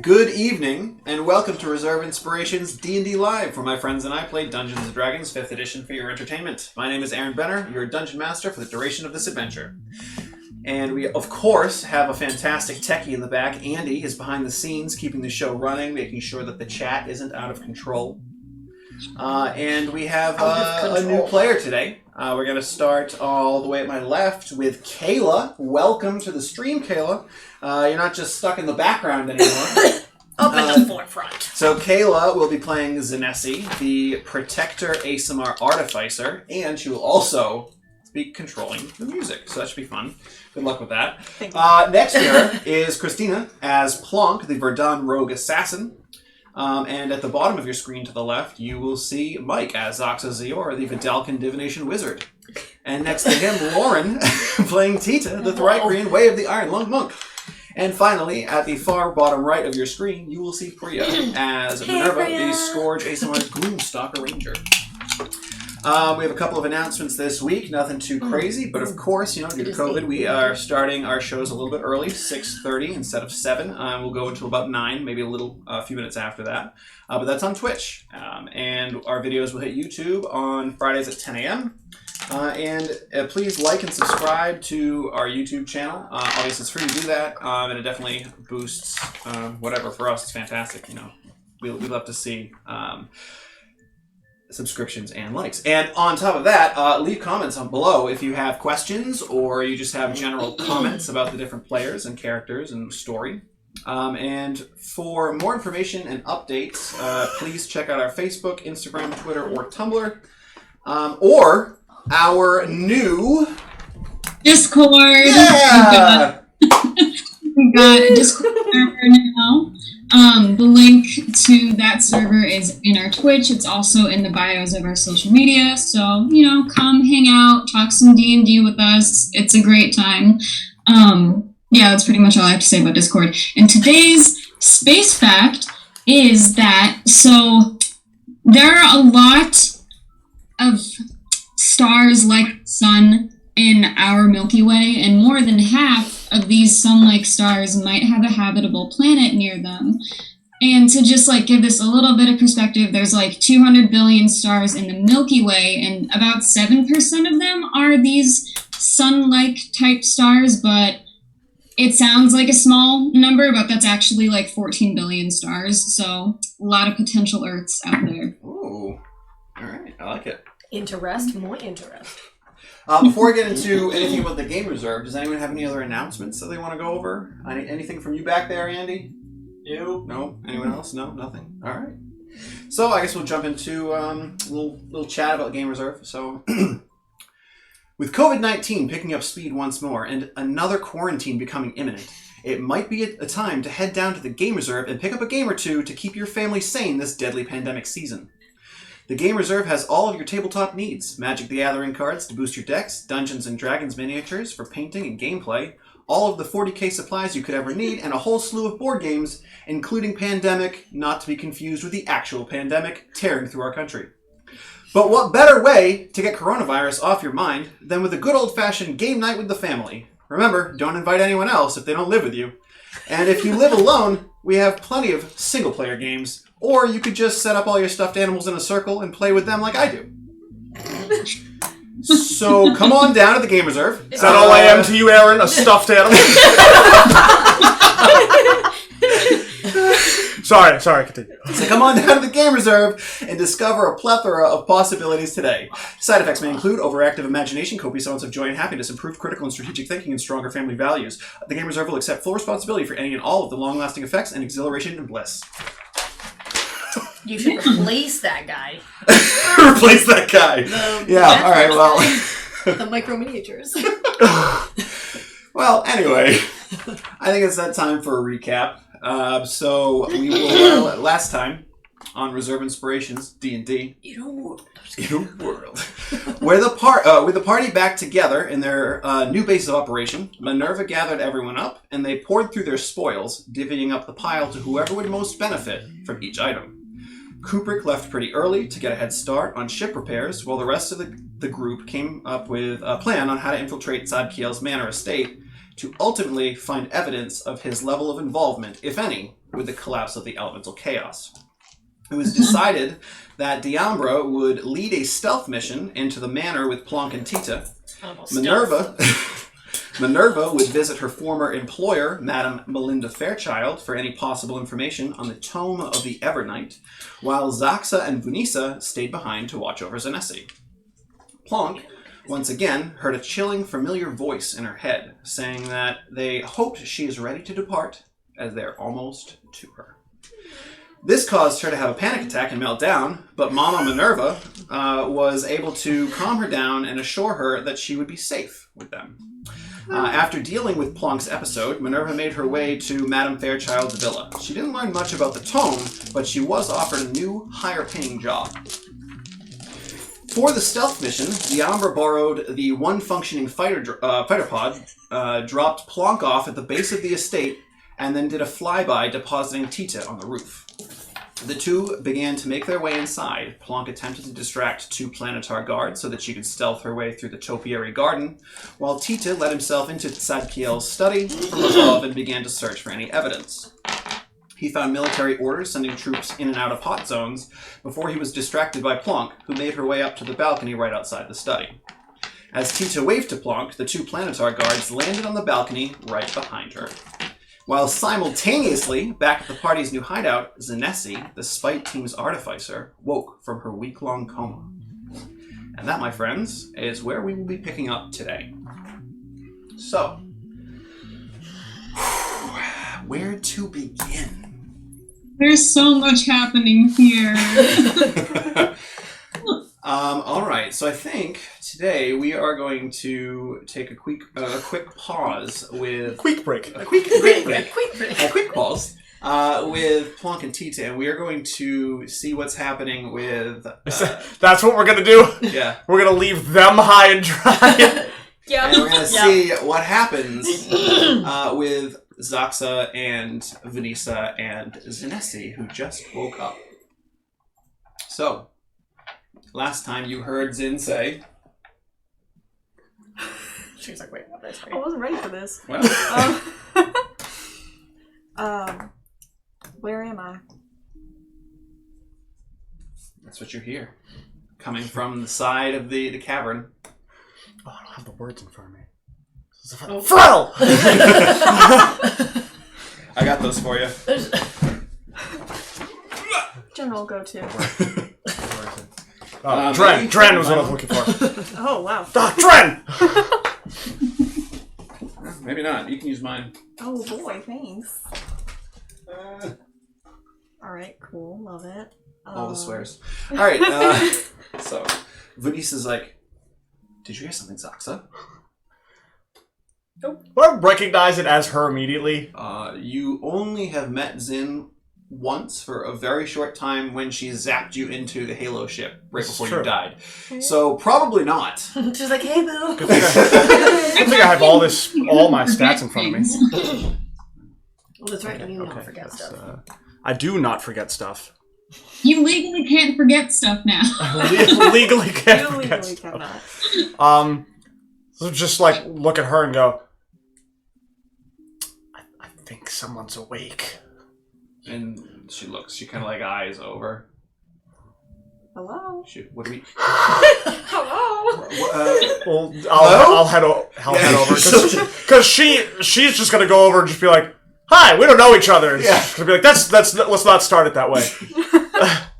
Good evening, and welcome to Reserve Inspirations D&D Live, where my friends and I play Dungeons & Dragons 5th Edition for your entertainment. My name is Aaron Benner, your Dungeon Master for the duration of this adventure. And we, of course, have a fantastic techie in the back. Andy is behind the scenes, keeping the show running, making sure that the chat isn't out of control. And we have a new player today. We're going to start all the way at my left with Kayla. Welcome to the stream, Kayla. You're not just stuck in the background anymore. Up in the forefront. So Kayla will be playing Zinesi, the Protector ASMR Artificer, and she will also be controlling the music. So that should be fun. Good luck with that. Next here is Christina as Plonk, the Verdun Rogue Assassin. And at the bottom of your screen to the left, you will see Mike as Zoxa Zior, the Vidalcan Divination Wizard. And next to him, Lauren playing Ti-Tih, the Thrycrean Way of the Iron Lung Monk. And finally, at the far bottom right of your screen, you will see Priya as Minerva, the Scourge ASMR Gloomstalker Ranger. We have a couple of announcements this week, nothing too crazy, but of course, due to COVID, we are starting our shows a little bit early, 6:30 instead of 7. We'll go until about 9, maybe a few minutes after that. But that's on Twitch. And our videos will hit YouTube on Fridays at 10 a.m. And please like and subscribe to our YouTube channel. Obviously, it's free to do that, and it definitely boosts whatever. For us, it's fantastic. We love to see subscriptions and likes. And on top of that, leave comments below if you have questions or you just have general comments about the different players and characters and story. And for more information and updates, please check out our Facebook, Instagram, Twitter, or Tumblr, or our new Discord. Yeah! We got a Discord server now. The link to that server is in our Twitch. It's also in the bios of our social media. So, come hang out, talk some D&D with us. It's a great time. Yeah, that's pretty much all I have to say about Discord. And today's space fact is that, so there are a lot of stars like the sun in our Milky Way, and more than half of these sun-like stars might have a habitable planet near them. And to just give this a little bit of perspective, there's 200 billion stars in the Milky Way, and about 7% of them are these sun-like type stars, but it sounds like a small number, but that's actually 14 billion stars, so a lot of potential Earths out there. Ooh. All right, I like it. More interest. Before I get into anything about the Game Reserve, does anyone have any other announcements that they want to go over? Anything from you back there, Andy? You? No? Anyone else? No? Nothing? All right. So I guess we'll jump into a little chat about Game Reserve. So, with COVID-19 picking up speed once more and another quarantine becoming imminent, it might be a time to head down to the Game Reserve and pick up a game or two to keep your family sane this deadly pandemic season. The Game Reserve has all of your tabletop needs: Magic the Gathering cards to boost your decks, Dungeons & Dragons miniatures for painting and gameplay, all of the 40k supplies you could ever need, and a whole slew of board games, including Pandemic, not to be confused with the actual pandemic tearing through our country. But what better way to get coronavirus off your mind than with a good old-fashioned game night with the family? Remember, don't invite anyone else if they don't live with you. And if you live alone, we have plenty of single-player games. Or you could just set up all your stuffed animals in a circle and play with them like I do. So come on down to the Game Reserve. Is that all I am to you, Aaron? A stuffed animal? Sorry, continue. So come on down to the game reserve and discover a plethora of possibilities today. Side effects may include overactive imagination, copious amounts of joy and happiness, improved critical and strategic thinking, and stronger family values. The game reserve will accept full responsibility for any and all of the long-lasting effects and exhilaration and bliss. You should replace that guy. Replace that guy. Yeah, alright, well. The micro miniatures. Well, anyway, I think it's that time for a recap. So we will, last time, on Reserve Inspirations, D&D. In a world. With the party back together in their new base of operation, Minerva gathered everyone up, and they poured through their spoils, divvying up the pile to whoever would most benefit from each item. Kubrick left pretty early to get a head start on ship repairs, while the rest of the group came up with a plan on how to infiltrate Zadkiel's manor estate to ultimately find evidence of his level of involvement, if any, with the collapse of the elemental chaos. It was decided that Diambra would lead a stealth mission into the manor with Plonk and Ti-Tih. Minerva would visit her former employer, Madame Melinda Fairchild, for any possible information on the Tome of the Evernight, while Zaxa and Vunisa stayed behind to watch over Zinesi. Plonk, once again, heard a chilling, familiar voice in her head, saying that they hoped she is ready to depart, as they're almost to her. This caused her to have a panic attack and melt down, but Mama Minerva was able to calm her down and assure her that she would be safe with them. After dealing with Plonk's episode, Minerva made her way to Madame Fairchild's villa. She didn't learn much about the tome, but she was offered a new, higher-paying job. For the stealth mission, Diambra borrowed the one functioning fighter pod, dropped Plonk off at the base of the estate, and then did a flyby depositing Ti-Tih on the roof. The two began to make their way inside. Plonk attempted to distract two Planetar guards so that she could stealth her way through the topiary garden, while Ti-Tih let himself into Zadkiel's study from above and began to search for any evidence. He found military orders sending troops in and out of hot zones before he was distracted by Plonk, who made her way up to the balcony right outside the study. As Ti-Tih waved to Plonk, the two Planetar guards landed on the balcony right behind her. While simultaneously, back at the party's new hideout, Zinesi, the Spite Team's artificer, woke from her week-long coma. And that, my friends, is where we will be picking up today. So, where to begin? There's so much happening here. All right, so I think today we are going to take a quick pause with... Quick break. A quick pause with Plonk and Ti-Tih, and we are going to see what's happening with... That's what we're going to do? Yeah. We're going to leave them high and dry. Yeah. And we're going to see what happens with Zaxa and Vunisa and Zinesi, who just woke up. So... last time you heard Zin say... She was like, wait, what is I wasn't ready for this. Well, Where am I? that's what you hear. Coming from the side of the cavern. Oh, I don't have the words in front of me. Frel! I got those for you. General go-to. Dren was what I was looking for. Oh, wow. Dren! Maybe not. You can use mine. Oh, boy, thanks. Alright, cool. Love it. All the swears. Alright, so Vunisa's like, did you hear something, Zaxa? Do I recognize it as her immediately? You only have met Zin once for a very short time when she zapped you into the Halo ship right before you died. So probably not. She's like, hey, boo. I think I have all my stats in front of me. Well, that's right. You don't forget stuff. I do not forget stuff. You legally can't forget stuff now. Legally can't You forget legally stuff. cannot. So just like look at her and go, I think someone's awake. And she looks. She kind of like eyes over. Hello? What do we... Hello? Well, I'll head over because she's just gonna go over and just be like, Hi, we don't know each other. It's Yeah. gonna be like, let's not start it that way.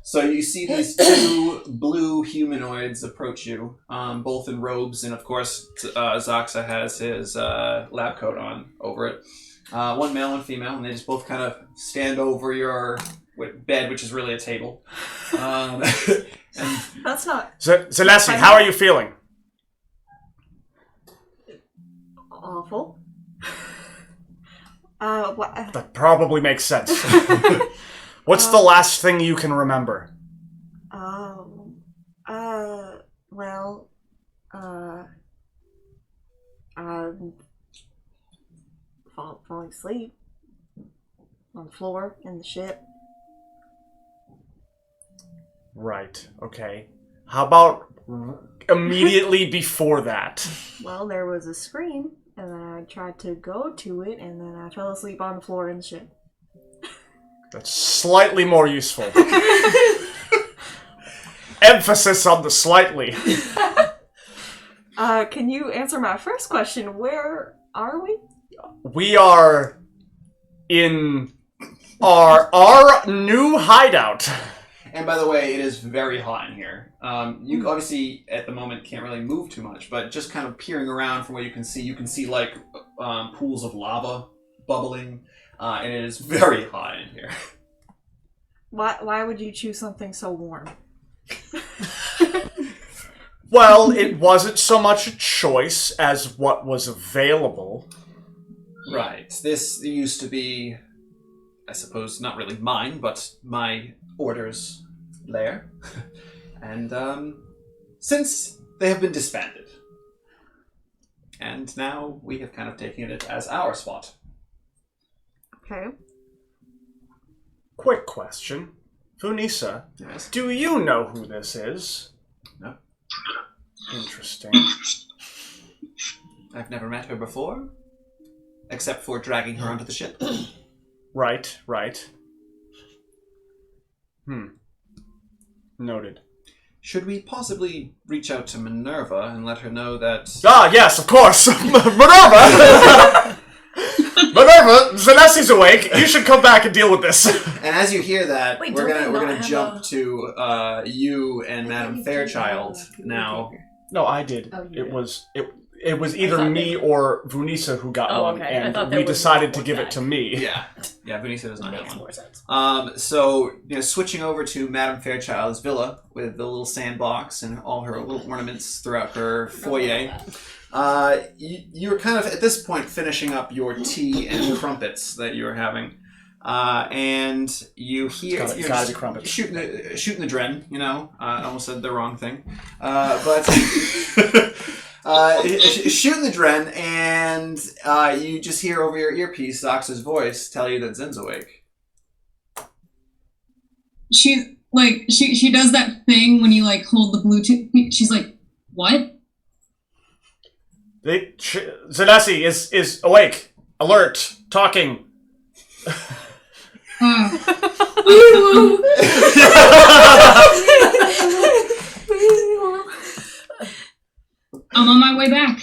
So you see these two blue humanoids approach you, both in robes, and of course Zaxa has his lab coat on over it. One male, one female, and they just both kind of stand over your bed, which is really a table. And That's not Zinesi, how are you feeling? awful. What? That probably makes sense. What's the last thing you can remember? Well, falling asleep on the floor in the ship. Right, okay. How about immediately before that? Well, there was a scream, and then I tried to go to it, and then I fell asleep on the floor in the ship. That's slightly more useful. Emphasis on the slightly. Can you answer my first question? Where are we? We are in our new hideout. And by the way, it is very hot in here. You obviously, at the moment, can't really move too much, but just kind of peering around from what you can see like pools of lava bubbling, and it is very hot in here. Why would you choose something so warm? Well, it wasn't so much a choice as what was available. Right. This used to be, I suppose, not really mine, but my order's lair. And since they have been disbanded. And now we have kind of taken it as our spot. Okay. Quick question. Funisa, Yes. do you know who this is? No. Interesting. I've never met her before, except for dragging her onto the ship. Right. Noted. Should we possibly reach out to Minerva and let her know that... Ah, yes, of course! Minerva! Minerva, Zinesi's awake. You should come back and deal with this. And as you hear that, Wait, we're don't they gonna not have jump to you and Madame Fairchild now. No, I did. Oh, you it did. was it was either thought me or Vunisa who got Oh, one, okay. I thought and there we was decided to one give guy. it to me. Yeah, Vunisa does not Makes have more one. sense. So switching over to Madame Fairchild's villa with the little sandbox and all her little ornaments throughout her foyer. You're kind of at this point finishing up your tea and crumpets that you were having, and you hear It's gotta be crumpets. shooting the dren. I almost said the wrong thing, but shooting the dren, and you just hear over your earpiece Zaxa's voice tell you that Zin's awake. She's like, she does that thing when you like hold the Bluetooth. She's like, what? Zinesi is awake, alert, talking. I'm on my way back.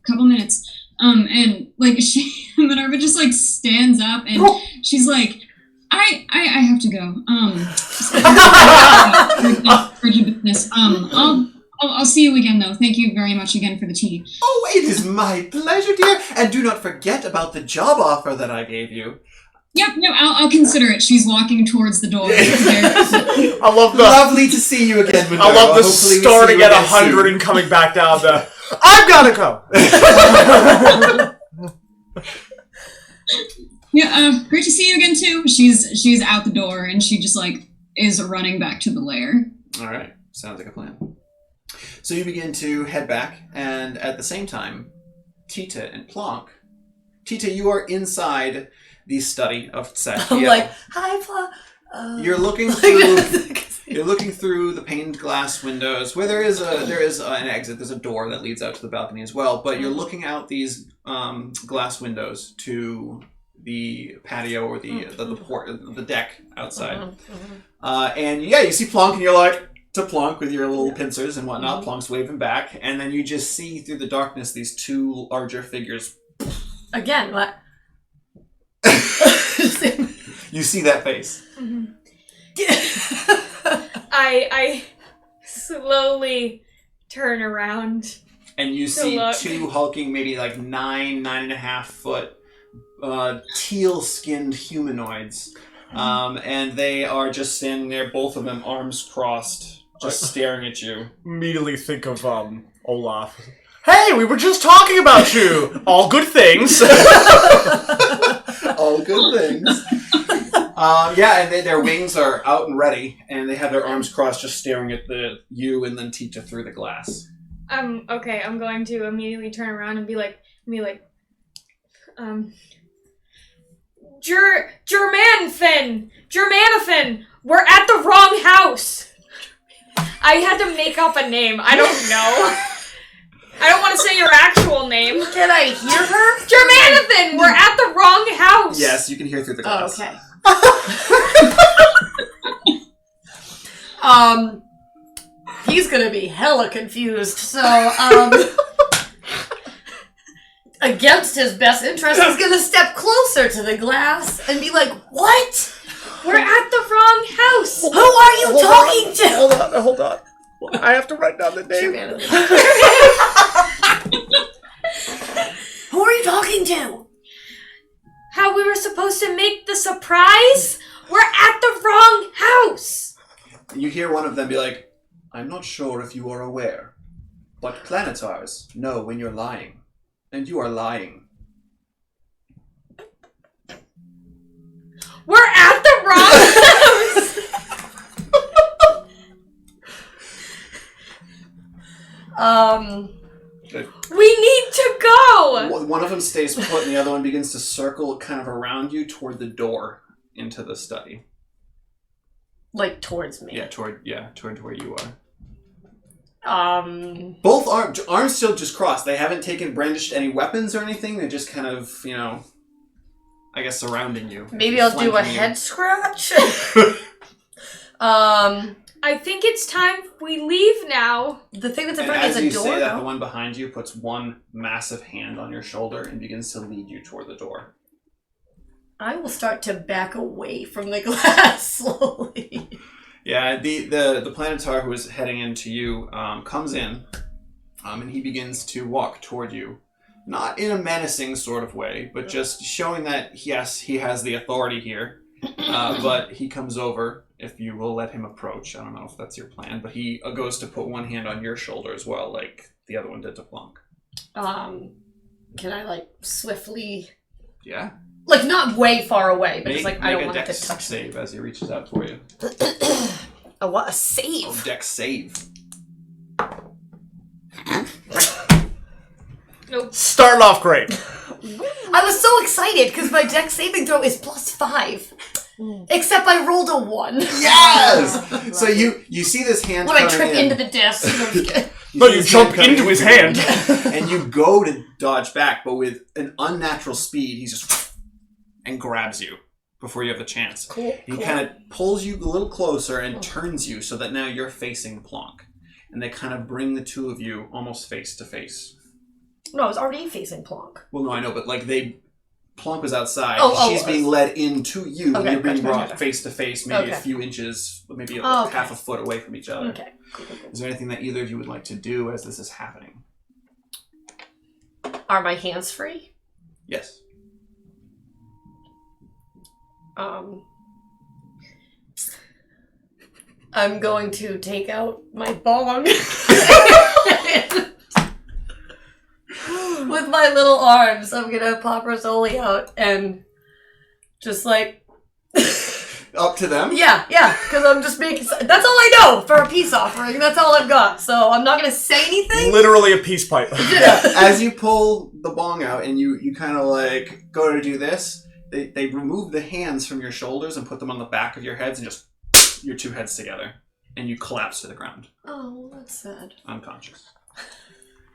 Couple minutes. And like Minerva just like stands up and she's like, I have to go. Urgent business. I'll see you again though. Thank you very much again for the tea. Oh, it is my pleasure, dear. And do not forget about the job offer that I gave you. Yep, I'll consider it. She's walking towards the door. I love the Lovely to see you again, Minerva. I love the Hopefully we see starting you at again 100 soon. and coming back down to I've gotta go. Yeah, great to see you again too. She's out the door and she just like is running back to the lair. All right, sounds like a plan. So you begin to head back, and at the same time, Ti-Tih and Plonk. Ti-Tih, you are inside the study of Celestial. I'm like, hi, You're looking through. You're looking through the pained glass windows, where there is an exit. There's a door that leads out to the balcony as well. But you're looking out these glass windows to the patio or the deck outside. And yeah, you see Plonk, and you're like to Plonk with your little pincers and whatnot. Plonk's waving back, and then you just see through the darkness these two larger figures. Again, what? You see that face. I slowly turn around. And you see look. two hulking, maybe like 9.5 foot, teal-skinned humanoids. And they are just standing there, both of them arms crossed, just staring at you. Immediately think of Olaf. Hey, we were just talking about you. All good things. All good things. Yeah, and their wings are out and ready, and they have their arms crossed, just staring at you and then Ti-Tih through the glass. Okay, I'm going to immediately turn around and be like, Germanathan, we're at the wrong house. I had to make up a name. I don't know. I don't want to say your actual name. Can I hear her? Germanathan, we're at the wrong house. Yes, you can hear through the glass. Oh, okay. He's gonna be hella confused, so, against his best interest, he's gonna step closer to the glass and be like, what? We're at the wrong house. Who are you talking to? Hold on. I have to write down the name. Who are you talking to? How we were supposed to make the surprise? We're at the wrong house. You hear one of them be like, I'm not sure if you are aware, but planetars know when you're lying, and you are lying. We're at the wrong house. We need to go. One of them stays put, and the other one begins to circle kind of around you toward the door into the study. Like, towards me. Yeah, toward where you are. Both arms still just crossed. They haven't brandished any weapons or anything. They're just kind of, I guess surrounding you. Maybe I'll do a head scratch. I think it's time we leave now. The thing that's in And front of me as is a you door. say that, the one behind you puts one massive hand on your shoulder and begins to lead you toward the door. I will start to back away from the glass slowly. Yeah, the planetar who is heading into you comes in, and he begins to walk toward you. Not in a menacing sort of way, but just showing that, yes, he has the authority here. But he comes over, if you will let him approach. I don't know if that's your plan, but he goes to put one hand on your shoulder as well, like the other one did to Plonk. Can I, swiftly... Yeah. Not way far away, but Make I don't a want it dex to touch me. save as he reaches out for you. A save? Oh, dex save. Nope. Starting off great. I was so excited because my dex saving throw is +5. Except I rolled a 1. Yes! So you see this hand When I coming trip in. into the desk. No, see you this jump coming into his hand. and you go to dodge back, but with an unnatural speed, he just and grabs you before you have the chance. Cool. He kind of pulls you a little closer and turns you so that now you're facing Plonk. And they kind of bring the two of you almost face to face. No, I was already facing Plonk. Well, no, I know, but Plonk was outside. Oh, She's being led into you. Okay, and you're being gotcha, brought gotcha. face to face, maybe a Okay. few inches, maybe Okay. half a foot away from each other. Okay. Cool. Is there anything that either of you would like to do as this is happening? Are my hands free? Yes. I'm going to take out my bong. With my little arms, I'm gonna pop Rosoli out and just Up to them? yeah, because I'm just making. That's all I know for a peace offering. That's all I've got. So I'm not gonna say anything. Literally a peace pipe. As you pull the bong out and you kind of go to do this, they remove the hands from your shoulders and put them on the back of your heads and just your two heads together. And you collapse to the ground, Oh, that's sad. unconscious.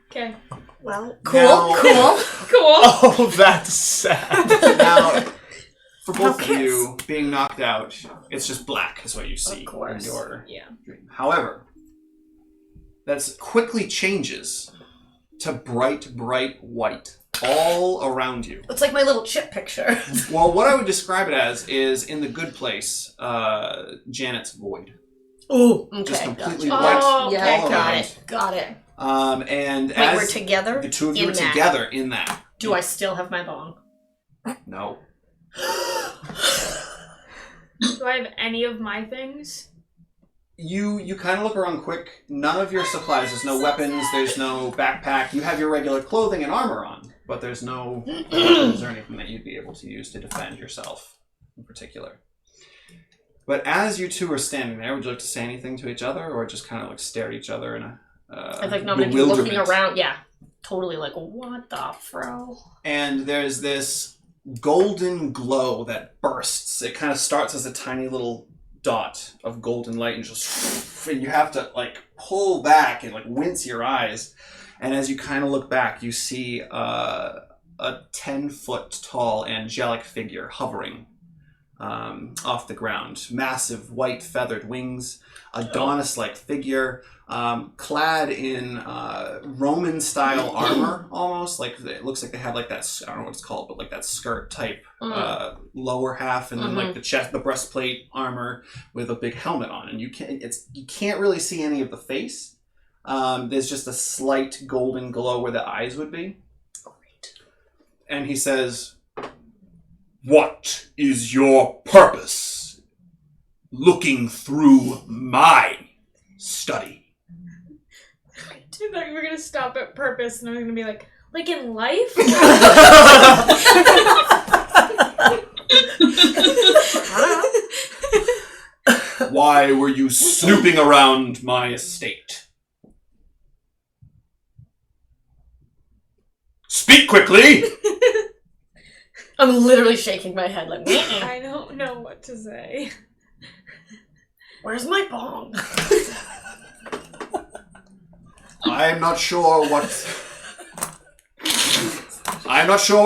Okay. Well, Cool. Cool. Oh, that's sad. Now, for both of kiss. you, being knocked out, it's just black is what you see Of course. in your Yeah. dream. However, that quickly changes to bright white. all around you. It's like my little chip picture. Well, what I would describe it as is in the good place, Janet's void. Ooh, okay. Just completely gotcha. white Oh, Yeah, all got around. it. Got it. And Wait, as we're together? the two of you in are that. together in that. Do I still have my bong? No. Do I have any of my things? You kind of look around quick. None of your supplies. There's no weapons. There's no backpack. You have your regular clothing and armor on, but there's no weapons or anything that you'd be able to use to defend yourself in particular. But as you two are standing there, would you like to say anything to each other, or just kind of like stare at each other in a I think I'm going to be looking bewilderment? around. Yeah. Totally like, what the fro? And there's this golden glow that bursts. It kind of starts as a tiny little dot of golden light and just, and you have to like pull back and like wince your eyes. And as you kind of look back, you see a 10-foot tall angelic figure hovering off the ground. Massive white feathered wings, Adonis-like figure, clad in Roman style armor, almost like it looks like they have like that, I don't know what it's called, but like that skirt type lower half, and then like the chest, the breastplate armor with a big helmet on, and you can't really see any of the face. There's just a slight golden glow where the eyes would be. And he says, "What is your purpose looking through my study?" I thought you were gonna stop at purpose, and I was gonna be like in life? Why were you snooping around my estate? Speak quickly! I'm literally shaking my head like, "Mm-mm. I don't know what to say. Where's my bong?" I'm not sure what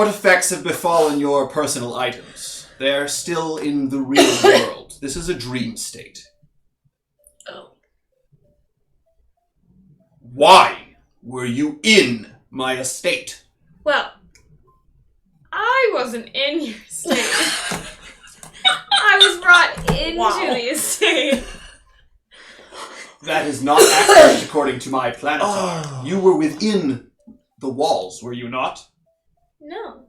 effects have befallen your personal items. They're still in the real world. This is a dream state. Oh. Why were you in my estate? Well, I wasn't in your estate. I was brought into the estate. That is not accurate according to my planetar. You were within the walls, were you not? No.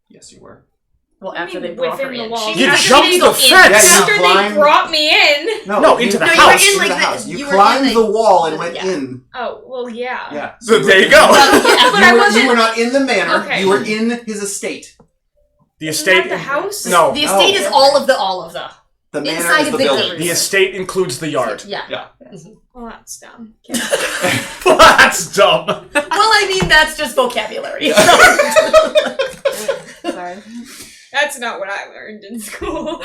Yes, you were. Well, I after mean, they brought her within the in. walls. She You after jumped they the go in. fence! Yeah, After they climbed- brought me in. No, into the you were house. in, Into like, the the- house. you You were climbed in the wall and went yeah. in. Oh, well, yeah. Yeah. So there you go. But I wasn't. You were not in the manor. Okay. You were in his estate. The Isn't estate. that the house? No, The estate is all of the. The manor Inside is of the the building. building. the estate includes the yard. Yeah. Yeah. Well, that's dumb. That's dumb. Well, I mean, that's just vocabulary. Sorry. That's not what I learned in school.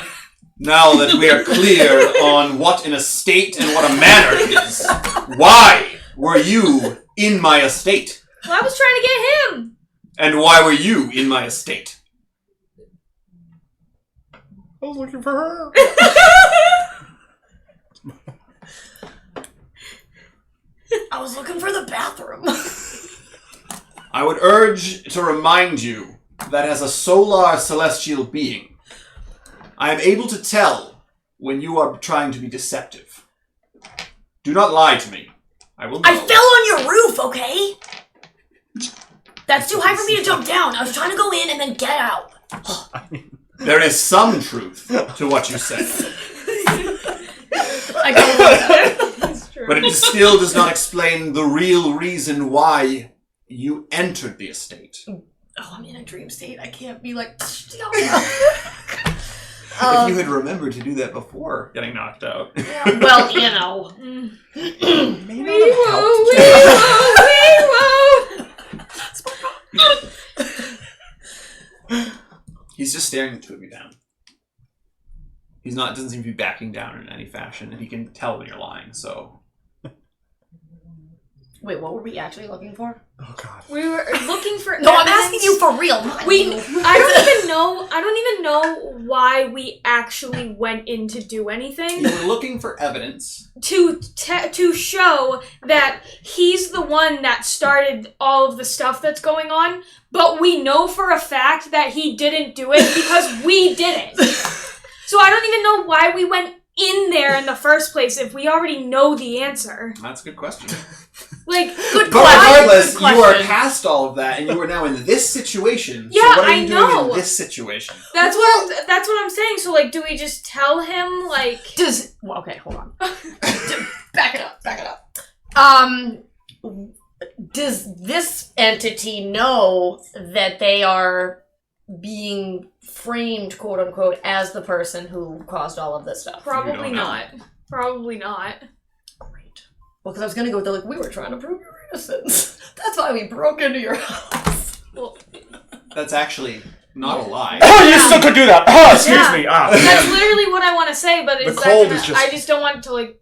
Now that we are clear on what an estate and what a manor is, why were you in my estate? Well, I was trying to get him. And why were you in my estate? I was looking for her. I was looking for the bathroom. I would urge to remind you that as a solar celestial being, I am able to tell when you are trying to be deceptive. Do not lie to me. I will know. I fell on your roof, okay? That's too high for me to jump down. I was trying to go in and then get out. There is some truth to what you say, I got That's true. but it still does not explain the real reason why you entered the estate. Oh, I'm in a dream state. I can't be like. If you had remembered to do that before getting knocked out. Well, you know. May not have helped. He's just staring the two of you down. He's not, doesn't seem to be backing down in any fashion, and he can tell when you're lying, so. Wait, what were we actually looking for? Oh god. We were looking for. No, I'm evidence. asking you for real. Not I you. don't even know why we actually went in to do anything. You were looking for evidence. To show that he's the one that started all of the stuff that's going on, but we know for a fact that he didn't do it because we did it. So I don't even know why we went in there in the first place if we already know the answer. That's a good question. Like, Good But question. regardless, Good you are question. past all of that, and you are now in this situation. Yeah, so what are I you doing know. in this situation? that's what I'm saying. So like, do we just tell him like? Okay, hold on. Back it up. Does this entity know that they are being framed, quote unquote, as the person who caused all of this stuff? Probably know. not. Probably not. Great. Well, because I was gonna go with like, we were trying to prove your innocence. That's why we broke into your house. Well, That's actually not a lie. Oh, you still could do that. Oh, excuse Yeah. me. Ah. that's literally what I want to say, but it's cold is just- I just don't want to like.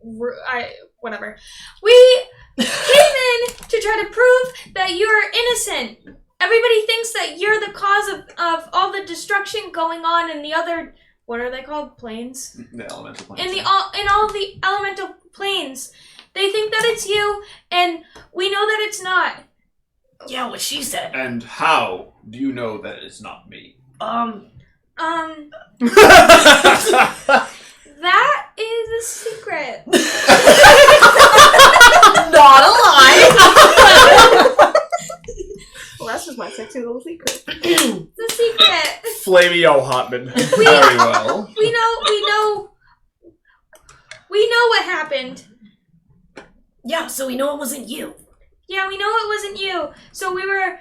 Whatever. We came in to try to prove that you're innocent. Everybody thinks that you're the cause of all the destruction going on in the other. What are they called? Planes. The elemental plane. In all the elemental planes, they think that it's you, and we know that it's not. Yeah, what she said. And how do you know that it's not me? That is a secret. Not a lie. Well, that's just my sexy little secret. It's a secret. Flamio Hotman. Very well. We know what happened. Yeah, so we know it wasn't you. Yeah, we know it wasn't you. So we were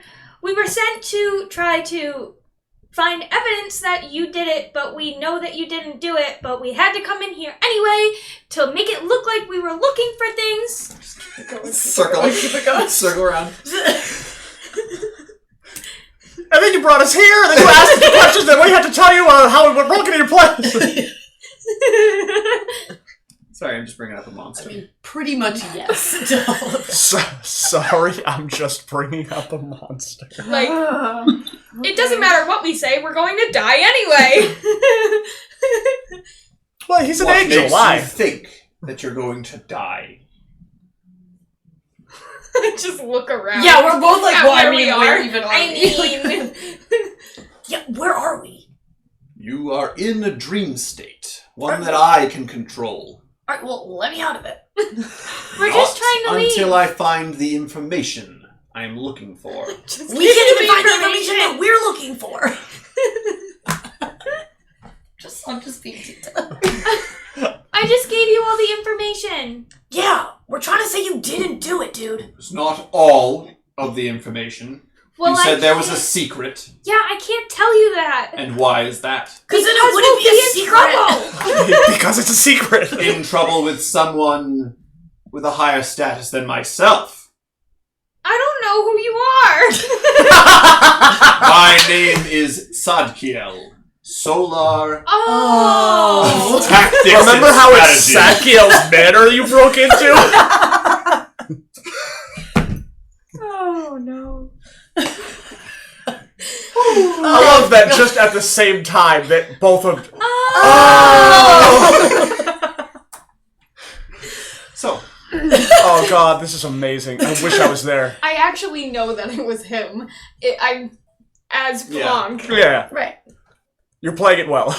sent to try to find evidence that you did it, but we know that you didn't do it, but we had to come in here anyway to make it look like we were looking for things. Circle around. And then you brought us here, and then you asked us the questions, and we had to tell you how we were broken in your place. Sorry, I'm just bringing up a monster. I mean, pretty much yes to all of that. Sorry, I'm just bringing up a monster. Like, it doesn't matter what we say, we're going to die anyway. Well, he's an What angel. makes Why? you think that you're going to die? Just look around. Yeah, we're both like, at well, I where mean, we where are. even are I we? mean, Yeah, where are we? You are in a dream state, one that I can control. Alright, well, let me out of it. we're just trying to leave. Until I find the information I am looking for. We can't even find the information that we're looking for. I'm just being detailed. I just gave you all the information. Yeah, we're trying to say you didn't do it, dude. It's not all of the information. Well, you said there was a can't- secret, Yeah, I can't tell you that. and why is that? Because then Because it wouldn't we'll be a in secret. trouble. Because it's a secret. In trouble with someone with a higher status than myself. I don't know who you are. My name is Sadkiel. Solar Oh. Tactics. Remember and how it's Strategy. Sakiel's manor you broke into? Oh no. I love that just at the same time that both of... So, Oh god, this is amazing. I wish I was there. I actually know that it was him. I'm as Yeah. Plonk. Yeah, Right. you're playing it well.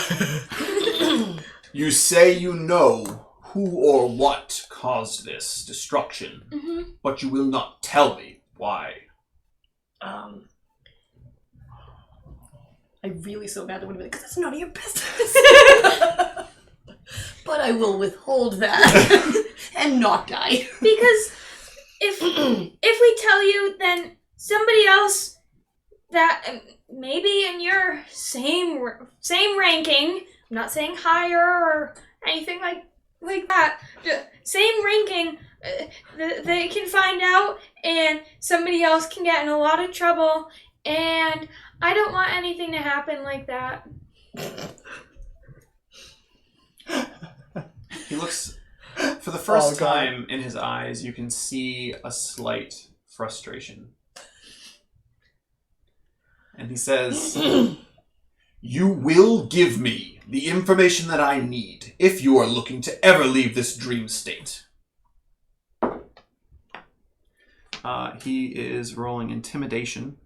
you say you know who or what caused this destruction, but you will not tell me why. I really so badly want to be like, because it's none of your business. But I will withhold that and not die. Because if we tell you, then somebody else that maybe in your same ranking, I'm not saying higher or anything like that, same ranking, they can find out, and somebody else can get in a lot of trouble, and I don't want anything to happen like that. He looks For the first time in his eyes, you can see a slight frustration. And he says, "You will give me the information that I need if you are looking to ever leave this dream state." He is rolling intimidation.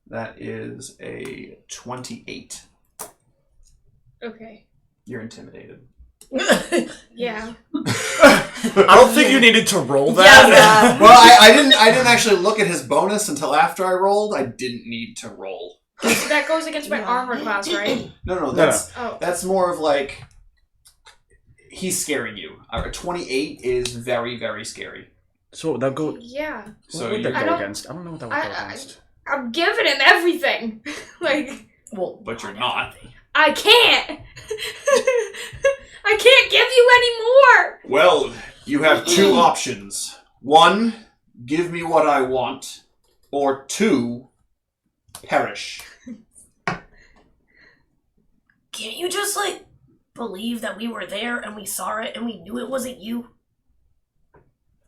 That is a 28. Okay. You're intimidated. Yeah. I don't think you needed to roll that. Yeah. Well, I didn't actually look at his bonus until after I rolled. I didn't need to roll. That goes against my armor class, right? No, that's more of like he's scaring you. A 28 is very, very scary. So that go. Yeah. So what would that go against? I don't know what that would go against. I'm giving him everything. Like, Well, but you're not. I can't. I can't give you any more. Well, you have two options. 1, give me what I want, or 2, perish. Can't you just, like, believe that we were there and we saw it and we knew it wasn't you?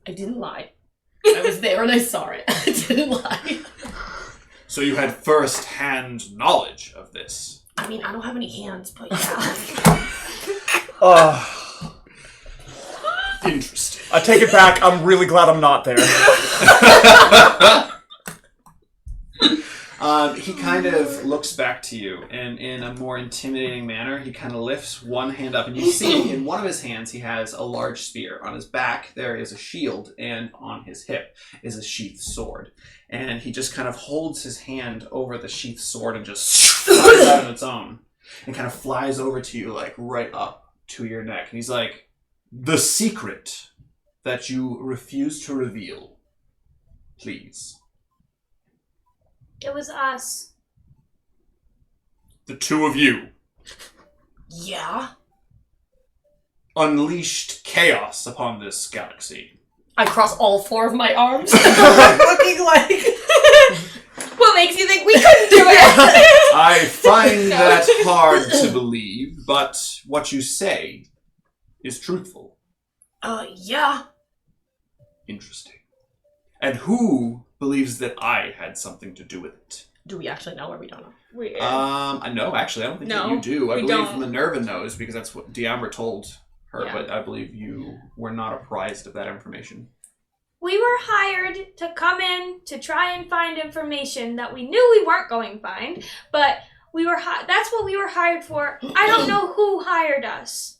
I didn't lie. I was there and I saw it. I didn't lie. So you had first-hand knowledge of this. I mean, I don't have any hands, but yeah. Interesting. I take it back. I'm really glad I'm not there. He kind of looks back to you, and in a more intimidating manner, he kind of lifts one hand up, and you see in one of his hands he has a large spear. On his back there is a shield, and on his hip is a sheathed sword. And he just kind of holds his hand over the sheathed sword and just flies out on its own, and kind of flies over to you, like right up to your neck. And he's like, "The secret that you refuse to reveal, please." It was us. The two of you Yeah? unleashed chaos upon this galaxy. I cross all 4 of my arms. Looking like... What makes you think we couldn't do it? I find that hard to believe, but what you say is truthful. Yeah. Interesting. And who believes that I had something to do with it? Do we actually know or we don't know? No, actually, I don't think that No, you do. I we believe don't. Minerva knows because that's what D'Amber told her, Yeah. but I believe you were not apprised of that information. We were hired to come in to try and find information that we knew we weren't going to find, but we were that's what we were hired for. I don't know who hired us.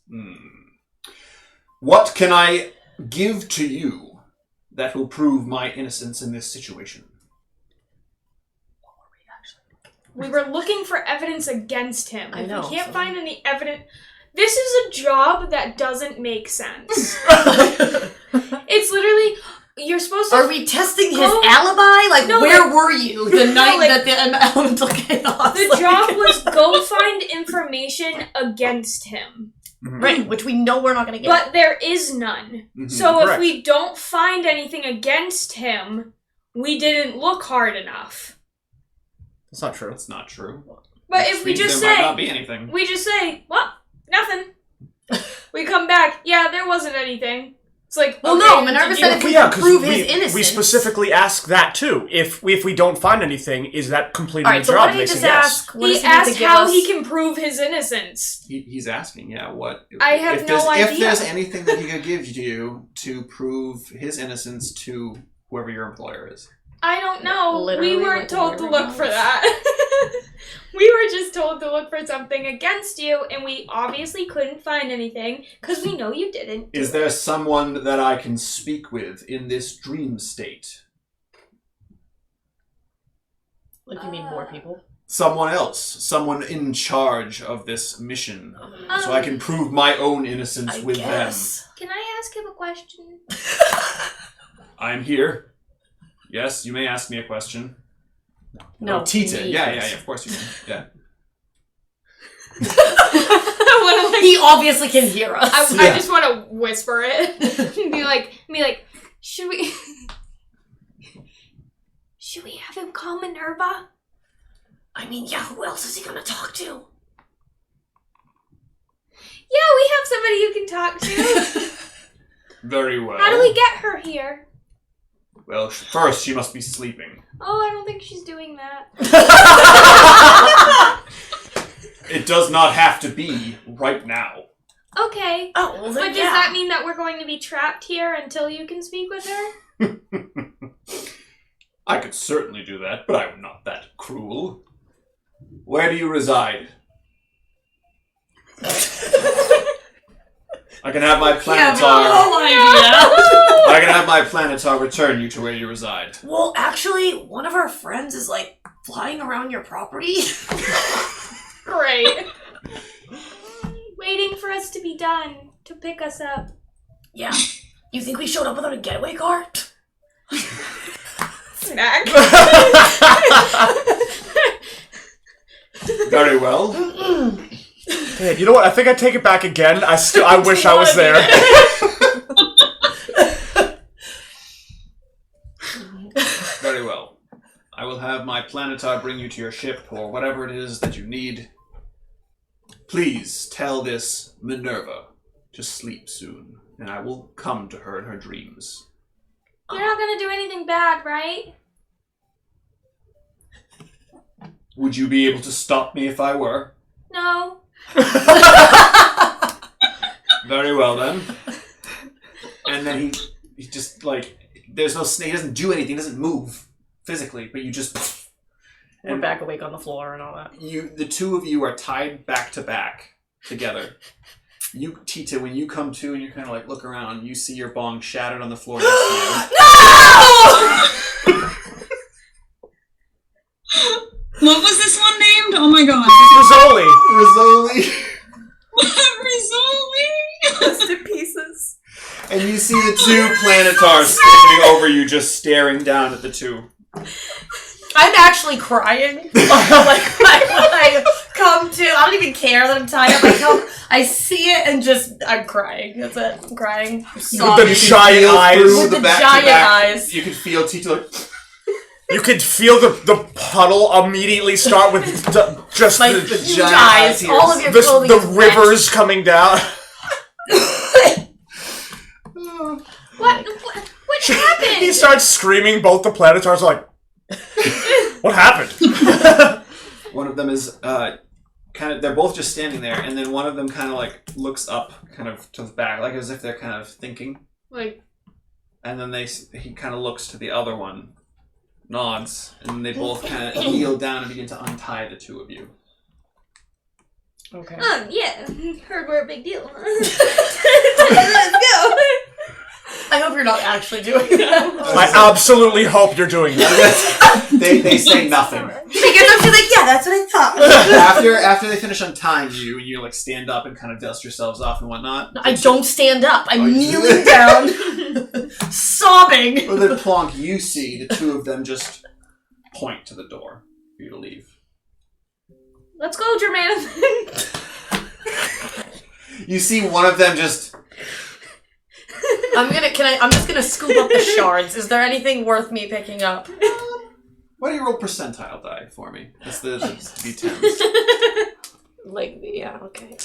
What can I give to you that will prove my innocence in this situation? We were looking for evidence against him. I If know, we can't so- find any evidence... This is a job that doesn't make sense. It's literally... You're supposed to... Are we testing his Go- alibi? Like, No, where like- were you the night like- that the elemental chaos? The like- job was go find information against him. Right, which we know we're not going to get. But there is none. Mhm. So Correct. if we don't find anything against him, we didn't look hard enough. That's not true. That's not true. But Which if we means just there might say... not be anything. We just say, well, nothing. We come back, yeah, there wasn't anything. It's like, Well, okay, no, Minerva did said you- if we Yeah, can 'cause prove his innocence. we specifically ask that too. If we don't find anything, is that completing Alright, the so job? why don't you They say just yes. ask, what He does he need to asked give how us? he can prove his innocence. He's asking, yeah, what... I have if no there's, If idea. there's anything that he could give you to prove his innocence to whoever your employer is. I don't know. Literally, we weren't like, told to whatever look for knows. that. We were just told to look for something against you, and we obviously couldn't find anything, because we know you didn't. Is there someone that I can speak with in this dream state? Like, you mean more people? Someone else. Someone in charge of this mission. So I can prove my own innocence I with guess. Can I ask him a question? them. I'm here. Yes, you may ask me a question. No. Oh, Ti-Tih. me. Yeah, of course you can. Yeah. I wanna, like, He obviously can hear us. I just want to whisper it. be like, should we have him call Minerva? I mean, yeah, who else is he gonna talk to? Yeah, we somebody you can talk to? Very well. How do we get her here? Well, first she must be sleeping. Oh, I don't think she's doing that. It does not have to be right now. Okay. Oh, well, But then, does yeah. that mean that we're going to be trapped here until you can speak with her? I could certainly do that, but I'm not that cruel. Where do you reside? I can have my Planetar. No idea. I can have my Planetar return you to where you reside. Well, actually, one of our friends is like flying around your property. Great. Waiting for us to be done to pick us up. Yeah. You think we showed up without a getaway car? Snack. Very well. Man, you know what? I think I take it back again. I wish I was there. Very well. I will have my Planetar bring you to your ship or whatever it is that you need. Please tell this Minerva to sleep soon, and I will come to her in her dreams. You're not gonna do anything bad, right? Would you be able to stop me if I were? No. Very well then. And then he just like there's no snake. He doesn't do anything. He doesn't move physically, but you just. We're back awake on the floor and all that. The two of you are tied back to back together. You, Ti-Tih, when you come to and you kind of like look around, you see your bong shattered on the floor next to you. No! What was this one named? Oh my god. Rizzoli. Rizzoli. Rizzoli! Just in pieces. And you see the two Planetars standing over you, just staring down at the two. I'm actually crying. Like, when I come to, I don't even care that I'm tied up. I see it and I'm crying. That's it. I'm crying. I'm sobbing. With the giant eyes. With the giant eyes. You can feel Ti-Tih like... You could feel the puddle immediately start with just My the huge giant eyes. tears. All of your clothing the is wet. rivers coming down. What happened? He starts screaming. Both the Planetars are like, what happened? One of them is kind of, they're both just standing there, and then one of them kind of like looks up kind of to the back, like as if they're kind of thinking. Like, And then he kind of looks to the other one, nods, and they both kind of kneel down and begin to untie the two of you. Okay. yeah. Heard we're a big deal. Let's go. I hope you're not actually doing that. I absolutely hope you're doing that. They say nothing. She gets up, she's like, yeah, that's what I thought. After they finish untying you, and you like stand up and kind of dust yourselves off and whatnot. I don't stand up. I'm Oh, you- kneeling down, sobbing. Well, then Plonk, you see the two of them just point to the door for you to leave. Let's go, Germanathan. You see one of them just... I'm just gonna scoop up the shards. Is there anything worth me picking up? Why don't you roll percentile die for me? That's the D10s. Like, yeah, okay.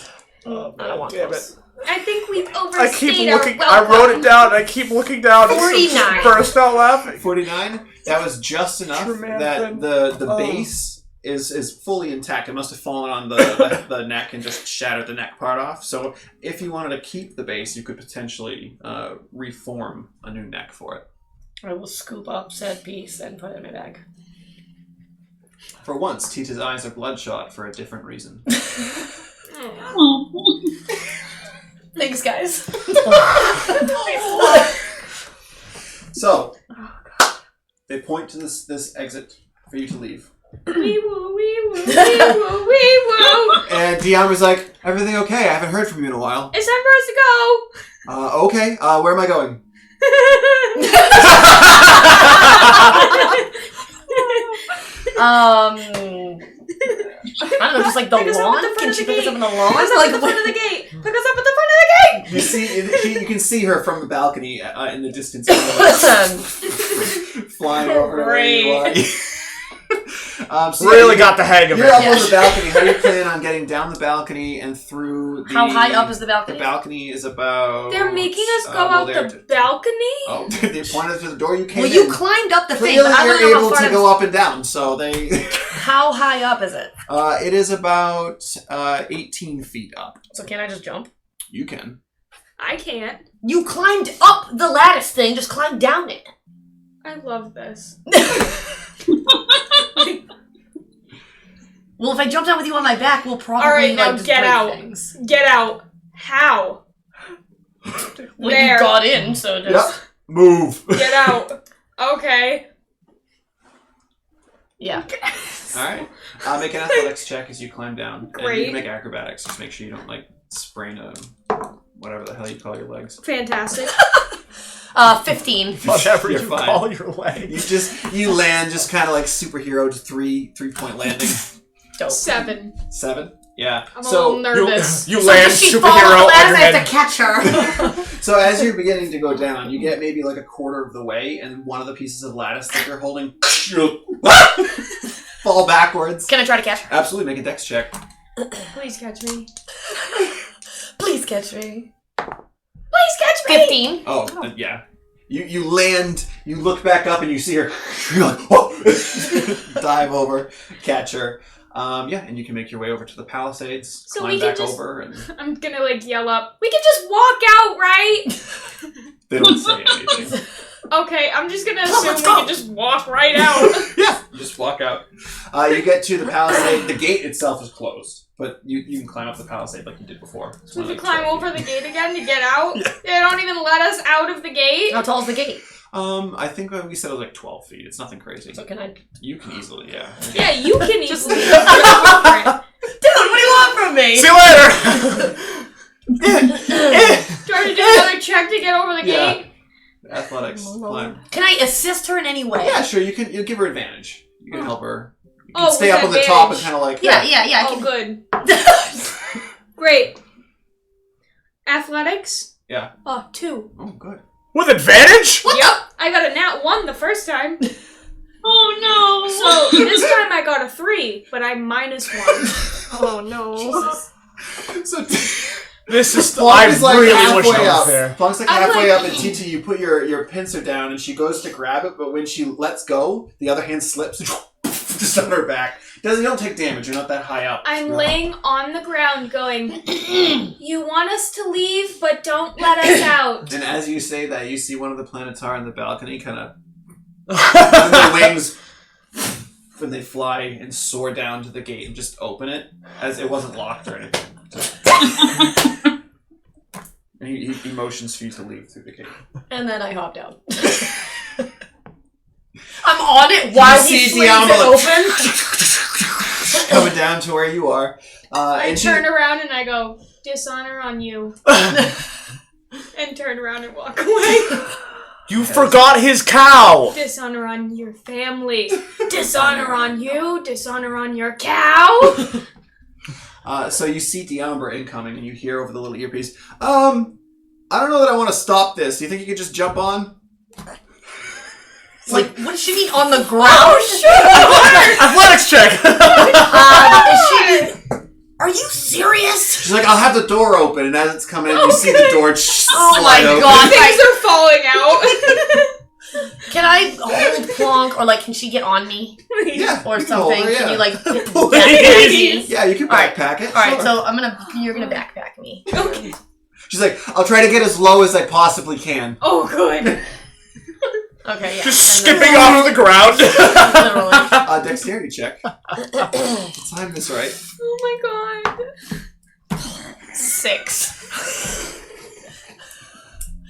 Oh, I don't want damn those. I think we've I overstayed keep our looking. welcome. I wrote it down, and I keep looking down. and 49. Burst out laughing. 49? That was just enough that the base is fully intact. It must have fallen on the neck and just shattered the neck part off. So if you wanted to keep the base, you could potentially reform a new neck for it. I will scoop up said piece and put it in my bag. For once, Ti-Tih's eyes are bloodshot for a different reason. Oh. Thanks, guys. So, they point to this exit for you to leave. Wee woo, wee woo, wee woo, wee woo. And Dion was like, everything okay? I haven't heard from you in a while. It's time for us to go. Okay, where am I going? I don't know, just like the Pick us up at lawn? the front Can of she the pick us up gate. in the lawn? Pick us up Like, at the front of the gate. Pick us up at the front of the gate. You can see her from the balcony in the distance. Listen. Flying over to where you So Really got the hang of You're it. up on the balcony. How do you plan on getting down the balcony and through the... How high up is the balcony? The balcony is about... They're making us go out the balcony? Oh, they pointed to the door you came Well, in. you climbed up the thing, Clearly but I you're don't know able how far to go up and down, so they... How high up is it? It is about 18 feet up. So can I just jump? You can. I can't. You climbed up the lattice thing, just climb down it. I love this. Well, if I jump down with you on my back, we'll probably Alright, now just get break out. things. Get out. How? Well, There. you got in, so just... Yep. Move. Get out. Okay. Yeah. Alright. Make an athletics check as you climb down. And you Great. can make acrobatics. Just make sure you don't, like, sprain a... whatever the hell you call your legs. Fantastic. 15. Whatever You're you fine. call your legs. You land just kind of like superhero, just three-point landing. Dope. 7. 7? Yeah. I'm a little nervous. You So land does she fall superhero off the on your ladder? I have head. to catch her. So as you're beginning to go down, you get maybe like a quarter of the way, and one of the pieces of lattice that you're holding fall backwards. Can I try to catch her? Absolutely, make a dex check. Please catch me. Please catch me. Please catch me! 15. Oh, yeah. You land, you look back up, and you see her. You're like, whoa! Dive over, catch her. Yeah, and you can make your way over to the Palisades, So climb we can back just- over, and I'm gonna like yell up. We can just walk out, right? they don't say anything. Okay, I'm just gonna Come, assume let's we go. can just walk right out. Yeah, you just walk out. You get to the Palisade. The gate itself is closed, but you can climb up the Palisade like you did before. It's We only can like climb 12 over feet. the gate again to get out. They don't even let us out of the gate. How tall is the gate? I think we said it was like 12 feet. It's nothing crazy. So can I... You can easily, yeah. Yeah, you can Just- easily. Dude, what do you want from me? See you later! Do I have to do another check to get over the Yeah. gate? Athletics, climb. Can I assist her in any way? Yeah, sure. You'll give her advantage. You can help her. You can Oh, stay with up on the top and advantage. kind of like Yeah. I Oh, can... good. Great. Athletics? Yeah. Oh, 2. Oh, good. With advantage? Yep. I got a nat 1 the first time. Oh no! So this time I got a 3, but I'm -1. Oh no. So This is Plonk I is like really wish halfway I was up. there. Plunk's like I'm halfway like- up, and Ti-Tih, you put your pincer down, and she goes to grab it, but when she lets go, the other hand slips just on her back. You don't take damage. You're not that high up. I'm No. laying on the ground going, you want us to leave, but don't let us out. And as you say that, you see one of the Planetar on the balcony kind of and their wings when they fly and soar down to the gate and just open it as it wasn't locked or anything. And he motions for you to leave through the gate. And then I hopped out. I'm on it while You he see slings Diablo it open. coming down to where you are. I And she- turn around and I go, dishonor on you. And turn around and walk away. You forgot his cow! Dishonor on your family. Dishonor on you. Dishonor on your cow. So you see Diamber incoming, and you hear over the little earpiece, I don't know that I want to stop this. Do you think you could just jump on? Like, what does she mean on the ground? Athletics check! Is she... Are you serious? She's like, I'll have the door open, and as it's coming in, you see the door Oh slide my open. god. Things are falling out. Can I hold Plonk, or like, can she get on me? Yeah, Or you can hold something? her, yeah. Can you like... Please. Yeah, you can Alright. backpack it. Alright, sure. so you're gonna backpack me. Okay. She's like, I'll try to get as low as I possibly can. Oh, good. Okay, yeah. Just and then- skipping off the ground. Literally. Dexterity check. Time this right. Oh my god. 6.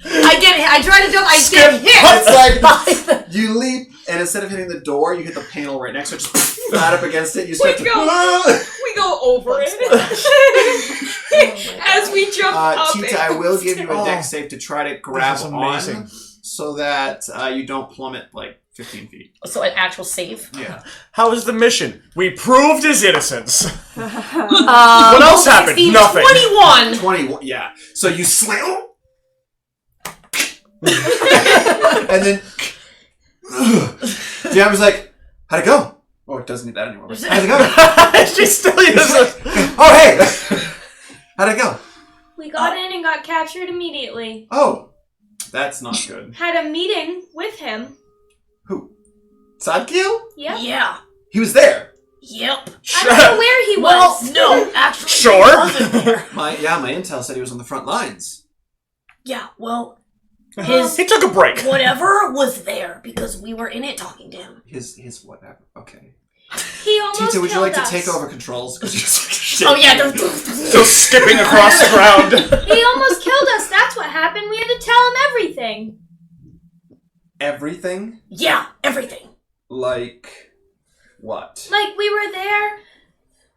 I try to jump, I Skip. get hit! It's like, you leap, and instead of hitting the door, you hit the panel right next to it, just flat up against it, you start to... We go over it. As we jump up Tita, it. I will give you a Oh. dex save to try to grab This is on, amazing. so that you don't plummet like 15 feet. So an actual save. Yeah. How was the mission? We proved his innocence. What else happened? Nothing. 21! 21, yeah. So you slam... and then... Diana's like, how'd it go? Oh, it doesn't need that anymore. How's it going? She still uses it. Oh, hey! How'd it go? We got in and got captured immediately. Oh, that's not good. Had a meeting with him. Who? Sadkiel? Yep. Yeah. He was there. Yep. I don't know where he was. Well, no, actually, Sure. he wasn't there. My intel said he was on the front lines. Yeah, well, He took a break. whatever was there because we were in it talking to him. His whatever. Okay. He almost Tita, would you killed like us. to take over controls? Oh yeah, Still skipping across the ground. He almost killed us. That's what happened. We had to tell him everything. Everything? yeah, everything. Like what? Like we were there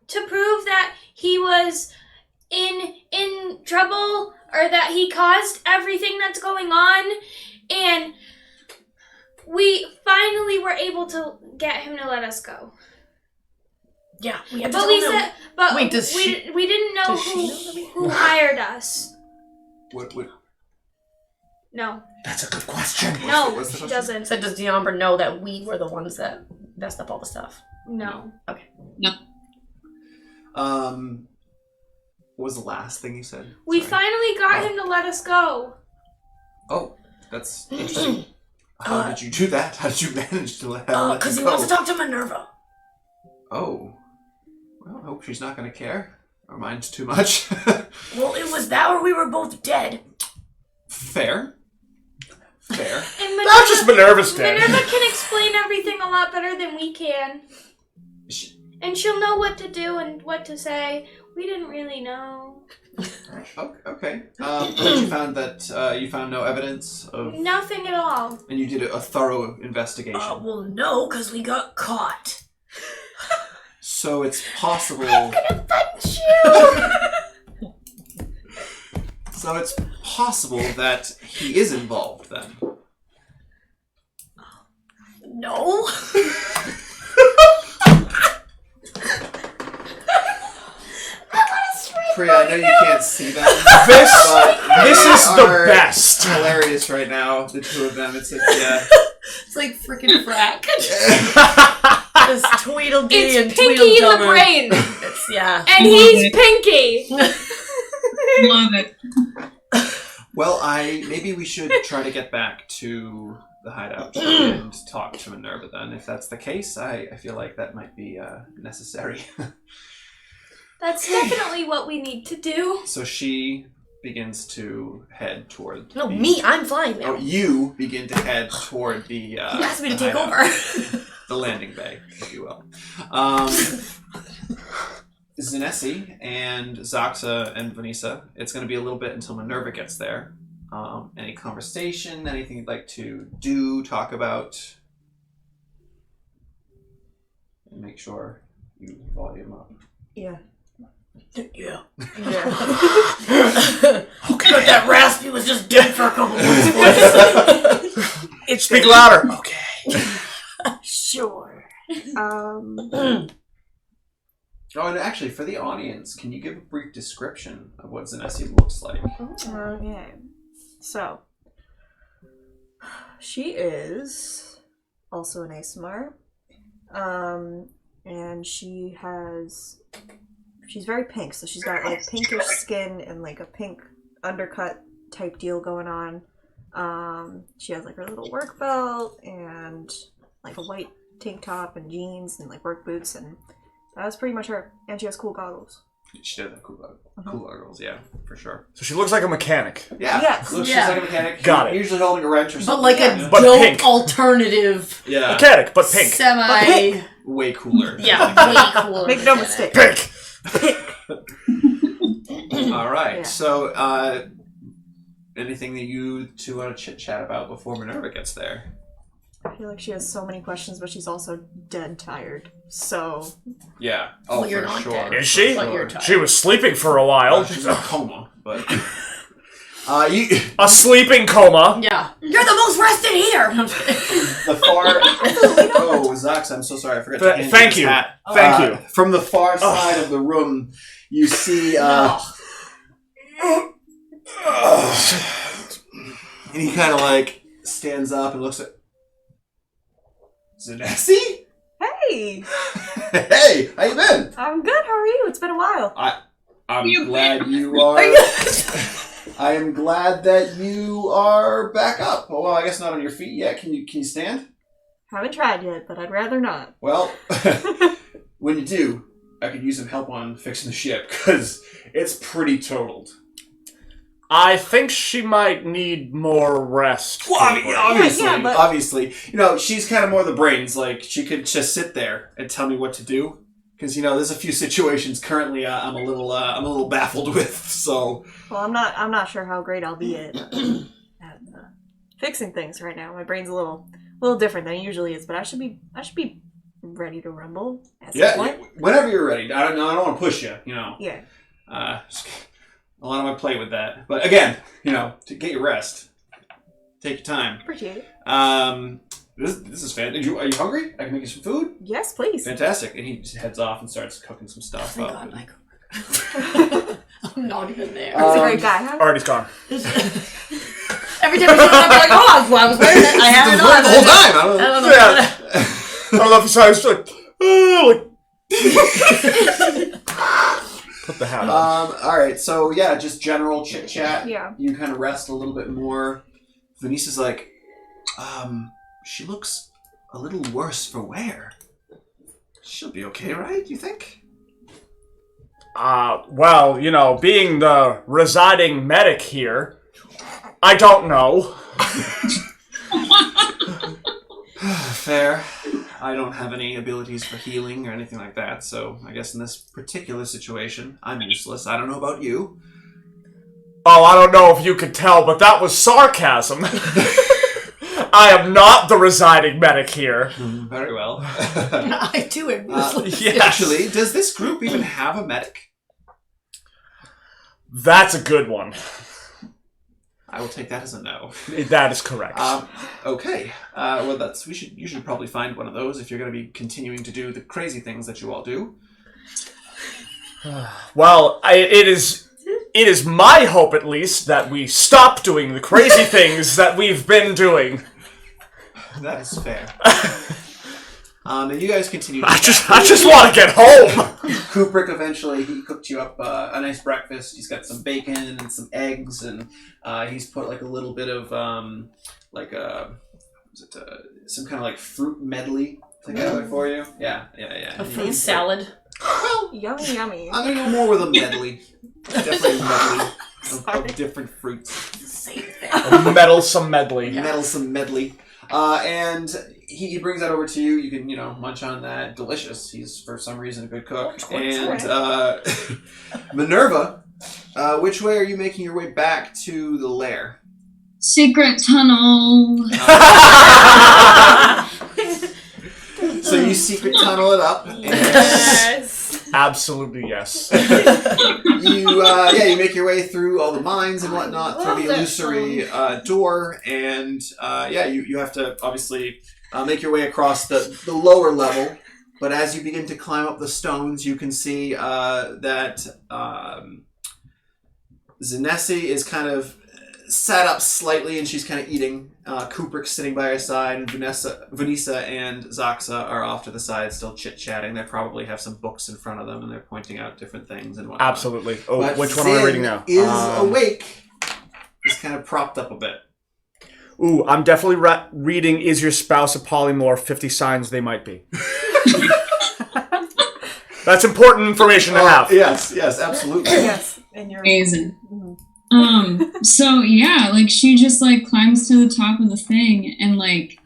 to prove that he was in trouble or that he caused everything that's going on, and we finally were able to get him to let us go. Yeah, we had to But tell we him. said, but Wait, does we didn't know does she know that we- who hired us. What? No, That's a good question. no, what's the she question? doesn't. So does Deamber know that we were the ones that messed up all the stuff? No. What was the last thing you said? We Sorry. finally got him to let us go. Oh, that's interesting. How did you do that? How did you manage to let Because him he go? wants to talk to Minerva. Oh. Well, I hope she's not going to care. Or mind too much. Well, it was that or we were both dead. Fair. Fair. And Not just Minerva's dead. Minerva can explain everything a lot better than we can. And she'll know what to do and what to say. We didn't really know. Okay. But you found that you found no evidence of... Nothing at all. And you did a thorough investigation. Well, no, because we got caught. So it's possible... Punch you! So it's possible that he is involved then. No. Priya, I know you can't see them. This is the are best. Hilarious right now, the two of them. It's like, yeah. It's like freaking frack. Just Tweedledee It's and Pinky in the Tweedledummer. brain. It's, yeah. And he's Pinky. Love it. Well, maybe we should try to get back to the hideout and talk to Minerva then. If that's the case, I feel like that might be necessary. That's definitely what we need to do. So she begins to head toward... No, me, I'm flying now. Oh, you begin to head toward the... He asked me to the take hideout. over. The landing bay, if you will. Zinesi and Zaxa and Vanessa, it's going to be a little bit until Minerva gets there. Any conversation, anything you'd like to do, talk about? And make sure you volume up. Yeah. Yeah. Yeah. Okay. But that raspy was just dead for a couple months. Speak louder. Okay. Sure. Oh, and actually, for the audience, can you give a brief description of what Zinesi looks like? Okay. So, she is also an ASMR. And she's very pink, so she's got like pinkish skin and like a pink undercut type deal going on. She has like her little work belt and like a white tank top and jeans and like work boots, and that's pretty much her. And she has cool goggles. She does have cool goggles, yeah, for sure. So she looks like a mechanic. Yeah, Yes. looks Yeah. just like a mechanic. Got it. Usually holding a wrench or something. But like yeah. a But dope pink. alternative. Yeah, Mechanic, but pink. Semi. way cooler. Yeah, way cooler. Make no mistake. Pink. All right. Yeah. So, anything that you two want to chit chat about before Minerva gets there? I feel like she has so many questions, but she's also dead tired. So, Yeah. Oh, Well, you're for not sure. dead. Is she? But you're tired. She was sleeping for a while. She's in a coma, but you A sleeping coma. Yeah. You're the most rested here. the far. Oh, Zax, I'm so sorry. I forgot to hand Thank this you. hat. Thank you. From the far side of the room, you see. And he kind of like stands up and looks at Zinesi. hey! Hey! Hey, how you been? I'm good, how are you? It's been a while. I'm glad you are. I am glad that you are back up. Well, I guess not on your feet yet. Can you stand? Haven't tried yet, but I'd rather not. Well, when you do, I could use some help on fixing the ship, because it's pretty totaled. I think she might need more rest. Well, obviously, Yeah, but- obviously. You know, she's kind of more the brains. Like, she could just sit there and tell me what to do. Because, you know, there's a few situations currently I'm a little baffled with, so... Well, I'm not sure how great I'll be at fixing things right now. My brain's a little different than it usually is, but I should be ready to rumble at some Yeah, point. whenever you're ready. I don't want to push you, you know. Yeah. Just a lot on my plate with that. But again, you know, to get your rest. Take your time. Appreciate it. This is fan. Are you hungry? I can make you some food? Yes, please. Fantastic. And he just heads off and starts cooking some stuff Thank up. God, Michael. I'm not even there. He's a great guy, huh? Artie's gone. Every time we show up, I'm like, oh, I was wearing it. I had it on. The whole time! I don't know. I don't know. Yeah. I don't know if you saw. It's like, put the hat on. Alright, so yeah, just general chit chat. Yeah. You kind of rest a little bit more. Venice's like, she looks a little worse for wear. She'll be okay, right? You think? Well, you know, being the residing medic here, I don't know. Fair. I don't have any abilities for healing or anything like that, so I guess in this particular situation, I'm useless. I don't know about you. Oh, I don't know if you could tell, but that was sarcasm. I am not the residing medic here. Very well. I do it. Yes. Actually, does this group even have a medic? That's a good one. I will take that as a no. That is correct. Okay. Well, you should probably find one of those if you're going to be continuing to do the crazy things that you all do. Well, it is my hope, at least, that we stop doing the crazy things that we've been doing. That is fair. And you guys continue. I just want to get home. Kubrick eventually he cooked you up a nice breakfast. He's got some bacon and some eggs, and he's put like a little bit of some kind of like fruit medley together for you. Yeah. A fruit salad. Well, Yummy, yummy. I'm gonna go more with a medley. Definitely a medley of different fruits. Same thing. A meddlesome medley. Meddlesome medley. And he brings that over to you. You can, munch on that. Delicious. He's, for some reason, a good cook. And Minerva, which way are you making your way back to the lair? Secret tunnel. So you secret tunnel it up. And Yes. Absolutely yes. you make your way through all the mines and whatnot through the that illusory door, and you have to obviously make your way across the lower level. But as you begin to climb up the stones, you can see that Zinesi is kind of sat up slightly, and she's kind of eating. Kubrick's sitting by her side, and Vanessa and Zaxa are off to the side, still chit-chatting. They probably have some books in front of them, and they're pointing out different things and whatnot. Absolutely. Oh, But which one am I Zin reading now? is awake. He's kind of propped up a bit. Ooh, I'm definitely reading Is Your Spouse a Polymorph? 50 Signs They Might Be. That's important information to have. Yes, absolutely. Yes. And you're Amazing. So yeah, like she just like climbs to the top of the thing, and like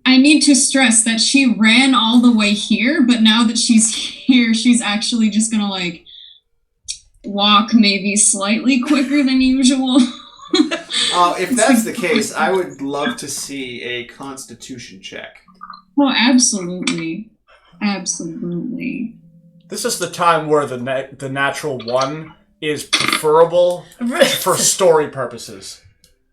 I need to stress that she ran all the way here, but now that she's here, she's actually just gonna like walk maybe slightly quicker than usual. If that's the case, I would love to see a Constitution check. Well, absolutely. Absolutely. This is the time where the natural one is preferable for story purposes.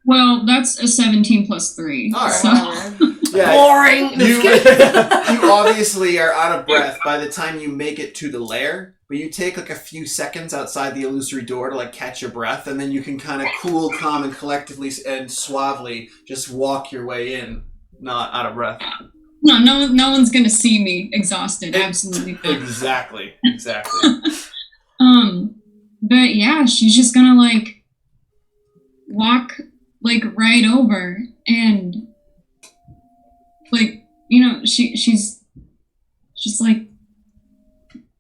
Well, that's a 17 plus 3. All right. So. Yeah, Boring. you obviously are out of breath by the time you make it to the lair, but you take like a few seconds outside the illusory door to like catch your breath, and then you can kind of cool, calm, and collectively and suavely just walk your way in, not out of breath. No one's gonna see me exhausted. Absolutely fine. Exactly. But yeah, she's just gonna like walk like right over and like she's like,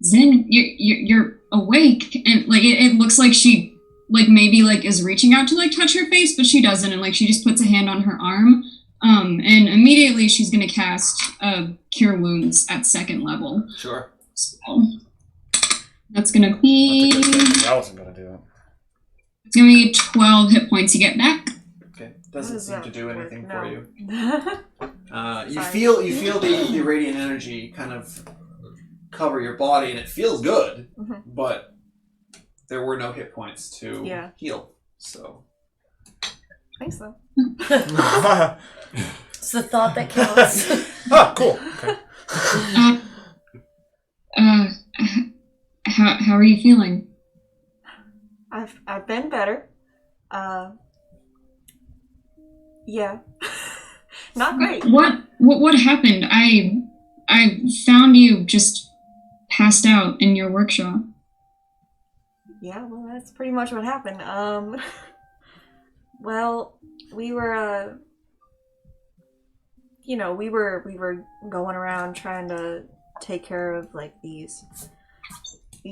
Zin, you're awake, and like it looks like she like maybe like is reaching out to like touch her face, but she doesn't, and like she just puts a hand on her arm, and immediately she's gonna cast Cure Wounds at 2nd level. Sure. So that's gonna be I wasn't gonna do it. it's gonna be 12 hit points you get back. Okay. Doesn't seem to do anything for you. You Sorry. feel the radiant energy kind of cover your body, and it feels good, but there were no hit points to heal. So Thanks, though. It's the thought that counts. Oh, cool. Okay. How are you feeling? I've been better. Yeah. Not great. What happened? I found you just passed out in your workshop. Yeah, well, that's pretty much what happened. Well, we were, we were going around trying to take care of like these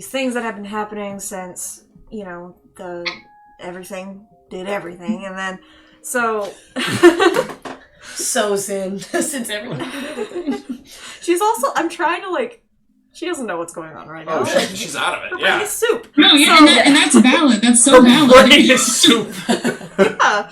things that have been happening since, everything did everything, and then so So Zin, since everyone. she's also, I'm trying to like, she doesn't know what's going on right now. oh, she's out of it. Brain Yeah. is soup. No, yeah, So- and that's valid. That's so valid. Brain is soup. Yeah.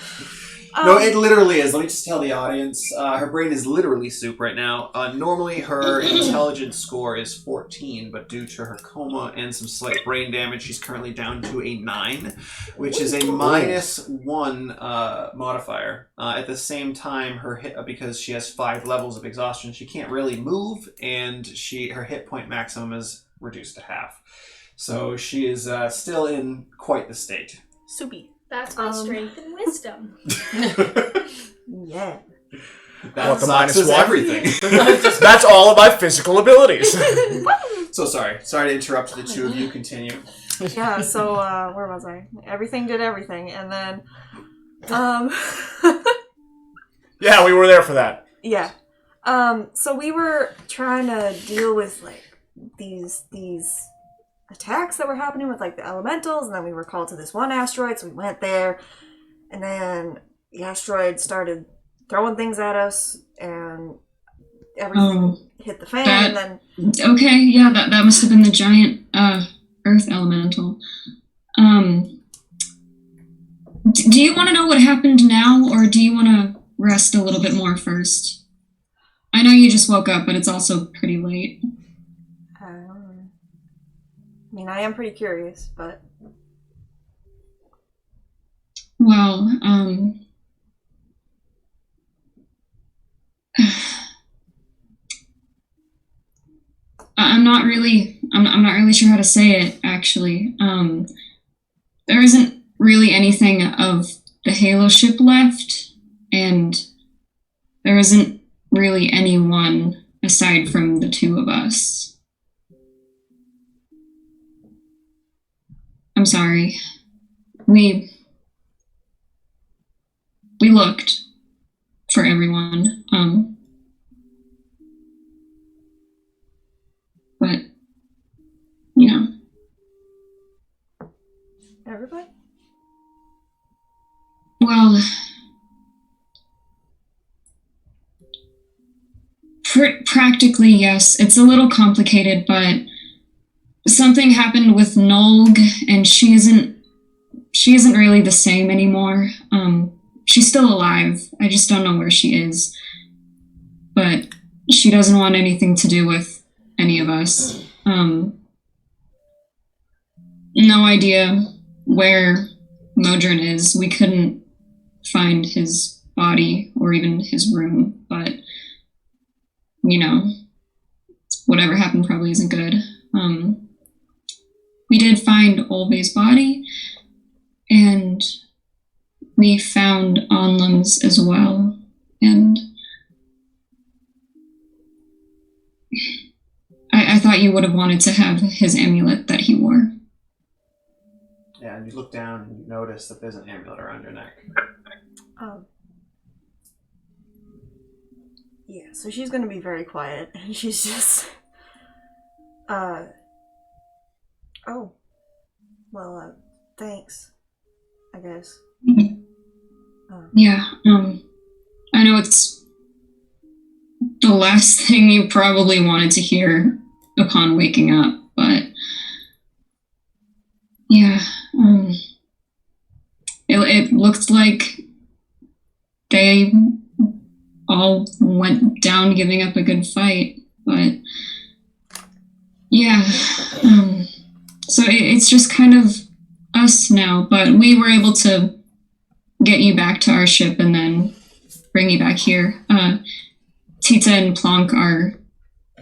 No, it literally is. Let me just tell the audience. Her brain is literally soup right now. Normally, her intelligence score is 14, but due to her coma and some slight brain damage, she's currently down to a 9, which is a -1 modifier. At the same time, her hit, because she has 5 levels of exhaustion, she can't really move, and her hit point maximum is reduced to half. So she is still in quite the state. Soupy. That's my strength and wisdom. Yeah. That What, the sucks -1? is everything. That's all of my physical abilities. So sorry to interrupt the two of you. Continue. Yeah, so where was I? Everything did everything, and then Yeah, we were there for that. yeah. So we were trying to deal with like these attacks that were happening with like the elementals, and then we were called to this one asteroid, so we went there, and then the asteroid started throwing things at us, and everything hit the fan, and then Okay, yeah, that must have been the giant earth elemental. Do you want to know what happened now, or do you want to rest a little bit more first? I know you just woke up, but it's also pretty late. I mean, I am pretty curious, but Well, I'm not really sure how to say it, actually. There isn't really anything of the Halo ship left, and there isn't really anyone aside from the two of us. I'm sorry. We looked for everyone. But everybody? well, practically yes. It's a little complicated, but something happened with Nolg, and she isn't really the same anymore. She's still alive. I just don't know where she is. But she doesn't want anything to do with any of us. No idea where Modron is. We couldn't find his body or even his room, but whatever happened probably isn't good. We did find Olbe's body, and we found Onlum's as well, and thought you would have wanted to have his amulet that he wore. Yeah, and you look down and you notice that there's an amulet around your neck. Yeah, so she's gonna be very quiet, and she's just, oh, well, thanks, I guess. Yeah, I know it's the last thing you probably wanted to hear upon waking up, but yeah, it looked like they all went down giving up a good fight, but yeah, so it's just kind of us now, but we were able to get you back to our ship and then bring you back here. Ti-Tih and Plonk are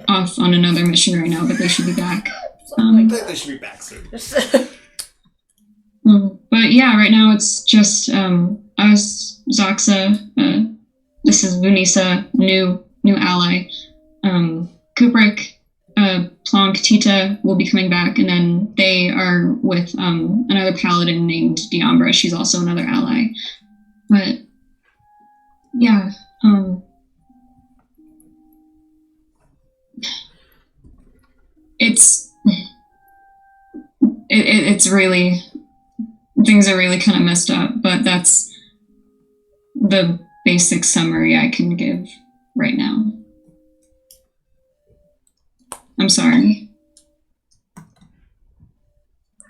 off on another mission right now, but they should be back. They should be back soon. But yeah, right now it's just us, Zoxa, this is Vunisa, new ally. Kubrick, Plonk, Ti-Tih will be coming back, and then they are with another paladin named Diambra. She's also another ally. But yeah, it's really, things are really kind of messed up, but that's the basic summary I can give right now. I'm sorry. I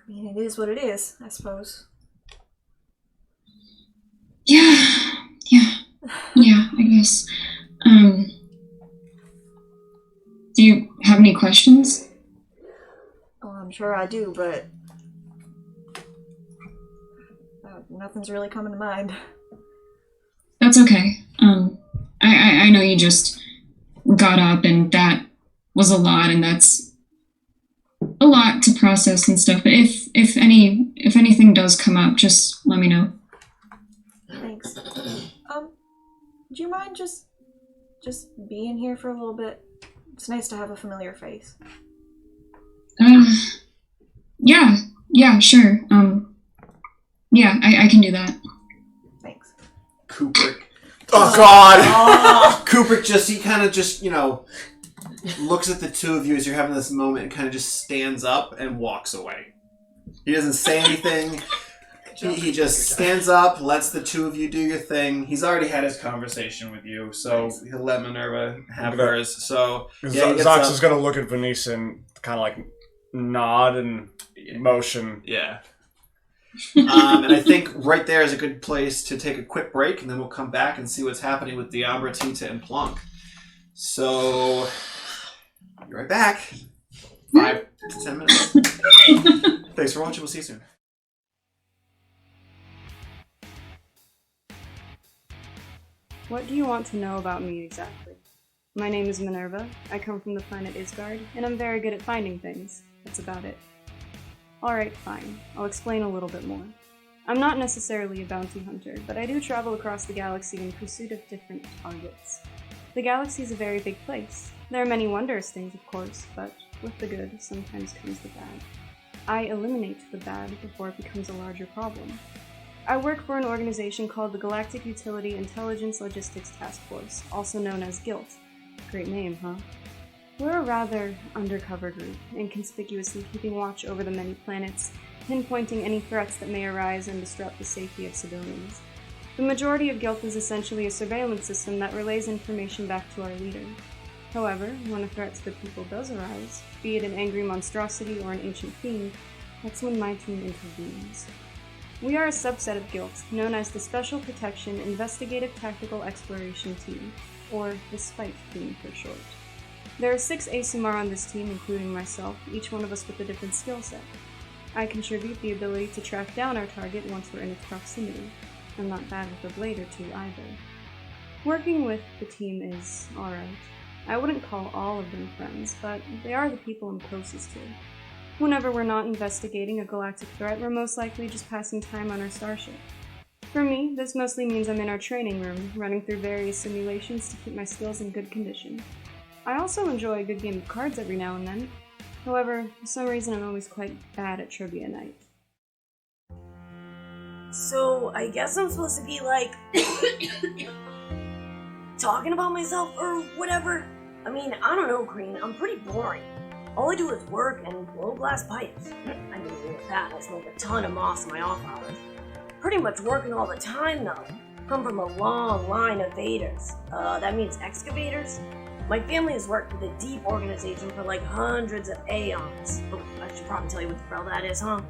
mean, it is what it is, I suppose. Yeah, I guess. Do you have any questions? Well, I'm sure I do, but nothing's really coming to mind. That's okay. I know you just got up and that was a lot, and that's a lot to process and stuff. But if anything does come up, just let me know. Thanks. Do you mind just being here for a little bit? It's nice to have a familiar face. Yeah, sure. Yeah, I can do that. Thanks. Kubrick. Oh God! Kubrick he kind of just, looks at the two of you as you're having this moment and kind of just stands up and walks away. He doesn't say anything. He just stands up, lets the two of you do your thing. He's already had his conversation with you, so he'll let Minerva have hers. So Zox is gonna look at Venice and kind of like nod and motion. Yeah. And I think right there is a good place to take a quick break, and then we'll come back and see what's happening with Diambra, Ti-Tih, and Plonk. So, be right back. 5 to 10 minutes. Thanks for watching. We'll see you soon. What do you want to know about me exactly? My name is Minerva, I come from the planet Isgard, and I'm very good at finding things. That's about it. Alright, fine. I'll explain a little bit more. I'm not necessarily a bounty hunter, but I do travel across the galaxy in pursuit of different targets. The galaxy is a very big place. There are many wondrous things, of course, but with the good sometimes comes the bad. I eliminate the bad before it becomes a larger problem. I work for an organization called the Galactic Utility Intelligence Logistics Task Force, also known as GILT. Great name, huh? We're a rather undercover group, inconspicuously keeping watch over the many planets, pinpointing any threats that may arise and disrupt the safety of civilians. The majority of GILT is essentially a surveillance system that relays information back to our leader. However, when a threat to the people does arise, be it an angry monstrosity or an ancient fiend, that's when my team intervenes. We are a subset of GILT, known as the Special Protection Investigative Tactical Exploration Team, or the SPITE team for short. There are 6 ASMR on this team, including myself, each one of us with a different skill set. I contribute the ability to track down our target once we're in its proximity. I'm not bad with a blade or two either. Working with the team is alright. I wouldn't call all of them friends, but they are the people I'm closest to. Whenever we're not investigating a galactic threat, we're most likely just passing time on our starship. For me, this mostly means I'm in our training room, running through various simulations to keep my skills in good condition. I also enjoy a good game of cards every now and then. However, for some reason I'm always quite bad at trivia night. So, I guess I'm supposed to be like talking about myself or whatever. I mean, I don't know, Green. I'm pretty boring. All I do is work and blow glass pipes. I do that. I smoke a ton of moss in my off hours. Pretty much working all the time, though. Come from a long line of vaders. That means excavators. My family has worked with a deep organization for like hundreds of aeons. Oh, I should probably tell you what the hell that is, huh?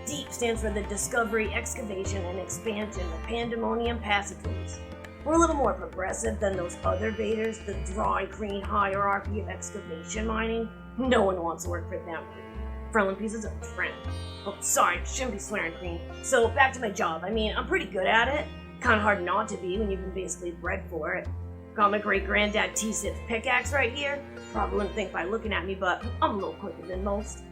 DEEP stands for the Discovery, Excavation, and Expansion of Pandemonium Passageways. We're a little more progressive than those other vaders, the dry, green hierarchy of excavation mining. No one wants to work for them. Frelin pieces of friend. Oh, sorry, shouldn't be swearing, Green. So, back to my job. I mean, I'm pretty good at it. Kinda hard not to be when you've been basically bred for it. Got my great-granddad T-Sip's pickaxe right here. Probably wouldn't think by looking at me, but I'm a little quicker than most.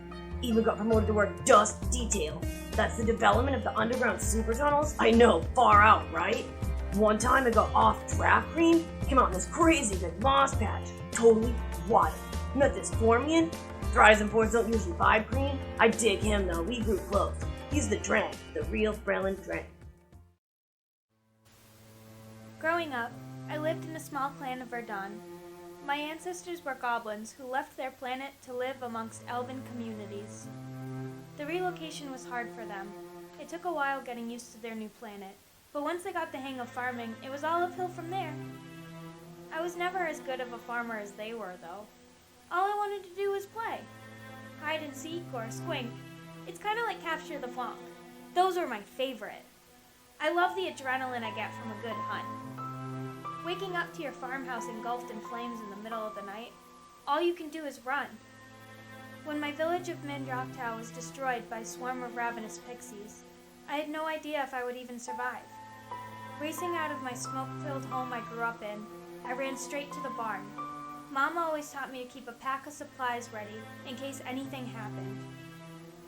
Even got promoted to work dust detail. That's the development of the underground super tunnels. I know, far out, right? One time I got off draft Green, came out in this crazy big moss patch. Totally wild. Met this Formian. Thrives and Fords don't usually vibe Green. I dig him though, we grew close. He's the Drang, the real Frelin Drang. Growing up, I lived in a small clan of Verdun. My ancestors were goblins who left their planet to live amongst elven communities. The relocation was hard for them. It took a while getting used to their new planet, but once they got the hang of farming, it was all uphill from there. I was never as good of a farmer as they were, though. All I wanted to do was play. Hide and seek or squink. It's kind of like capture the plonk. Those are my favorite. I love the adrenaline I get from a good hunt. Waking up to your farmhouse engulfed in flames in the middle of the night, all you can do is run. When my village of Mindroptow was destroyed by a swarm of ravenous pixies, I had no idea if I would even survive. Racing out of my smoke-filled home I grew up in, I ran straight to the barn. Mama always taught me to keep a pack of supplies ready in case anything happened.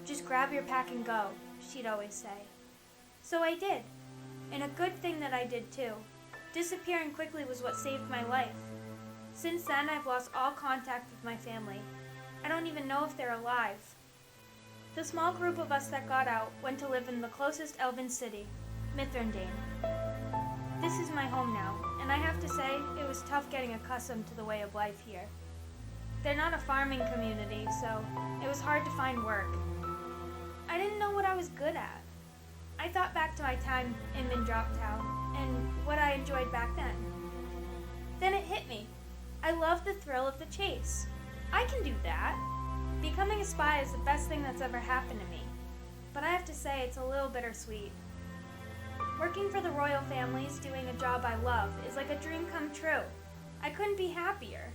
Just grab your pack and go, she'd always say. So I did, and a good thing that I did too. Disappearing quickly was what saved my life. Since then, I've lost all contact with my family. I don't even know if they're alive. The small group of us that got out went to live in the closest elven city, Mithrandane. This is my home now, and I have to say, it was tough getting accustomed to the way of life here. They're not a farming community, so it was hard to find work. I didn't know what I was good at. I thought back to my time in Mindroptow and what I enjoyed back then. Then it hit me. I love the thrill of the chase. I can do that. Becoming a spy is the best thing that's ever happened to me. But I have to say it's a little bittersweet. Working for the royal families, doing a job I love, is like a dream come true. I couldn't be happier.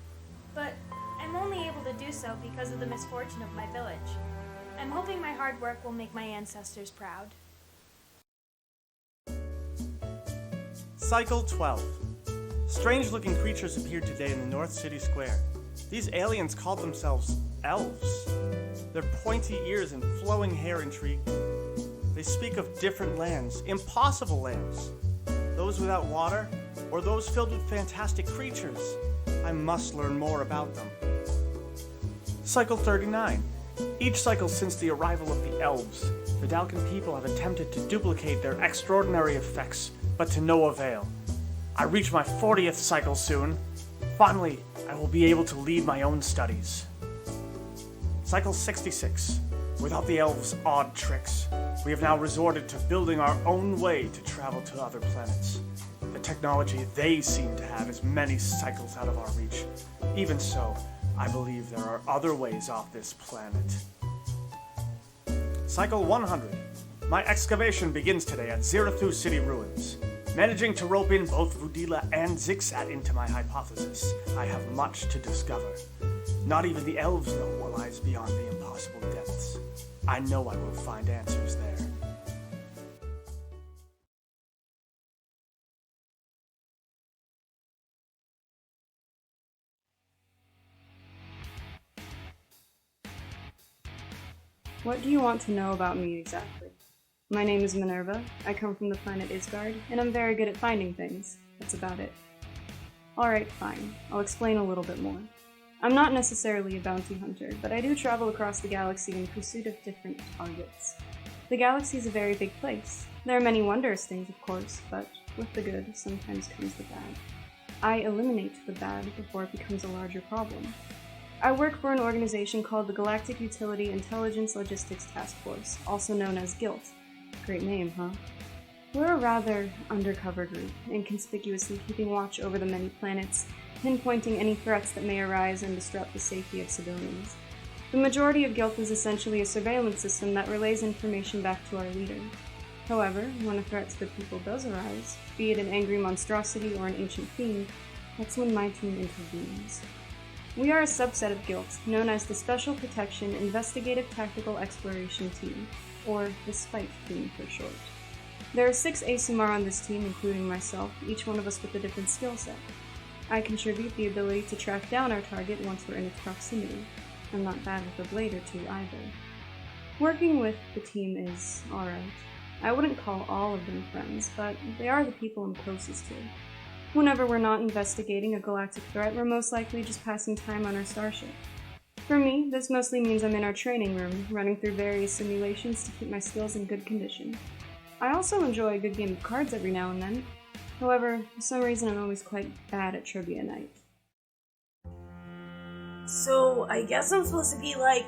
But I'm only able to do so because of the misfortune of my village. I'm hoping my hard work will make my ancestors proud. Cycle 12. Strange-looking creatures appeared today in the North City Square. These aliens called themselves elves. Their pointy ears and flowing hair intrigue me. They speak of different lands, impossible lands. Those without water, or those filled with fantastic creatures. I must learn more about them. Cycle 39. Each cycle since the arrival of the elves, the Dalcan people have attempted to duplicate their extraordinary effects, but to no avail. I reach my 40th cycle soon. Finally, I will be able to lead my own studies. Cycle 66. Without the elves' odd tricks, we have now resorted to building our own way to travel to other planets. The technology they seem to have is many cycles out of our reach. Even so, I believe there are other ways off this planet. Cycle 100. My excavation begins today at Zirathu City ruins. Managing to rope in both Vudila and Zixat into my hypothesis, I have much to discover. Not even the elves know what lies beyond the impossible depths. I know I will find answers there. What do you want to know about me exactly? My name is Minerva, I come from the planet Isgard, and I'm very good at finding things. That's about it. Alright, fine. I'll explain a little bit more. I'm not necessarily a bounty hunter, but I do travel across the galaxy in pursuit of different targets. The galaxy is a very big place. There are many wondrous things, of course, but with the good sometimes comes the bad. I eliminate the bad before it becomes a larger problem. I work for an organization called the Galactic Utility Intelligence Logistics Task Force, also known as GILT. Great name, huh? We're a rather undercover group, inconspicuously keeping watch over the many planets, pinpointing any threats that may arise and disrupt the safety of civilians. The majority of GILT is essentially a surveillance system that relays information back to our leader. However, when a threat to the people does arise, be it an angry monstrosity or an ancient fiend, that's when my team intervenes. We are a subset of GILT, known as the Special Protection Investigative Tactical Exploration Team, or the SPITE team for short. There are 6 ASMR on this team, including myself, each one of us with a different skill set. I contribute the ability to track down our target once we're in its proximity. I'm not bad with a blade or two either. Working with the team is alright. I wouldn't call all of them friends, but they are the people I'm closest to. Whenever we're not investigating a galactic threat, we're most likely just passing time on our starship. For me, this mostly means I'm in our training room, running through various simulations to keep my skills in good condition. I also enjoy a good game of cards every now and then. However, for some reason I'm always quite bad at trivia night. So, I guess I'm supposed to be like...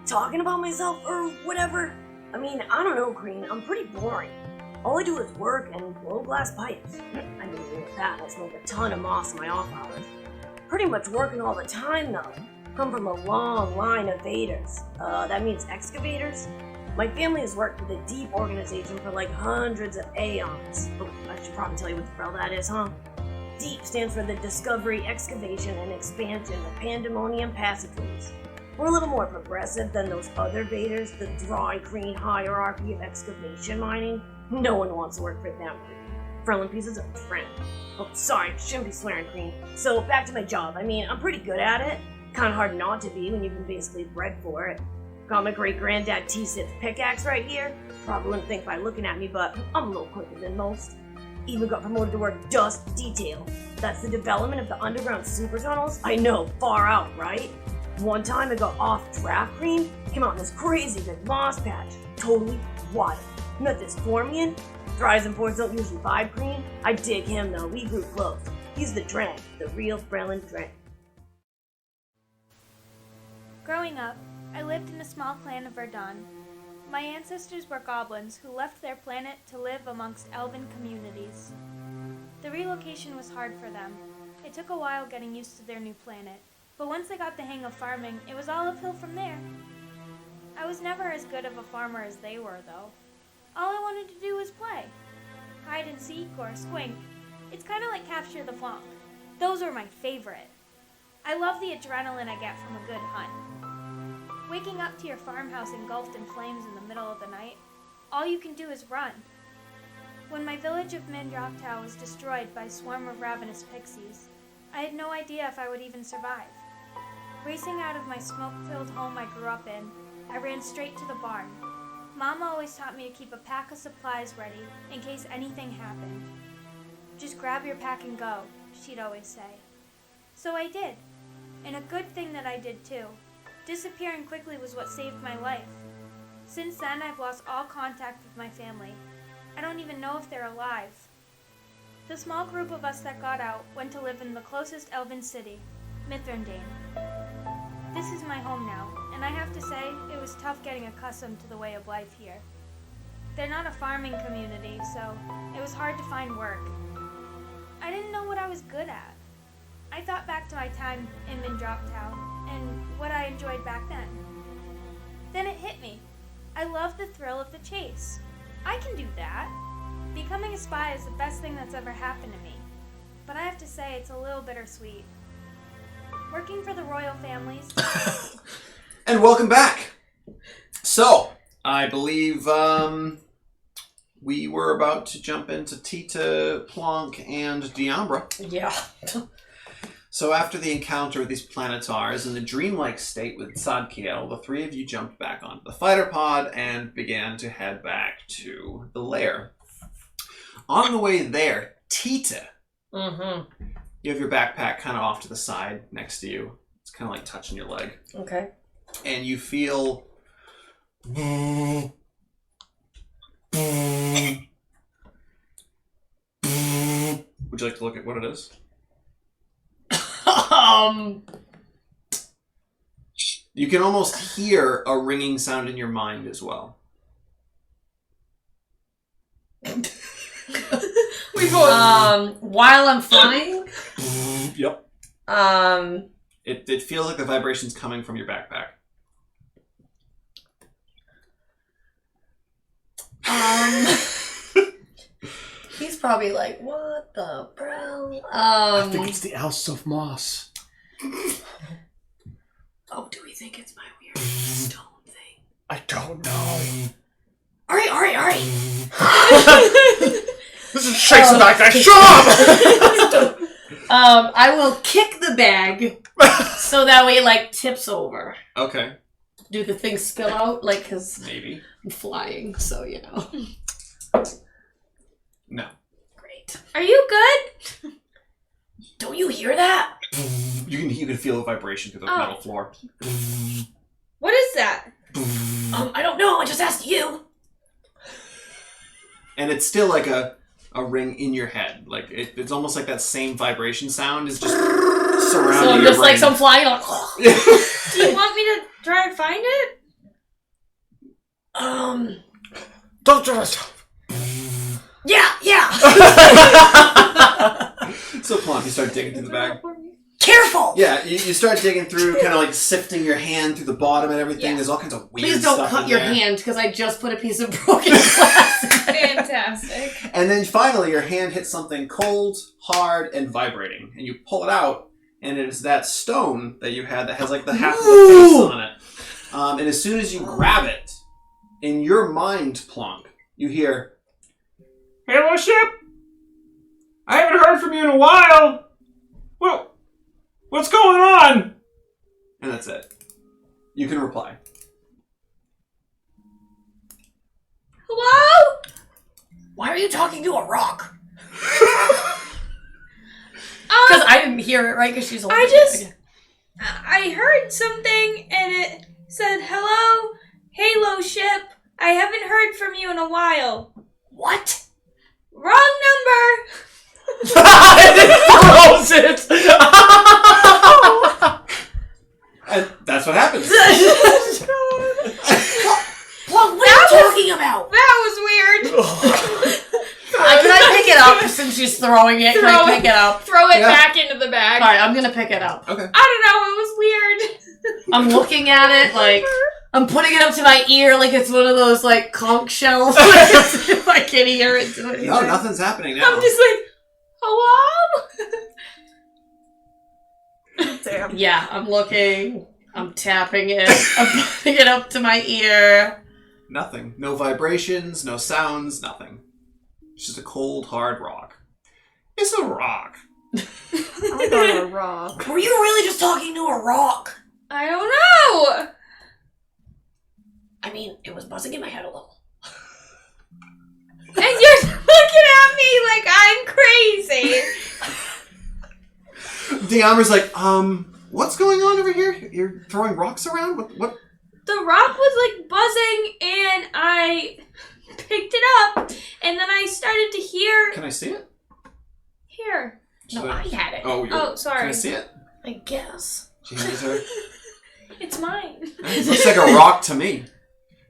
talking about myself or whatever? I mean, I don't know, Green. I'm pretty boring. All I do is work and blow glass pipes. I mean, with that, I smoke a ton of moss in my off hours. Pretty much working all the time, though. Come from a long line of vaders. That means excavators. My family has worked with a deep organization for like hundreds of aeons. Oh, I should probably tell you what the hell that is, huh? DEEP stands for the Discovery, Excavation, and Expansion of Pandemonium Passageways. We're a little more progressive than those other vaders, the dry, green hierarchy of excavation mining. No one wants to work for them. Frelin pieces of trend. Oh, sorry, shouldn't be swearing, Green. So, back to my job. I mean, I'm pretty good at it. Kinda hard not to be when you've been basically bred for it. Got my great-granddad T-Sith pickaxe right here. Probably wouldn't think by looking at me, but I'm a little quicker than most. Even got promoted to work dust detail. That's the development of the underground super tunnels. I know, far out, right? One time I got off draft Green, came out in this crazy big moss patch. Totally wild. Met this Formian. Dries and Ports don't usually vibe Green. I dig him though, we grew close. He's the Drang, the real Frelin Drang. Growing up, I lived in a small clan of Verdun. My ancestors were goblins who left their planet to live amongst elven communities. The relocation was hard for them. It took a while getting used to their new planet, but once they got the hang of farming, it was all uphill from there. I was never as good of a farmer as they were, though. All I wanted to do was play. Hide and seek or squink. It's kind of like capture the Plonk. Those were my favorite. I love the adrenaline I get from a good hunt. Waking up to your farmhouse engulfed in flames in the middle of the night, all you can do is run. When my village of Mindroctow was destroyed by a swarm of ravenous pixies, I had no idea if I would even survive. Racing out of my smoke-filled home I grew up in, I ran straight to the barn. Mama always taught me to keep a pack of supplies ready in case anything happened. Just grab your pack and go, she'd always say. So I did, and a good thing that I did too. Disappearing quickly was what saved my life. Since then, I've lost all contact with my family. I don't even know if they're alive. The small group of us that got out went to live in the closest elven city, Mithrandane. This is my home now, and I have to say, it was tough getting accustomed to the way of life here. They're not a farming community, so it was hard to find work. I didn't know what I was good at. I thought back to my time in Mindroctow and what I enjoyed back then. Then it hit me. I love the thrill of the chase. I can do that. Becoming a spy is the best thing that's ever happened to me. But I have to say, it's a little bittersweet. Working for the royal families... And welcome back! So, I believe we were about to jump into Ti-Tih, Plonk, and Diambra. Yeah. So after the encounter with these planetars in the dreamlike state with Sadkiel, the three of you jumped back onto the fighter pod and began to head back to the lair. On the way there, Ti-Tih You have your backpack kind of off to the side next to you. It's kind of like touching your leg. Okay. And you feel... Would you like to look at what it is? You can almost hear a ringing sound in your mind as well. While I'm flying? Yep. It feels like the vibration's coming from your backpack. He's probably like, what the bro? I think it's the Ouse of Moss. Oh, do we think it's my weird stone thing? I don't know. Alright. This is chasing back that shop! I will kick the bag so that way it like tips over. Okay. Do the thing spill out? Like, cause Maybe. I'm flying, so you know. No. Great. Are you good? Don't you hear that? You can feel the vibration through the metal floor. What is that? I don't know. I just asked you. And it's still like a ring in your head. Like it's almost like that same vibration sound is just surrounding So I'm your just brain. like some flying. Like, Do you want me to try and find it? Don't do it! Yeah. So Plonk, you start digging through the bag. Careful. Yeah, you start digging through, kind of like sifting your hand through the bottom and everything. Yeah. There's all kinds of weird Please don't stuff cut in your there. hand because I just put a piece of broken glass. Fantastic. And then finally, your hand hits something cold, hard, and vibrating. And you pull it out, and it is that stone that you had that has like the half of the face on it. And as soon as you grab it, in your mind, Plonk, you hear, "Hello, ship! I haven't heard from you in a while! Well, what's going on?" And that's it. You can reply. Hello? Why are you talking to a rock? Because I didn't hear it, right? Because she's older. I heard something and it said, "Hello, Halo ship. I haven't heard from you in a while." What? Wrong number. Throws it! And that's what happens. Plonk, what are you talking about? That was weird. Can I pick it up since she's throwing it? Can I pick it up? Throw it Yeah. back into the bag. Alright, I'm gonna pick it up. Okay. I don't know. It was weird. I'm looking at it like I'm putting it up to my ear like it's one of those like conch shells. If I can hear it. Do anything. No, nothing's happening now. I'm just like, hello? Damn. Yeah, I'm looking. I'm tapping it. I'm putting it up to my ear. Nothing. No vibrations, no sounds, nothing. It's just a cold, hard rock. It's a rock. I got a rock. Were you really just talking to a rock? I don't know. I mean, it was buzzing in my head a little. And you're looking at me like I'm crazy. Diamor's like, what's going on over here? You're throwing rocks around? What? The rock was like buzzing and I picked it up and then I started to hear. Can I see it? Here. No, I had it. Oh, sorry. Can I see it? I guess. She hands her. It's mine. It looks like a rock to me.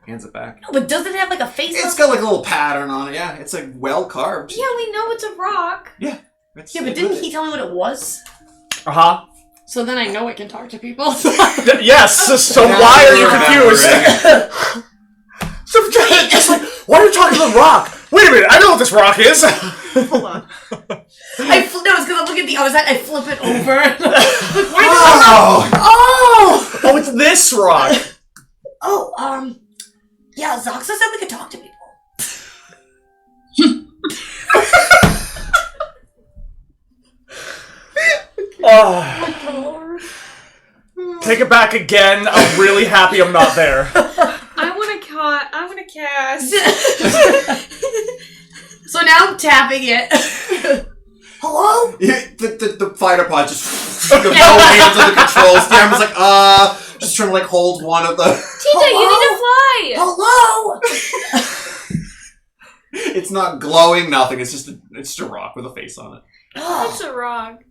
Hands it back. No, but does it have like a face? It's got like a little pattern on it, yeah. It's like well carved. Yeah, we know it's a rock. Yeah. Yeah, but didn't he tell me what it was? Uh-huh. So then I know it can talk to people. Yes, so why are you confused? So just like, why are you talking to the rock? Wait a minute, I know what this rock is! Hold on. No, it's because I'm looking at the other side. I flip it over. Oh! Oh, it's this rock! Yeah, Zoxa said we could talk to people. Oh. Take it back again. I'm really happy I'm not there. I want to cast. So now I'm tapping it. Hello? The fighter pod just no hands on the controls. Diamond's like, just trying to like hold one of the. Ti-Tih, you need to fly. Hello? It's not glowing, nothing. It's just a rock with a face on it. It's a rock.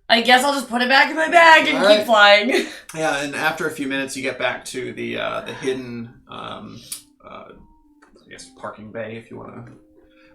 I guess I'll just put it back in my bag and keep flying. Yeah, and after a few minutes, you get back to the hidden, I guess, parking bay, if you want to,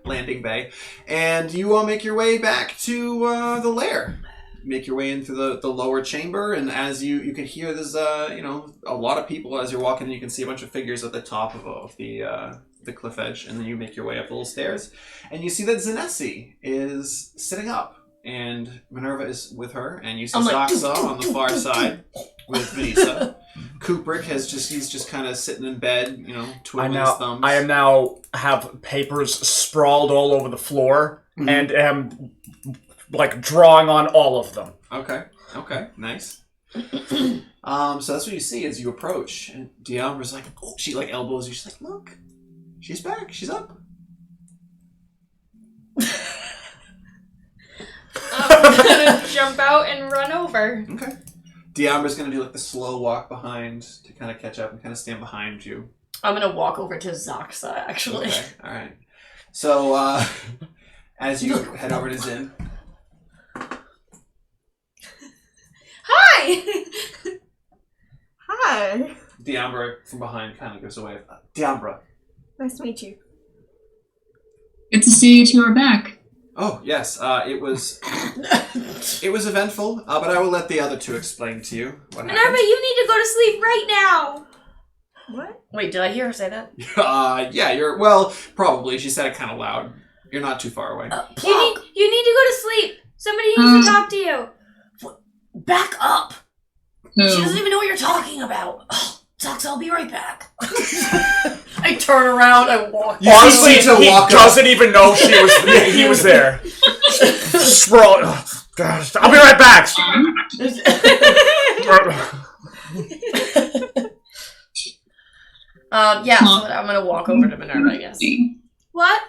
landing bay, and you all make your way back to the lair. Make your way into the lower chamber, and as you can hear, there's a lot of people as you're walking, and you can see a bunch of figures at the top of the cliff edge, and then you make your way up the little stairs, and you see that Zinesi is sitting up. And Minerva is with her, and you see Zaxa on the far side with Vanessa. Kubrick he's just kind of sitting in bed, twiddling his thumbs. I am now have papers sprawled all over the floor, and am like drawing on all of them. Okay, nice. So that's what you see as you approach, and Diambra's like, she like elbows you. She's like, look, she's back, she's up. I'm gonna jump out and run over. Okay. Diambra's gonna do like the slow walk behind to kind of catch up and kind of stand behind you. I'm gonna walk over to Zaxa, actually. Okay, alright. So, as you head over to Zin. Hi! Hi. Diambra from behind kind of goes away. Diambra. Nice to meet you. Good to see you two are back. Oh, yes. It was eventful, but I will let the other two explain to you what Minerva, happened. you need to go to sleep right now. What? Wait, did I hear her say that? Yeah, well, probably. She said it kind of loud. You're not too far away. You need to go to sleep. Somebody needs to talk to you. Back up! Who? She doesn't even know what you're talking about. Zaxa, I'll be right back. I turn around, I walk. Honestly, to he walk doesn't even know he was there. Sprawl. Oh, gosh, I'll be right back. Yeah, so I'm gonna walk over to Minerva, I guess. What?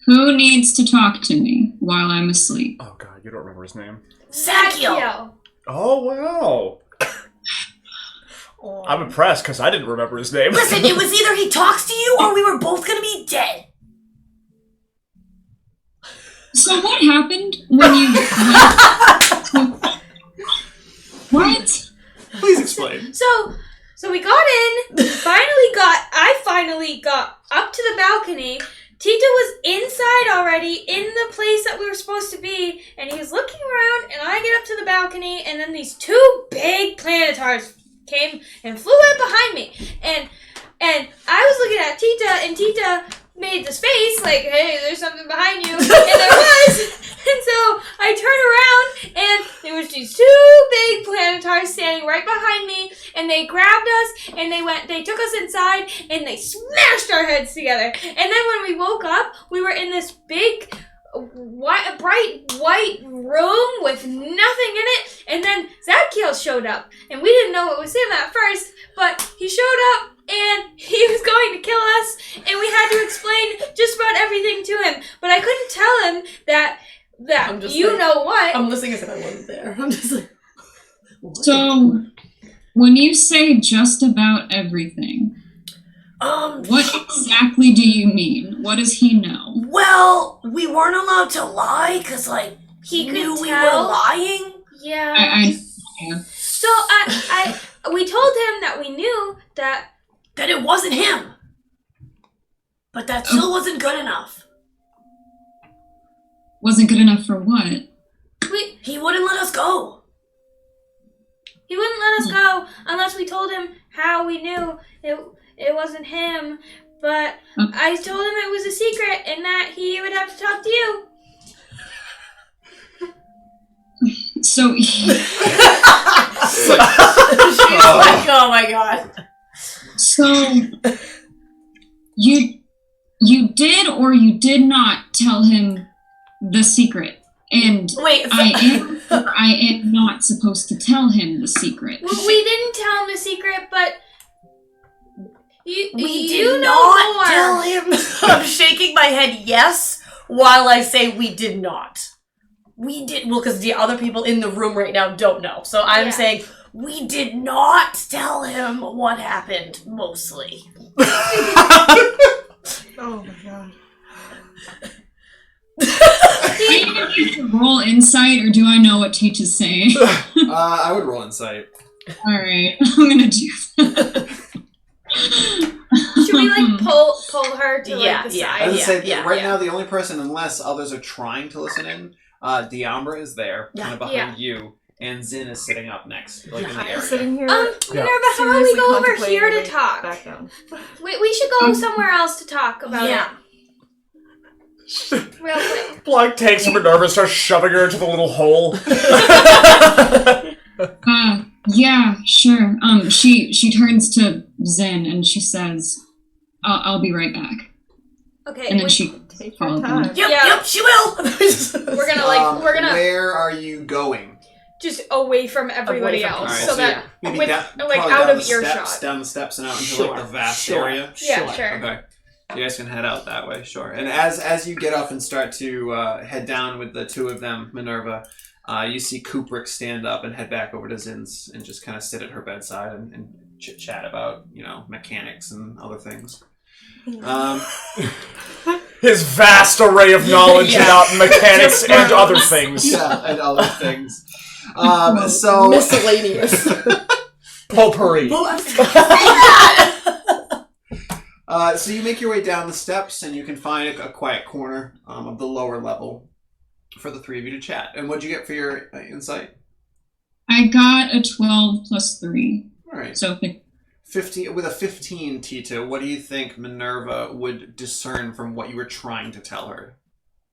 Who needs to talk to me while I'm asleep? Oh god, you don't remember his name. Sakio! Oh wow. I'm impressed because I didn't remember his name. Listen, it was either he talks to you or we were both gonna be dead. So what happened when you... What? Please explain. So we got in, I finally got up to the balcony. Ti-Tih was inside already, in the place that we were supposed to be, and he was looking around, and I get up to the balcony, and then these two big planetars came and flew right behind me. And I was looking at Ti-Tih, and Ti-Tih made this face, like, hey, there's something behind you. And there was. And so I turned around, and there was these two big planetars standing right behind me, and they grabbed us, and they took us inside, and they smashed our heads together. And then when we woke up, we were in this big, bright white room with nothing in it, and then Zadkiel showed up, and we didn't know it was him at first, but he showed up, and he was going to kill us, and we had to explain just about everything to him, but I couldn't tell him that know what. I'm listening as if I wasn't there. I'm just like... What? So, when you say just about everything, what exactly do you mean? What does he know? Well, we weren't allowed to lie, because, like, he knew we were lying. Yeah. Yeah. So, we told him that we knew that it wasn't him. But that still wasn't good enough. Wasn't good enough for what? He wouldn't let us go. He wouldn't let us go unless we told him how we knew it wasn't him. But I told him it was a secret and that he would have to talk to you. So She's like, oh my god. So you did or you did not tell him the secret. And wait, I am not supposed to tell him the secret. Well, we didn't tell him the secret, but we did not tell him. I'm shaking my head yes. while I say we did not. We did, well, because the other people in the room right now don't know. So I'm saying we did not tell him what happened, mostly. Oh my god. Do I need to roll insight, or do I know what Teach is saying? I would roll insight. Alright, I'm gonna do that. Should we like pull her to like the side? I was gonna say right now the only person, unless others are trying to listen in, Diambra is there, kind of behind you, and Zin is sitting up next, like in the area. Sitting here. Minerva, how about we go over here to talk? Back down. We should go somewhere else to talk about it. Real quick. Plonk takes Minerva and starts shoving her into the little hole. Yeah, sure. She turns to Zen and she says, I'll be right back. Okay. And then she follows him. Yep, she will! We're gonna Where are you going? just away from everybody else, Alright, so that maybe with, probably out down of the steps, earshot. down the steps and out into like the vast area. Yeah, sure. Okay. You guys can head out that way, sure. And as you get up and start to head down with the two of them, Minerva, you see Kubrick stand up and head back over to Zin's and just kind of sit at her bedside and chit-chat about, mechanics and other things. His vast array of knowledge about mechanics and other things. Yeah, and other things. So miscellaneous. Potpourri. So you make your way down the steps, and you can find a quiet corner of the lower level for the three of you to chat. And what'd you get for your insight? I got a 12 plus 3. All right. So 15. With a 15, Ti-Tih, what do you think Minerva would discern from what you were trying to tell her?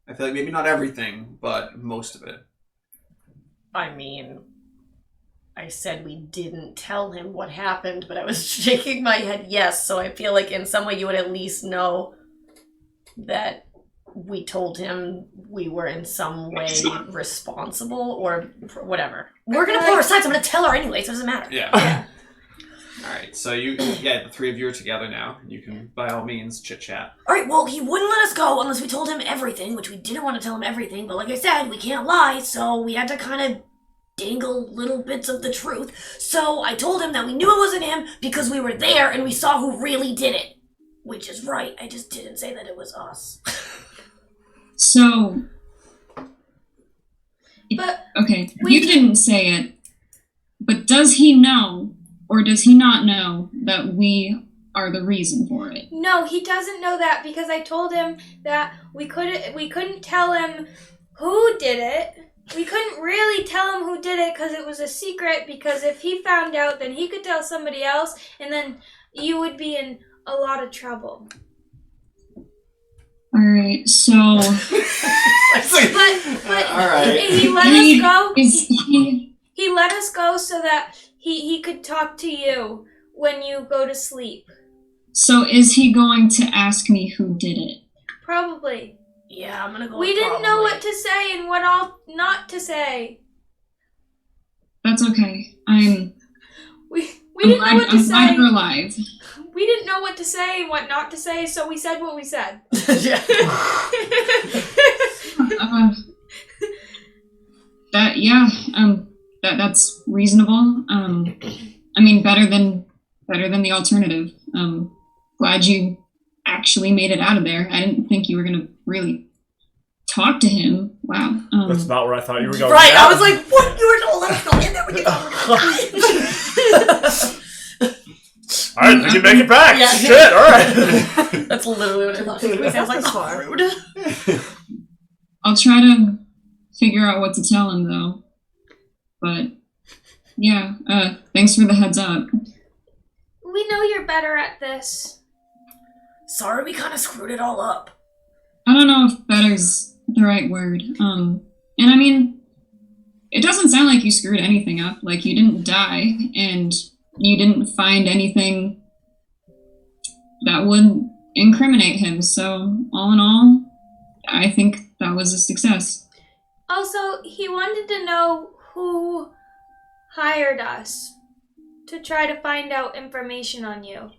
I feel like maybe not everything, but most of it. I mean, I said we didn't tell him what happened, but I was shaking my head yes, so I feel like in some way you would at least know that we told him we were in some way responsible or whatever. We're gonna pull her aside, so I'm gonna tell her anyway, so it doesn't matter. Yeah. Alright, so the three of you are together now. You can, by all means, chit-chat. Alright, well, he wouldn't let us go unless we told him everything, which we didn't want to tell him everything, but like I said, we can't lie, so we had to kind of dangle little bits of the truth. So I told him that we knew it wasn't him because we were there and we saw who really did it. Which is right, I just didn't say that it was us. So... But okay, you didn't say it, but does he know, or does he not know, that we are the reason for it? No, he doesn't know that because I told him that we couldn't tell him who did it. We couldn't really tell him who did it because it was a secret, because if he found out, then he could tell somebody else, and then you would be in a lot of trouble. Alright, so... but all right. he let us go. He let us go so that he could talk to you when you go to sleep. So is he going to ask me who did it? Probably. Yeah, I'm gonna go We with didn't know probably. what to say and what all not to say. That's okay. I'm We didn't know what to I'm say. glad you're alive. We didn't know what to say and what not to say, so we said what we said. Yeah. That's reasonable. I mean, better than the alternative. Glad you actually made it out of there. I didn't think you were gonna really talk to him. Wow. That's not where I thought you were going. Right, I was like, what? You were told let us go in there when you All right, we can make it back. Yeah. Shit, all right. That's literally what I thought. It sounds like rude. I'll try to figure out what to tell him, though. But, yeah, thanks for the heads up. We know you're better at this. Sorry we kind of screwed it all up. I don't know if better's the right word. And I mean, it doesn't sound like you screwed anything up. Like, you didn't die, and you didn't find anything that would incriminate him. So, all in all, I think that was a success. Also, he wanted to know who hired us to try to find out information on you.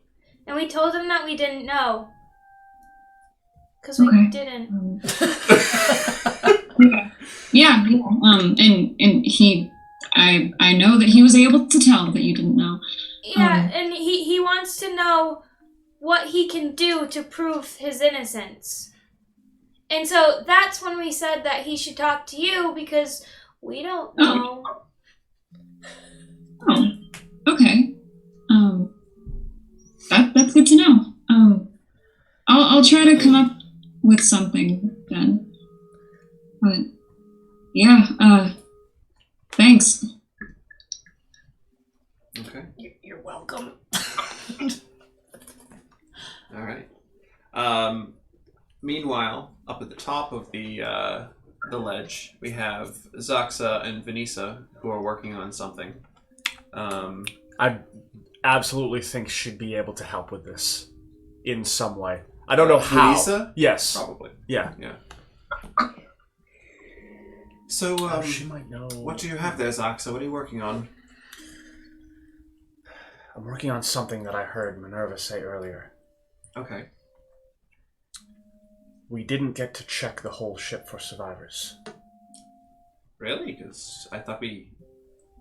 And we told him that we didn't know. Because we Okay. didn't. Yeah. And he, I know that he was able to tell that you didn't know. Yeah, and he wants to know what he can do to prove his innocence. And so that's when we said that he should talk to you because we don't know. Oh, okay. That's good to know. I'll try to come up with something then. But yeah, thanks. Okay. You're welcome. All right. Meanwhile, up at the top of the ledge, we have Zaxa and Vanessa who are working on something. I absolutely think she'd be able to help with this in some way. I don't know how. Vanessa? Yes. Probably. Yeah. So, she might know. what do you have there, Zaxa? What are you working on? I'm working on something that I heard Minerva say earlier. Okay. We didn't get to check the whole ship for survivors. Really? Because I thought you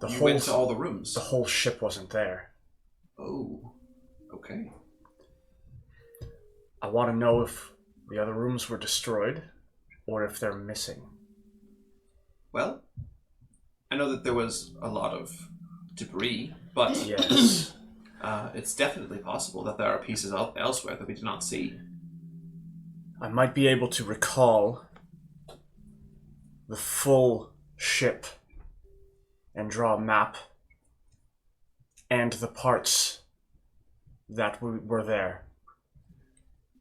whole went to all the rooms. The whole ship wasn't there. Oh. Okay. I want to know if the other rooms were destroyed or if they're missing. Well, I know that there was a lot of debris, but yes, it's definitely possible that there are pieces elsewhere that we did not see. I might be able to recall the full ship and draw a map and the parts that were there.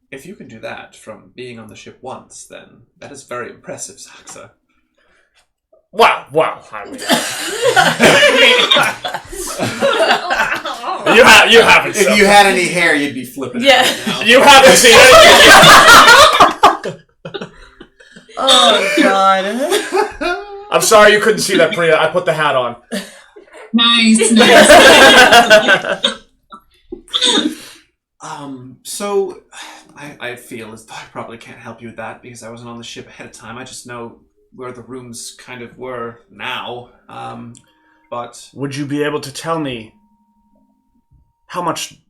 If you can do that from being on the ship once, then that is very impressive, Zaxa. Well, I mean, you haven't. If you had any hair, you'd be flipping. Yeah. Right now. You haven't seen it. Oh God. I'm sorry you couldn't see that, Priya. I put the hat on. Nice. So I feel as though I probably can't help you with that because I wasn't on the ship ahead of time. I just know where the rooms kind of were now. But would you be able to tell me how much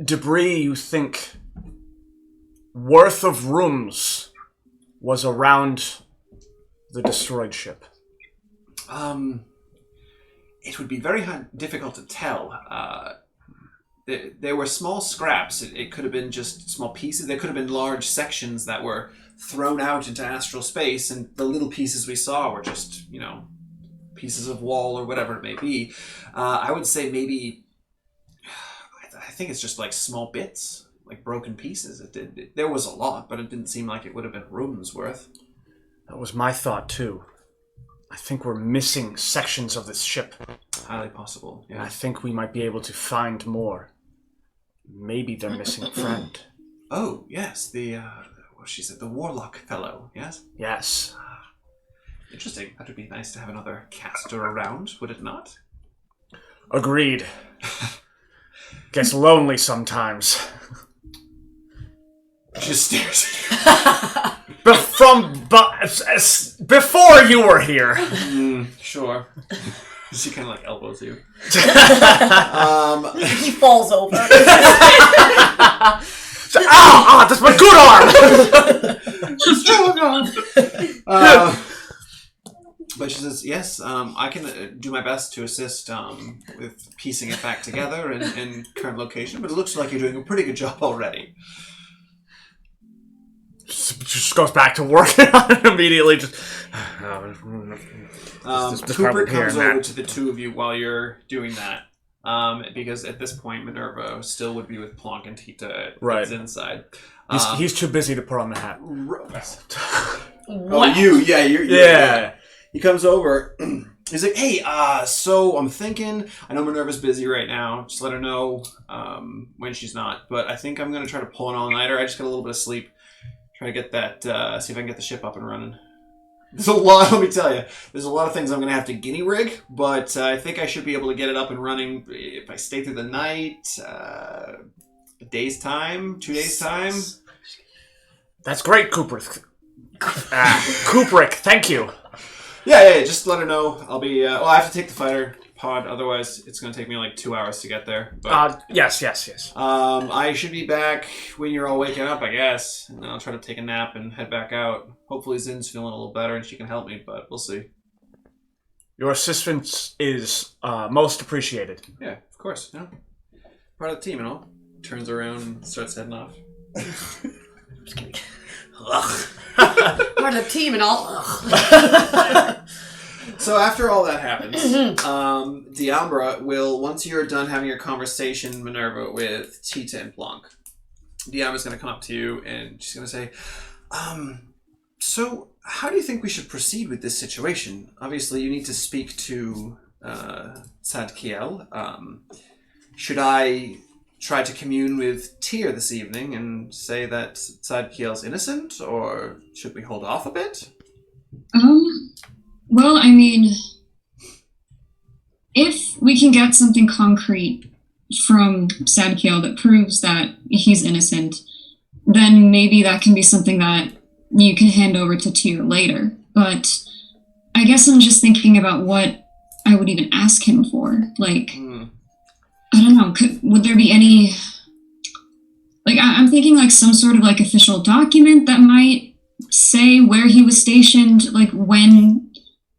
debris you think worth of rooms was around the destroyed ship? It would be very difficult to tell. There were small scraps. It could have been just small pieces. There could have been large sections that were thrown out into astral space, and the little pieces we saw were just, pieces of wall or whatever it may be. I would say maybe, I think it's just like small bits, like broken pieces. There was a lot, but it didn't seem like it would have been rooms worth. That was my thought too. I think we're missing sections of this ship. Highly possible, yeah. I think we might be able to find more. Maybe they're missing a friend. Oh, yes, she said the warlock fellow, yes? Yes. Interesting. That would be nice to have another caster around, would it not? Agreed. Gets lonely sometimes. Just stares at you. Before you were here. Sure. She kind of like elbows you. He falls over. That's my good arm! But she says, yes, I can do my best to assist with piecing it back together in current location, but it looks like you're doing a pretty good job already. Just goes back to working on it immediately. Cooper comes over to the two of you while you're doing that. Because at this point, Minerva still would be with Plonk and Ti-Tih right inside. He's too busy to put on the hat. Oh, yeah. He comes over. He's like, hey, so I'm thinking, I know Minerva's busy right now. Just let her know when she's not. But I think I'm going to try to pull an all-nighter. I just got a little bit of sleep. Try to get that, see if I can get the ship up and running. There's a lot, let me tell you, there's a lot of things I'm going to have to guinea rig, but I think I should be able to get it up and running if I stay through the night, a day's time, 2 days' time. That's great, Kubrick. Kubrick, thank you. Yeah, just let her know. I'll be, I have to take the fighter pod, otherwise it's going to take me like 2 hours to get there. But, yes. I should be back when you're all waking up, I guess. And then I'll try to take a nap and head back out. Hopefully Zin's feeling a little better and she can help me, but we'll see. Your assistance is most appreciated. Yeah, of course. Yeah. Part of the team and all. Turns around and starts heading off. Just kidding. Part of the team and all. So after all that happens, Diambra will, once you're done having your conversation, Minerva, with Ti-Tih and Plonk, Diambra's going to come up to you and she's going to say, so how do you think we should proceed with this situation? Obviously, you need to speak to Zadkiel. Should I try to commune with Tyr this evening and say that Zadkiel's innocent, or should we hold off a bit? Well, I mean, if we can get something concrete from Zadkiel that proves that he's innocent, then maybe that can be something that you can hand over to Tyr later. But I guess I'm just thinking about what I would even ask him for. Like, I don't know, would there be any... Like, I'm thinking like some sort of like official document that might say where he was stationed, like when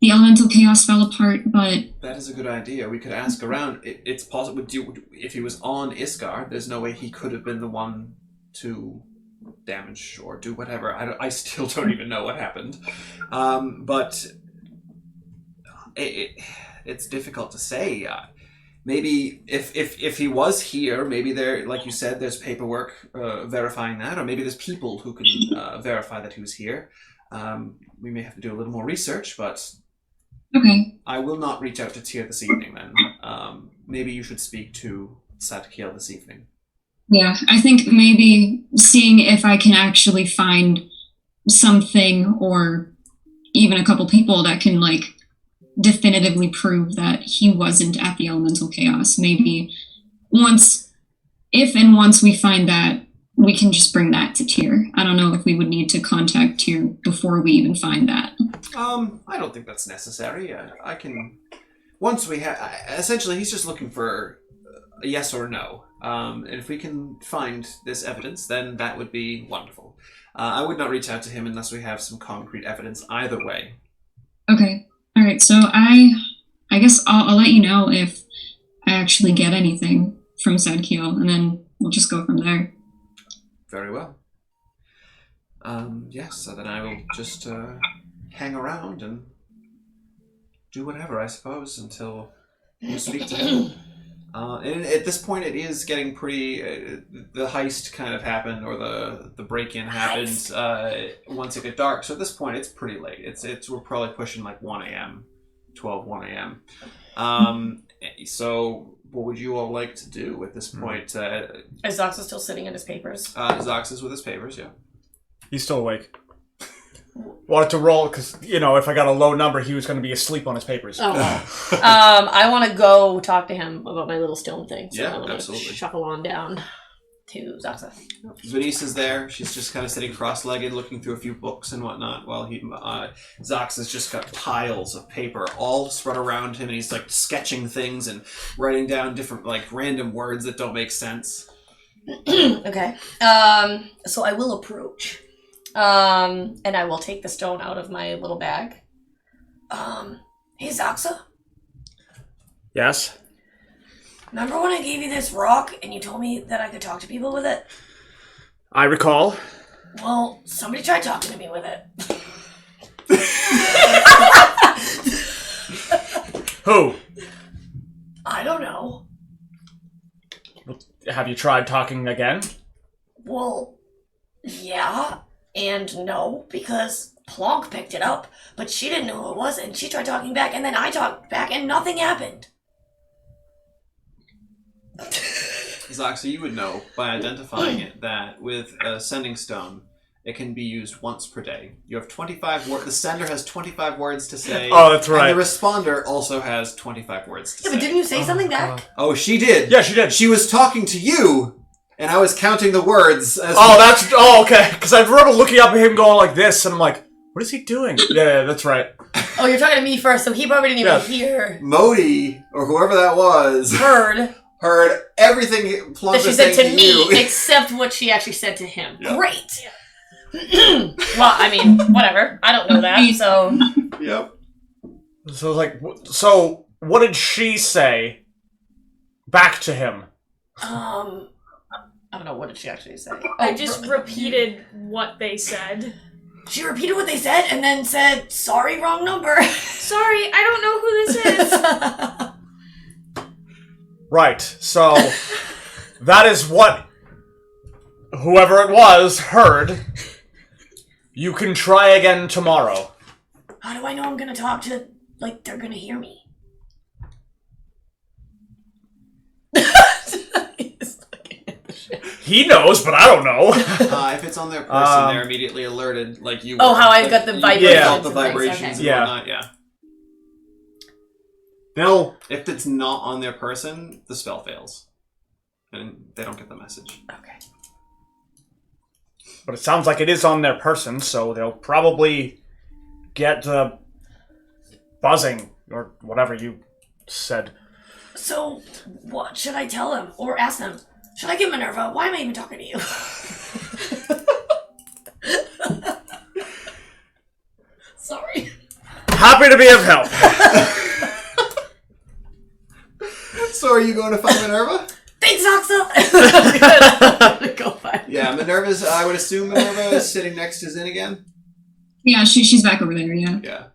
the elemental chaos fell apart, but... That is a good idea. We could ask around. It's possible, if he was on Isgard, there's no way he could have been the one to damage or do whatever. I still don't even know what happened. But it's difficult to say. Maybe if he was here, maybe there, like you said, there's paperwork verifying that, or maybe there's people who can verify that he was here. We may have to do a little more research, but okay. I will not reach out to Tyr this evening then. Maybe you should speak to Zadkiel this evening. Yeah, I think maybe seeing if I can actually find something or even a couple people that can like definitively prove that he wasn't at the elemental chaos. Maybe once we find that, we can just bring that to Tyr. I don't know if we would need to contact Tyr before we even find that. I don't think that's necessary. I can... Once we have... Essentially, he's just looking for a yes or no. And if we can find this evidence, then that would be wonderful. I would not reach out to him unless we have some concrete evidence either way. Okay. All right. So I guess I'll let you know if I actually get anything from Zadkiel, and then we'll just go from there. Very well. Yes, so then I will just hang around and do whatever, I suppose, until you speak to him. And at this point, it is getting pretty... the heist kind of happened, or the break-in happened once it got dark. So at this point, it's pretty late. We're probably pushing like 1 a.m., 1 a.m. So what would you all like to do at this point? Is Zoxa still sitting in his papers? Zox is with his papers, yeah. He's still awake. Wanted to roll, because, if I got a low number, he was going to be asleep on his papers. Oh, wow. I want to go talk to him about my little stone thing. So yeah, I want absolutely. to shuffle on down to Zoxa. Zinesi is there. She's just kind of sitting cross-legged, looking through a few books and whatnot, while Zox has just got piles of paper all spread around him, and he's like sketching things and writing down different like random words that don't make sense. Okay. So I will approach. And I will take the stone out of my little bag. Hey Zoxa? Yes? Remember when I gave you this rock and you told me that I could talk to people with it? I recall. Well, somebody tried talking to me with it. Who? I don't know. Have you tried talking again? Well, yeah and no, because Plonk picked it up, but she didn't know who it was, and she tried talking back, and then I talked back, and nothing happened. Zoxa, you would know by identifying it that with a sending stone, it can be used once per day. You have 25 words. The sender has 25 words to say. Oh, that's right. And the responder also has 25 words to say. Yeah, but didn't you say something back? Oh, she did. Yeah, she did. She was talking to you, And I was counting the words. As okay. Because I remember looking up at him going like this, and I'm like, what is he doing? Yeah, that's right. Oh, you're talking to me first, so he probably didn't even hear. Modi, or whoever that was, Heard everything Plonk that she was said saying to me, you. except what she actually said to him. Yep. Great. Well, I mean, whatever. I don't know that, so. Yep. So like, so what did she say back to him? I don't know. What did she actually say? I just repeated what they said. She repeated what they said and then said, "Sorry, wrong number." Sorry, I don't know who this is. Right. So that is what whoever it was heard. You can try again tomorrow. How do I know I'm gonna talk to, like, they're gonna hear me? He knows, but I don't know. If it's on their person, they're immediately alerted, like you. Oh, were. how I got the vibrations. You felt the and things, vibrations okay. and whatnot. Yeah. They'll. If it's not on their person, the spell fails, and they don't get the message. Okay. But it sounds like it is on their person, so they'll probably get the buzzing or whatever you said. So, what should I tell him or ask them? Should I get Minerva? Why am I even talking to you? Sorry. Happy to be of help. So, are you going to find Minerva? Thanks, Oxa! I'm gonna go find Yeah, Minerva's. I would assume Minerva is sitting next to Zin again. Yeah, she's back over there, yeah. Yeah.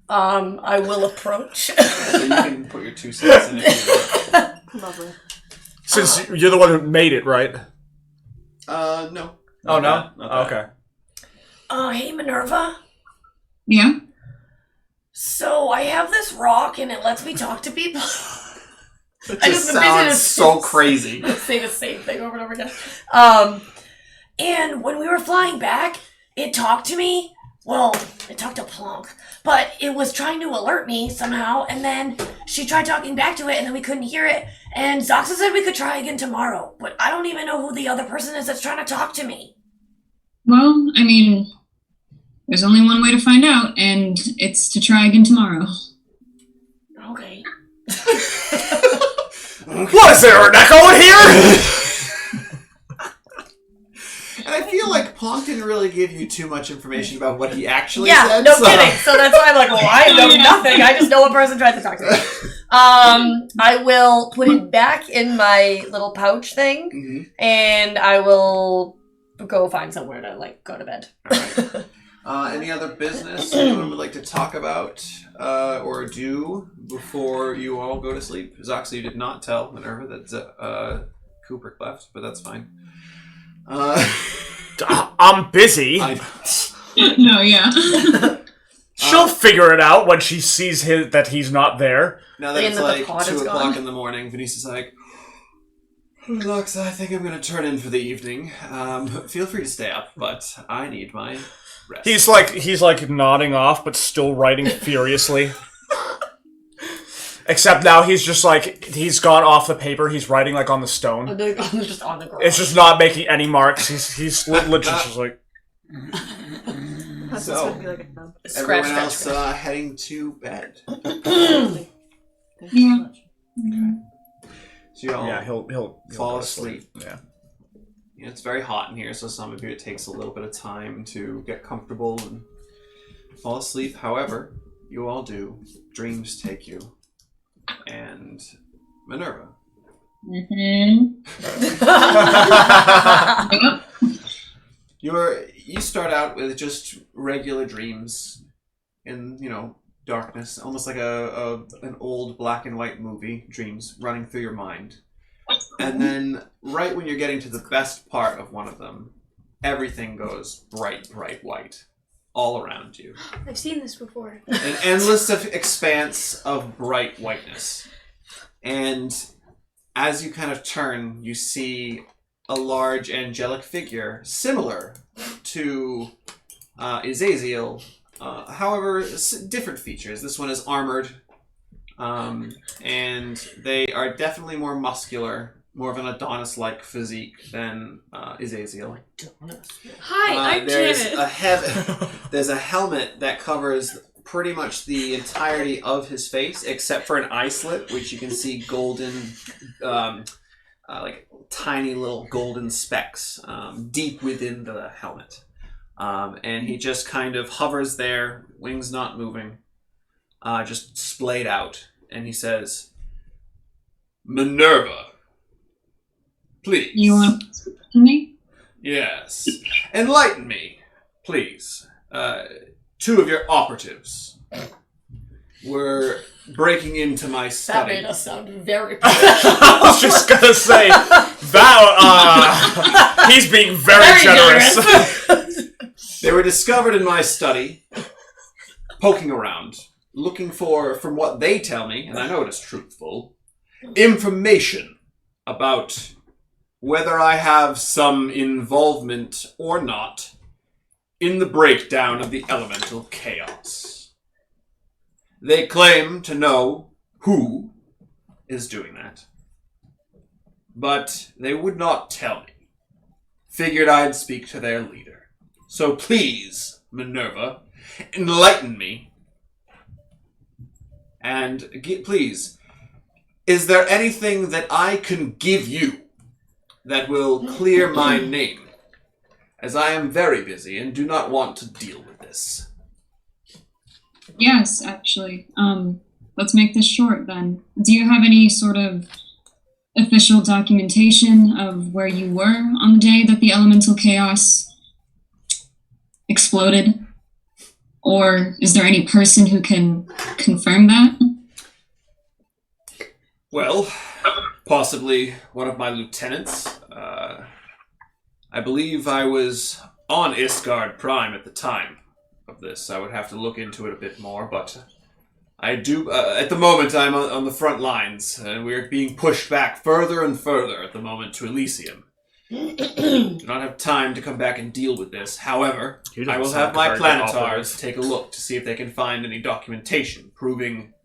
I will approach. So you can put your 2 cents in if you want. Lovely. Since you're the one who made it, right? No. Oh, no? Not that. Okay. Hey, Minerva. Yeah? So, I have this rock and it lets me talk to people. It I just just sounds envision so crazy. Say the same thing over and over again. And when we were flying back, it talked to me. Well, it talked to Plonk, but it was trying to alert me somehow, and then she tried talking back to it, and then we couldn't hear it, and Zoxa said we could try again tomorrow, but I don't even know who the other person is that's trying to talk to me. Well, I mean, there's only one way to find out, and it's to try again tomorrow. Okay. What is there, an echo in here? And I feel like Plonk didn't really give you too much information about what he actually Yeah, said. no kidding. So that's why I'm like, well, I know nothing. I just know a person tried to talk to me. I will put it back in my little pouch thing, Mm-hmm. and I will go find somewhere to, like, go to bed. All right. Any other business anyone would like to talk about or do before you all go to sleep? Zoxa, you did not tell Minerva that Kubrick left, but that's fine. I'm busy. No, yeah. She'll figure it out when she sees that he's not there. Now that And it's that the like pod 2 is o'clock gone. in the morning, Venice's like, Zoxa, I think I'm going to turn in for the evening. Feel free to stay up, but I need my rest. He's like nodding off, but still writing furiously. Except now he's just like, he's gone off the paper, he's writing like on the stone. Just on the ground. It's just not making any marks. He's literally just like... That's So, gonna be like a everyone else heading to bed. Yeah. So you all Yeah, he'll fall go to asleep. Yeah. You know, it's very hot in here, so some of you it takes a little bit of time to get comfortable and fall asleep. However, you all do. Dreams take you. And Minerva. You start out with just regular dreams in, darkness, almost like an old black and white movie, dreams running through your mind. And then right when you're getting to the best part of one of them, everything goes bright white all around you. I've seen this before. An endless expanse of bright whiteness. And as you kind of turn, you see a large angelic figure similar to Azazel. However, different features. This one is armored, and they are definitely more muscular, more of an Adonis-like physique than Azazel. Hi, I'm there's Janet. There's a helmet that covers pretty much the entirety of his face, except for an eye slit, which you can see golden, like tiny little golden specks deep within the helmet. And he just kind of hovers there, wings not moving, just splayed out. And he says, Minerva, please. You want to speak to me? Yes. Enlighten me, please. Two of your operatives were breaking into my That study. made us sound very I was just gonna say, that, he's being very generous. They were discovered in my study, poking around, looking for, from what they tell me, and I know it is truthful, information about whether I have some involvement or not in the breakdown of the elemental chaos. They claim to know who is doing that, but they would not tell me. Figured I'd speak to their leader. So please, Minerva, enlighten me. And please, is there anything that I can give you that will clear my name? As I am very busy and do not want to deal with this. Yes, actually. Let's make this short then. Do you have any sort of official documentation of where you were on the day that the elemental chaos exploded? Or is there any person who can confirm that? Well, possibly one of my lieutenants. I believe I was on Isgard Prime at the time of this. I would have to look into it a bit more, but I do. At the moment, I'm on the front lines, and we're being pushed back further and further at the moment to Elysium. Do not have time to come back and deal with this. However, I will have my planetars take a look to see if they can find any documentation proving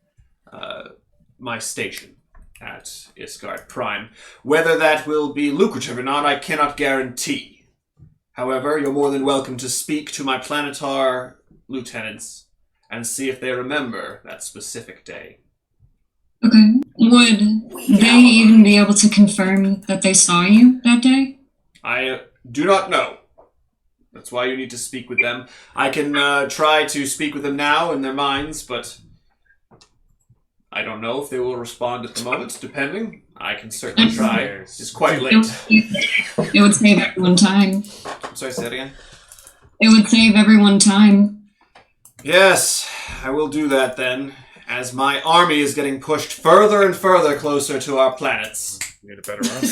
my station at Isgard Prime. Whether that will be lucrative or not, I cannot guarantee. However, you're more than welcome to speak to my planetar lieutenants and see if they remember that specific day. Okay. Would they even be able to confirm that they saw you that day? I do not know. That's why you need to speak with them. I can try to speak with them now in their minds, but I don't know if they will respond at the moment, depending. I can certainly try. It's quite late. It would save everyone time. I'm sorry, say that again? It would save everyone time. Yes, I will do that then, as my army is getting pushed further and further closer to our planets. You need a better army.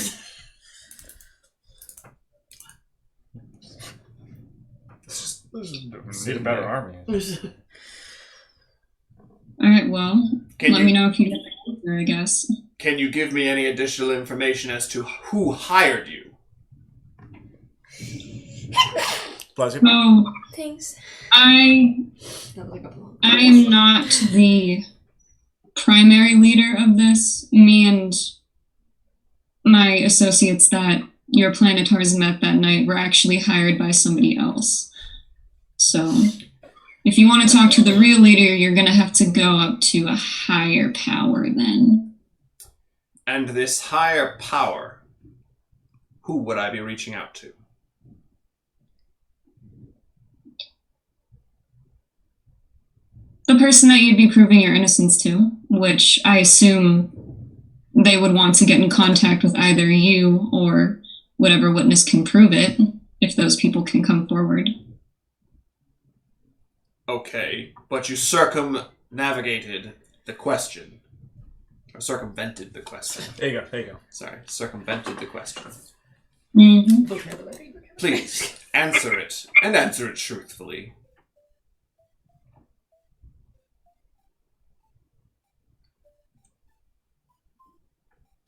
Need a better army. Alright, well, Can let you- me know if you get the answer, I guess. Can you give me any additional information as to who hired you? Pleasure. So, Thanks. I am not the primary leader of this. Me and my associates that your planetars met that night were actually hired by somebody else. So, if you want to talk to the real leader, you're going to have to go up to a higher power then. And this higher power, who would I be reaching out to? The person that you'd be proving your innocence to, which I assume they would want to get in contact with either you or whatever witness can prove it, if those people can come forward. Okay, but you circumnavigated the question. Or circumvented the question. There you go, there you go. Sorry, circumvented the question. Mm-hmm. Please, answer it, and answer it truthfully.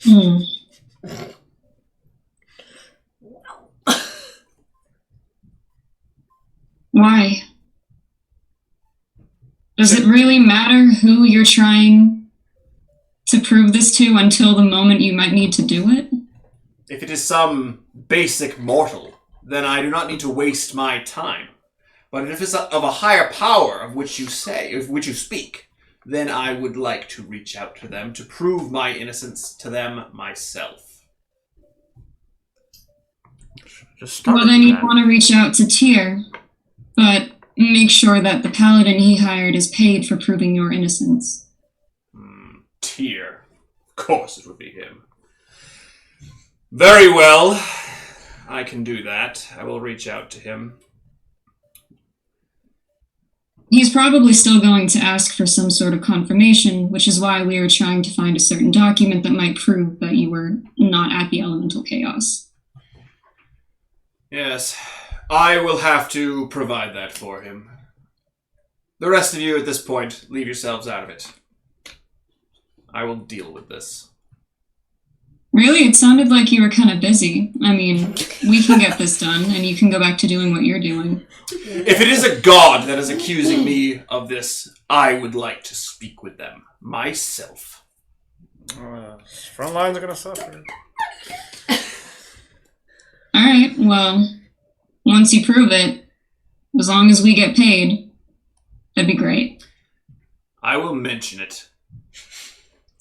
Hmm. Why? Does it really matter who you're trying to prove this to until the moment you might need to do it? If it is some basic mortal, then I do not need to waste my time. But if it's of a higher power of which you speak, then I would like to reach out to them to prove my innocence to them myself. Well, then you'd want to reach out to Tyr, but make sure that the paladin he hired is paid for proving your innocence. Tyr. Of course it would be him. Very well. I can do that. I will reach out to him. He's probably still going to ask for some sort of confirmation, which is why we were trying to find a certain document that might prove that you were not at the elemental chaos. Yes, I will have to provide that for him. The rest of you at this point, leave yourselves out of it. I will deal with this. Really? It sounded like you were kind of busy. I mean, we can get this done, and you can go back to doing what you're doing. If it is a god that is accusing me of this, I would like to speak with them myself. Front lines are gonna suffer. Alright, well, once you prove it, as long as we get paid, that'd be great. I will mention it.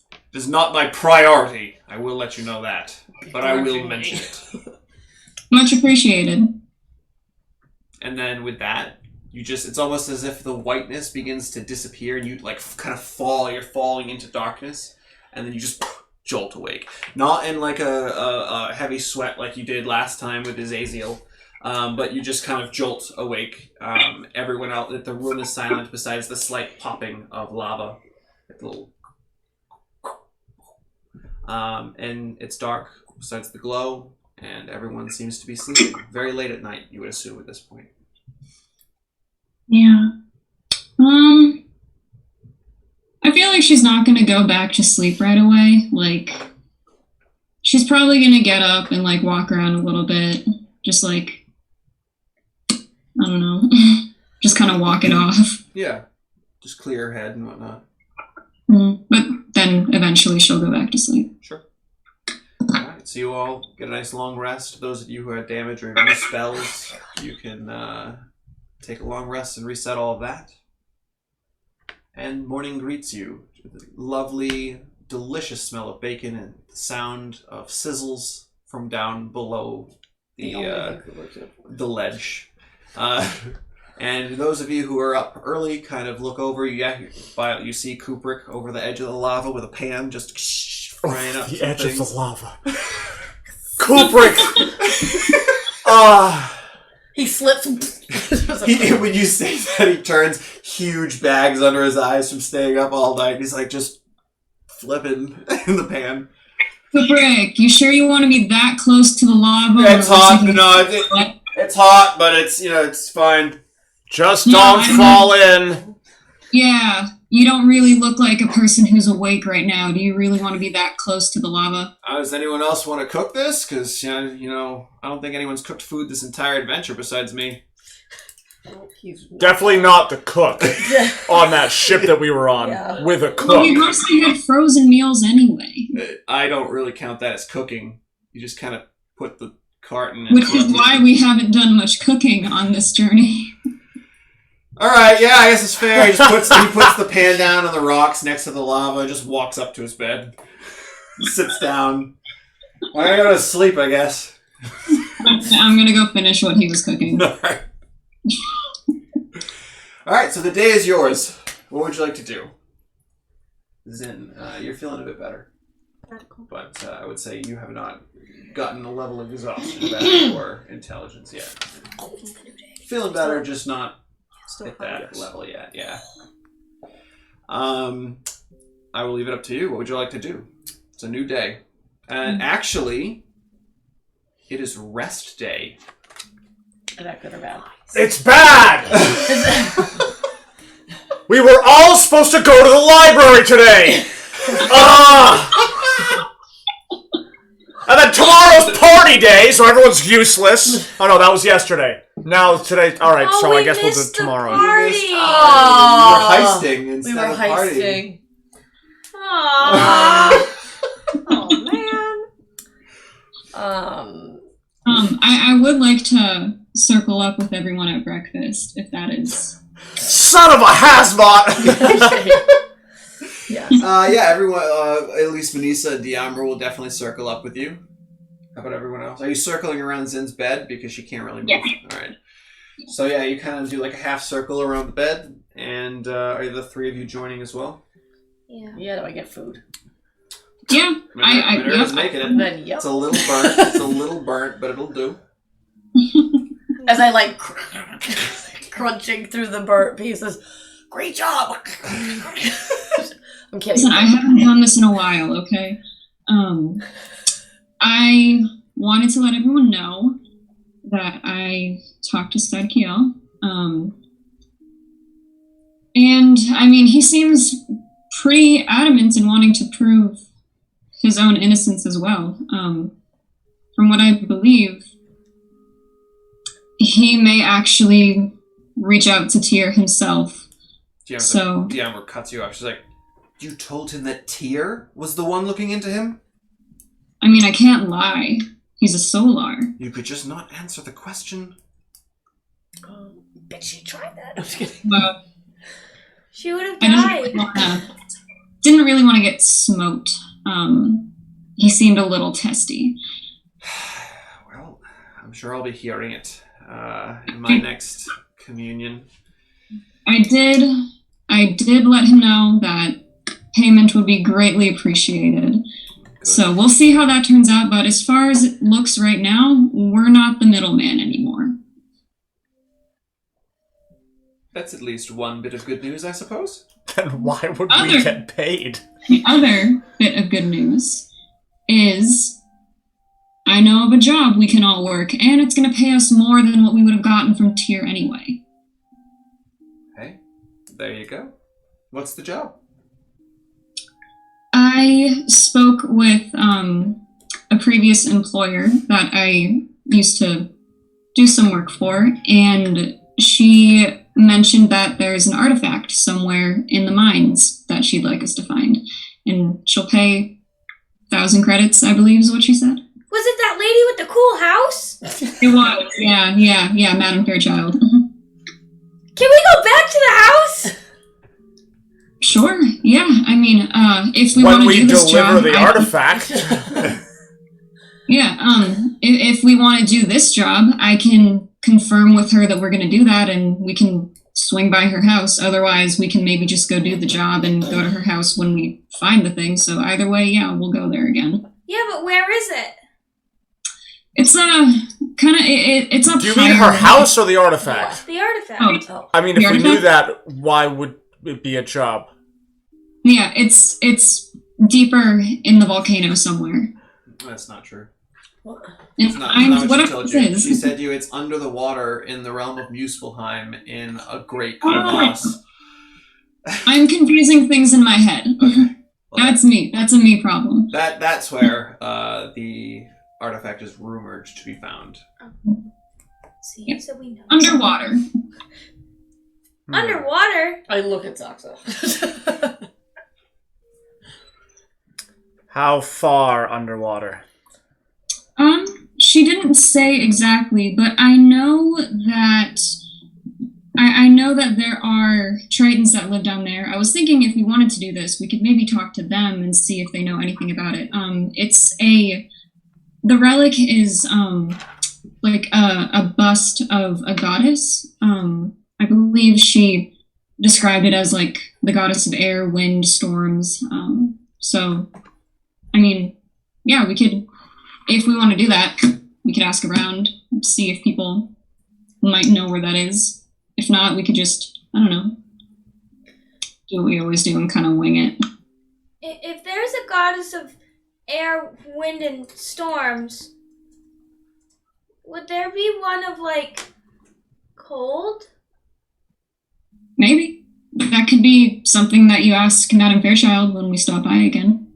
It is not my priority. I will let you know that. But I will mention it. Much appreciated. And then with that, it's almost as if the whiteness begins to disappear and you kind of fall. You're falling into darkness. And then you just jolt awake. Not in like a heavy sweat like you did last time with Azazel. But you just kind of jolt awake. Everyone out, the room is silent besides the slight popping of lava. And it's dark besides the glow, and everyone seems to be sleeping. Very late at night, you would assume at this point. Yeah. I feel like she's not gonna go back to sleep right away. Like, she's probably gonna get up and like walk around a little bit. Just like, I don't know. Just kind of walk it off. Yeah. Just clear her head and whatnot. But then eventually she'll go back to sleep. Sure. Alright, so you all get a nice long rest. Those of you who had damage or new spells, you can take a long rest and reset all of that. And morning greets you with a lovely, delicious smell of bacon and the sound of sizzles from down below the ledge. And those of you who are up early kind of look over. You see Kubrick over the edge of the lava with a pan just frying up the some edge things. of the lava. Kubrick! He slips. When you say that, he turns, huge bags under his eyes from staying up all night. He's like just flipping in the pan. Kubrick, you sure you want to be that close to the lava? It's hot. No, it's hot, but it's fine. Just don't fall in. Yeah, you don't really look like a person who's awake right now. Do you really want to be that close to the lava? Does anyone else want to cook this? Because, I don't think anyone's cooked food this entire adventure besides me. Definitely not the cook on that ship that we were on with a cook. Well, we mostly had frozen meals anyway. I don't really count that as cooking. You just kind of put the carton in. Which is why we haven't done much cooking on this journey. Alright, yeah, I guess it's fair. He puts the pan down on the rocks next to the lava and just walks up to his bed. Sits down. I'm gonna go to sleep, I guess. I'm gonna go finish what he was cooking. Alright, so the day is yours. What would you like to do? Zin, you're feeling a bit better. But I would say you have not gotten a level of exhaustion back or intelligence yet. Feeling better, just not at that level yet, yeah. I will leave it up to you. What would you like to do? It's a new day. And actually, it is rest day. Is that good or bad? It's bad! We were all supposed to go to the library today! And then tomorrow's party day, so everyone's useless. Oh no, that was yesterday. Now it's today. Alright, so I guess we'll do it tomorrow. We were heisting instead of partying. Oh man. I would like to circle up with everyone at breakfast, if that is... Son of a hazbot! Yes. Yeah, everyone, at least Vanessa and Diamber will definitely circle up with you. How about everyone else? Are you circling around Zin's bed? Because she can't really move. Yeah. Alright. So yeah, you kind of do like a half circle around the bed, and are the three of you joining as well? Yeah. Yeah, do I get food? Yeah, Minerva's making it. Then, yep. It's a little burnt. It's a little burnt, but it'll do. As I like crunching through the burnt pieces. Great job! I'm kidding. Listen, I haven't done this in a while, okay? I wanted to let everyone know that I talked to Stadkiel. And, I mean, he seems pretty adamant in wanting to prove his own innocence as well. From what I believe, he may actually reach out to Tyr himself. Diamber cuts you off. She's like, you told him that Tyr was the one looking into him? I mean, I can't lie. He's a Solar. You could just not answer the question. Bet she tried that. I'm just kidding. Well, She would have I died. didn't really want to get smoked. He seemed a little testy. Well, I'm sure I'll be hearing it in my next communion. I did let him know that payment would be greatly appreciated. Good. So we'll see how that turns out, but as far as it looks right now, we're not the middleman anymore. That's at least one bit of good news, I suppose. Then why would we get paid? The other bit of good news is I know of a job we can all work, and it's going to pay us more than what we would have gotten from Tyr anyway. Hey, there you go. What's the job? I spoke with a previous employer that I used to do some work for, and she mentioned that there's an artifact somewhere in the mines that she'd like us to find, and she'll pay 1,000 credits, I believe is what she said. Was it that lady with the cool house? It was, yeah, Madam Fairchild. Can we go back to the house? Sure, yeah, I mean, if we When want to we do this deliver job... the artifact. Yeah, if we want to do this job, I can confirm with her that we're going to do that, and we can swing by her house. Otherwise, we can maybe just go do the job and go to her house when we find the thing. So either way, yeah, we'll go there again. Yeah, but where is it? It's it's up Do you mean her house or the artifact? The artifact. Oh, I mean, The if we knew artifact? that, why would it be a job? yeah, it's deeper in the volcano somewhere. That's not true. It's Not what what she else told you. is. She said to you it's under the water in the realm of Muspelheim in a great crevasse. I'm confusing things in my head. Okay. Well, That's me. That's a me problem. that's where the artifact is rumored to be found. See, Yeah. so we know. Underwater. Underwater? I look at Zoxa. How far underwater? She didn't say exactly, but I know that I know that there are Tritons that live down there. I was thinking if we wanted to do this, we could maybe talk to them and see if they know anything about it. The relic is like a bust of a goddess. I believe she described it as like the goddess of air, wind, storms. So, I mean, yeah, we could, if we want to do that, we could ask around, see if people might know where that is. If not, we could just, I don't know, do what we always do and kind of wing it. If there's a goddess of air, wind, and storms, would there be one of, like, cold? Maybe. That could be something that you ask Madame Fairchild when we stop by again.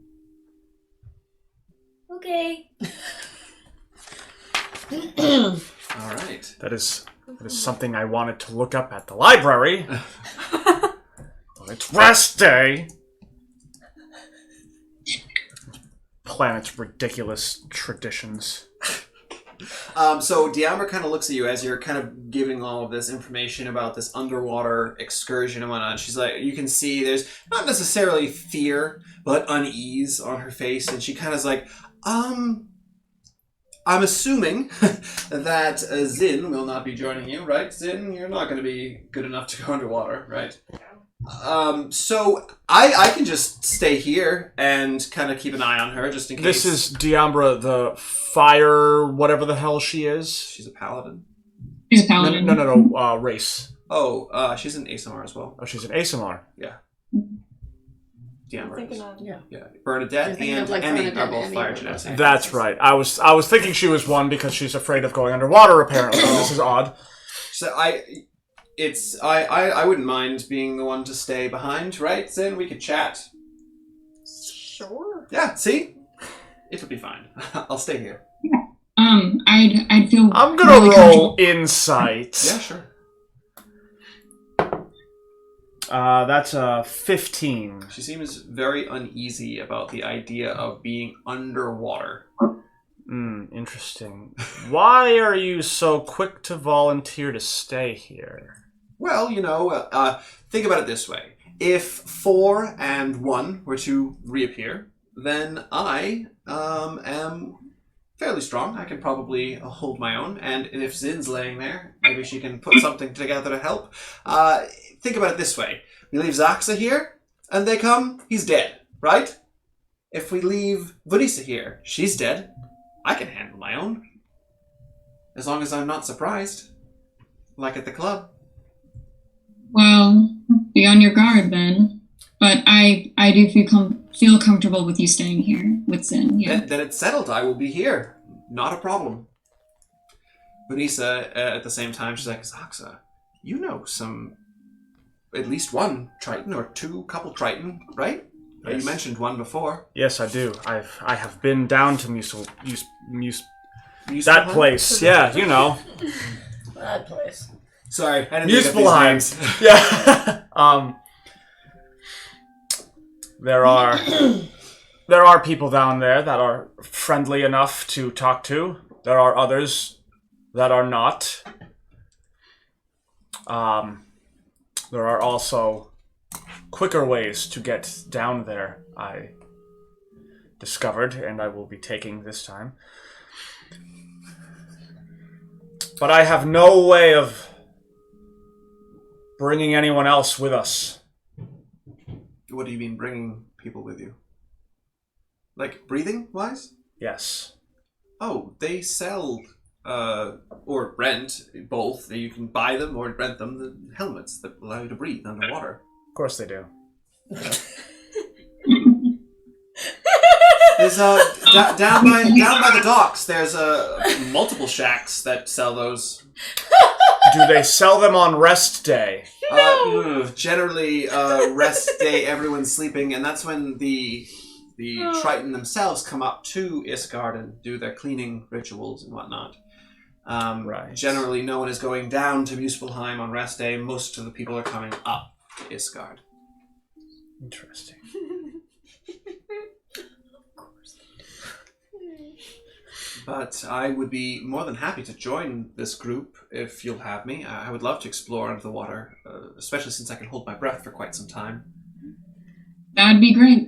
Okay. All right. That is something I wanted to look up at the library. On its rest day. Planet's ridiculous traditions. So Diambra kind of looks at you as you're kind of giving all of this information about this underwater excursion and whatnot. She's like, you can see there's not necessarily fear, but unease on her face, and she kind of is like, I'm assuming that Zin will not be joining you, right? Zin, you're not going to be good enough to go underwater, right? So I can just stay here and kind of keep an eye on her just in case. This is Diambra, the fire, whatever the hell she is. She's a paladin. She's a paladin. No, race. Oh, she's an ASMR as well. Oh, she's an ASMR. Yeah. I'm thinking Diambra. of, yeah. Yeah. Bernadette and Emmy are both fire genetics. That's right. I was thinking she was one because she's afraid of going underwater, apparently. This is odd. So I wouldn't mind being the one to stay behind, right? Then we could chat. Sure. Yeah, see? It'll be fine. I'll stay here. I'd feel. I'm gonna roll insight. Yeah, sure. That's a 15. She seems very uneasy about the idea of being underwater. Interesting. Why are you so quick to volunteer to stay here? Well, think about it this way. If 4 and 1 were to reappear, then I am fairly strong. I can probably hold my own. And if Zin's laying there, maybe she can put something together to help. Think about it this way. We leave Zaxa here, and they come, he's dead, right? If we leave Vanessa here, she's dead. I can handle my own. As long as I'm not surprised. Like at the club. Well, be on your guard then. But I do feel comfortable with you staying here with Zin. Yeah. Then it's settled. I will be here. Not a problem. Vanessa, at the same time, she's like, Zaxa, you know at least one Triton or couple Triton, right? Yes. You mentioned one before. Yes, I do. I have been down to that Muspelheim? place. Yeah, you know. That place. Sorry, I didn't think of these Muspelheim. names. Yeah. There are people down there that are friendly enough to talk to. There are others that are not. There are also quicker ways to get down there, I discovered, and I will be taking this time. But I have no way of bringing anyone else with us. What do you mean bringing people with you? Like breathing-wise? Yes. Oh, they sell, or rent, both. You can buy them or rent them, the helmets that allow you to breathe underwater. Of course they do. There's down by the docks. There's multiple shacks that sell those. Do they sell them on rest day? Generally, rest day, everyone's sleeping, and that's when the Triton themselves come up to Isgard and do their cleaning rituals and whatnot. Right. Generally, no one is going down to Muspelheim on rest day. Most of the people are coming up to Isgard. Interesting. But I would be more than happy to join this group if you'll have me. I would love to explore under the water, especially since I can hold my breath for quite some time. That'd be great.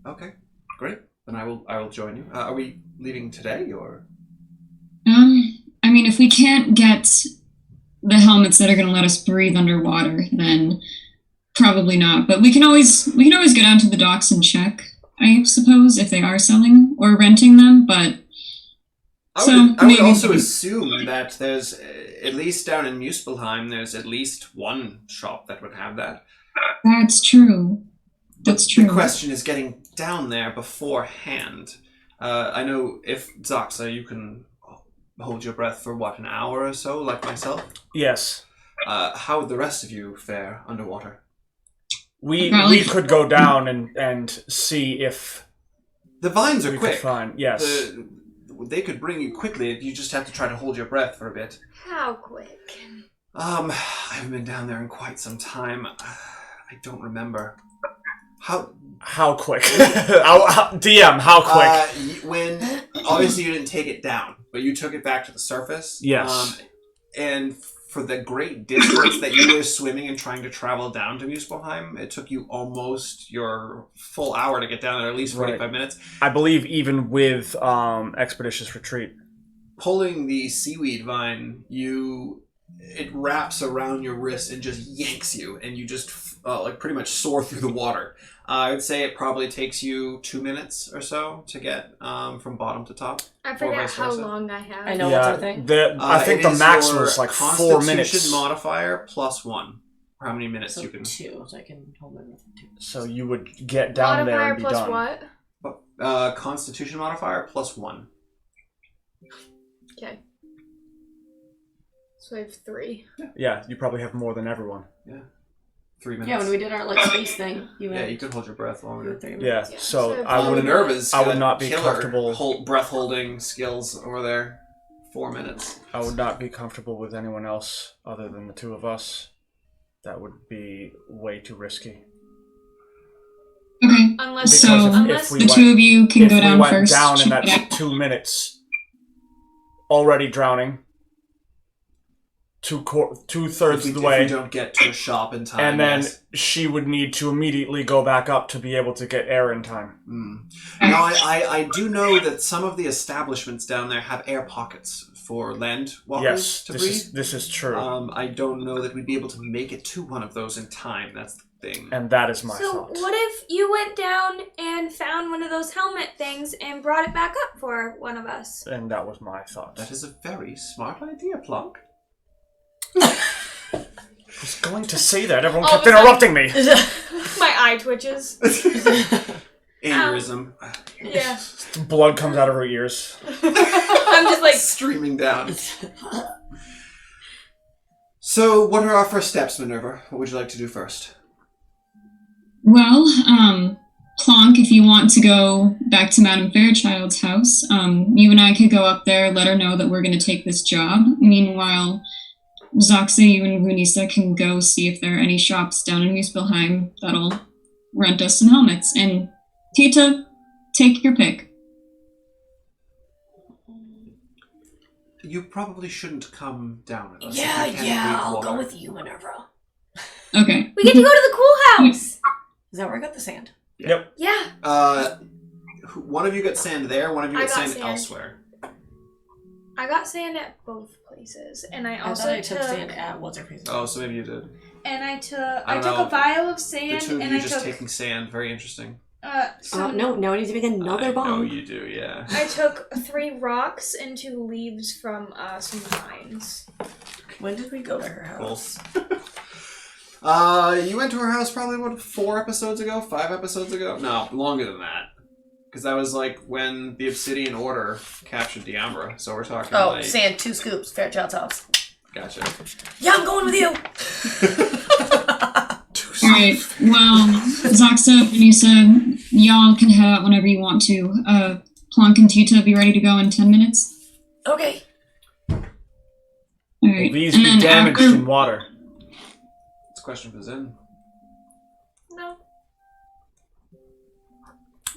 Okay, great. Then I will join you. Are we leaving today or? I mean, if we can't get the helmets that are going to let us breathe underwater, then probably not. But we can always go down to the docks and check, I suppose, if they are selling or renting them. But I would also assume that there's, at least down in Muspelheim, there's at least one shop that would have that. That's true. That's true. The question is getting down there beforehand. I know if Zaxa, you can hold your breath for an hour or so, like myself? Yes. How would the rest of you fare underwater? We could go down and see if the vines are we quick. Could find, yes. They could bring you quickly. You just have to try to hold your breath for a bit. How quick? I haven't been down there in quite some time. I don't remember. How quick? DM, how quick? When obviously you didn't take it down, but you took it back to the surface. Yes. And for the great distance that you were swimming and trying to travel down to Muspelheim, it took you almost your full hour to get down there, at least 45 minutes. I believe even with Expeditious Retreat. Pulling the seaweed vine, it wraps around your wrist and just yanks you, and you just like pretty much soar through the water. I would say it probably takes you 2 minutes or so to get from bottom to top. I forget how long I have. I know what's the thing. I think the max was like 4 minutes. Constitution modifier plus 1. Or how many minutes you can... 2, so I can hold it with 2. So you would get down there and be modifier done. plus what? Constitution modifier plus 1. Okay. So I have 3. Yeah, you probably have more than everyone. Yeah. 3 minutes. Yeah, when we did our space thing, you could hold your breath longer. 3 minutes. Yeah, so I would not be comfortable. Breath holding skills over there. 4 minutes. I would not be comfortable with anyone else other than the two of us. That would be way too risky. Okay. Unless the two of you can go down first. If we went down in that 2 minutes, already drowning, two-thirds of the way. If you don't get to a shop in time. And then she would need to immediately go back up to be able to get air in time. Now, I do know that some of the establishments down there have air pockets for land walkers to breathe. This is true. I don't know that we'd be able to make it to one of those in time. That's the thing. And that is my thought. So what if you went down and found one of those helmet things and brought it back up for one of us? And that was my thought. That is a very smart idea, Plonk. I was going to say that. Everyone kept interrupting me. My eye twitches. Aneurysm. Yeah. Blood comes out of her ears. I'm just like streaming down. So, what are our first steps, Minerva? What would you like to do first? Well, Plonk, if you want to go back to Madame Fairchild's house, you and I could go up there, let her know that we're going to take this job. Meanwhile, Zoxa, you and Vunisa can go see if there are any shops down in Muspelheim that'll rent us some helmets. And Ti-Tih, take your pick. You probably shouldn't come down with us. Yeah, I'll go with you, Minerva. Okay. We get to go to the cool house! Is that where I got the sand? Yep. Yeah. One of you got sand there, one of you got sand elsewhere. I got sand at both places, and I also thought I took sand at what's her face. Oh, so maybe you did. And I took a vial of sand, the two of and you I just took taking sand. Very interesting. No, now I need to make another bomb. Oh, you do, yeah. I took 3 rocks and 2 leaves from some vines. When did we go to her house? You went to her house probably 4 episodes ago, 5 episodes ago. No, longer than that. Because that was like when the Obsidian Order captured Diambra. So we're talking like... sand, 2 scoops, Fairchild's house. Gotcha. Yeah, I'm going with you! Alright, well, Zoxa, Vanessa, y'all can head out whenever you want to. Plonk and Ti-Tih, be ready to go in 10 minutes. Okay. Alright. Will these be damaged in water? It's a question for Zen. No.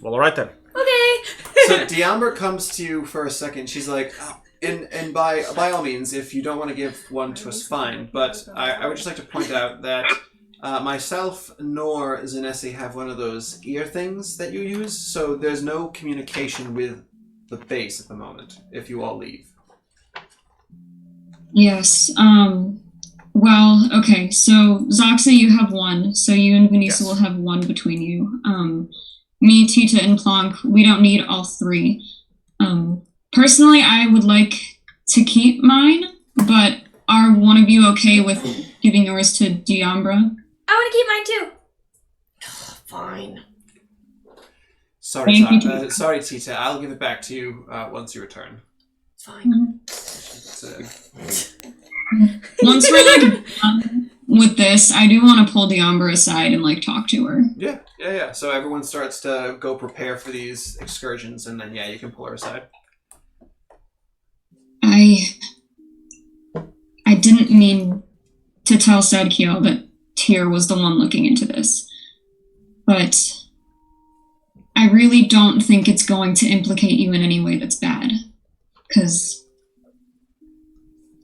Well, alright then. Okay. So Diambra comes to you for a second. She's like, oh, and by all means, if you don't want to give one to us, fine. But I would just like to point out that myself nor Zinesi have one of those ear things that you use, so there's no communication with the base at the moment, if you all leave. Yes, well, okay, so Zoxa, you have 1, so you and Vanessa will have 1 between you. Me, Ti-Tih, and Plonk, we don't need all 3. Personally, I would like to keep mine, but are one of you okay with giving yours to Diambra? I want to keep mine too. Fine. Sorry, Ti-Tih. I'll give it back to you once you return. It's fine. Once we're done with this, I do want to pull Diambra aside and talk to her. Yeah. So everyone starts to go prepare for these excursions, and then you can pull her aside. I didn't mean to tell Sadkiel that Tyr was the one looking into this. but I really don't think it's going to implicate you in any way that's bad. Because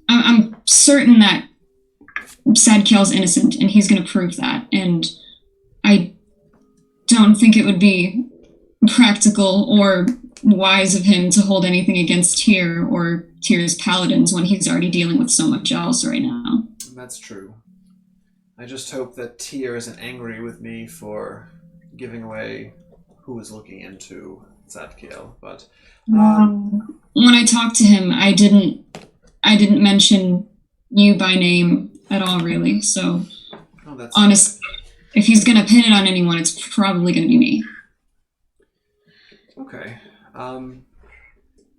I'm certain that Sadkiel's innocent, and he's going to prove that. And I don't think it would be practical or wise of him to hold anything against Tyr or Tyr's paladins when he's already dealing with so much else right now. That's true. I just hope that Tyr isn't angry with me for giving away who was looking into Zadkiel, but when I talked to him, I didn't mention you by name at all, really. So, honest, if he's gonna pin it on anyone, it's probably gonna be me. Okay.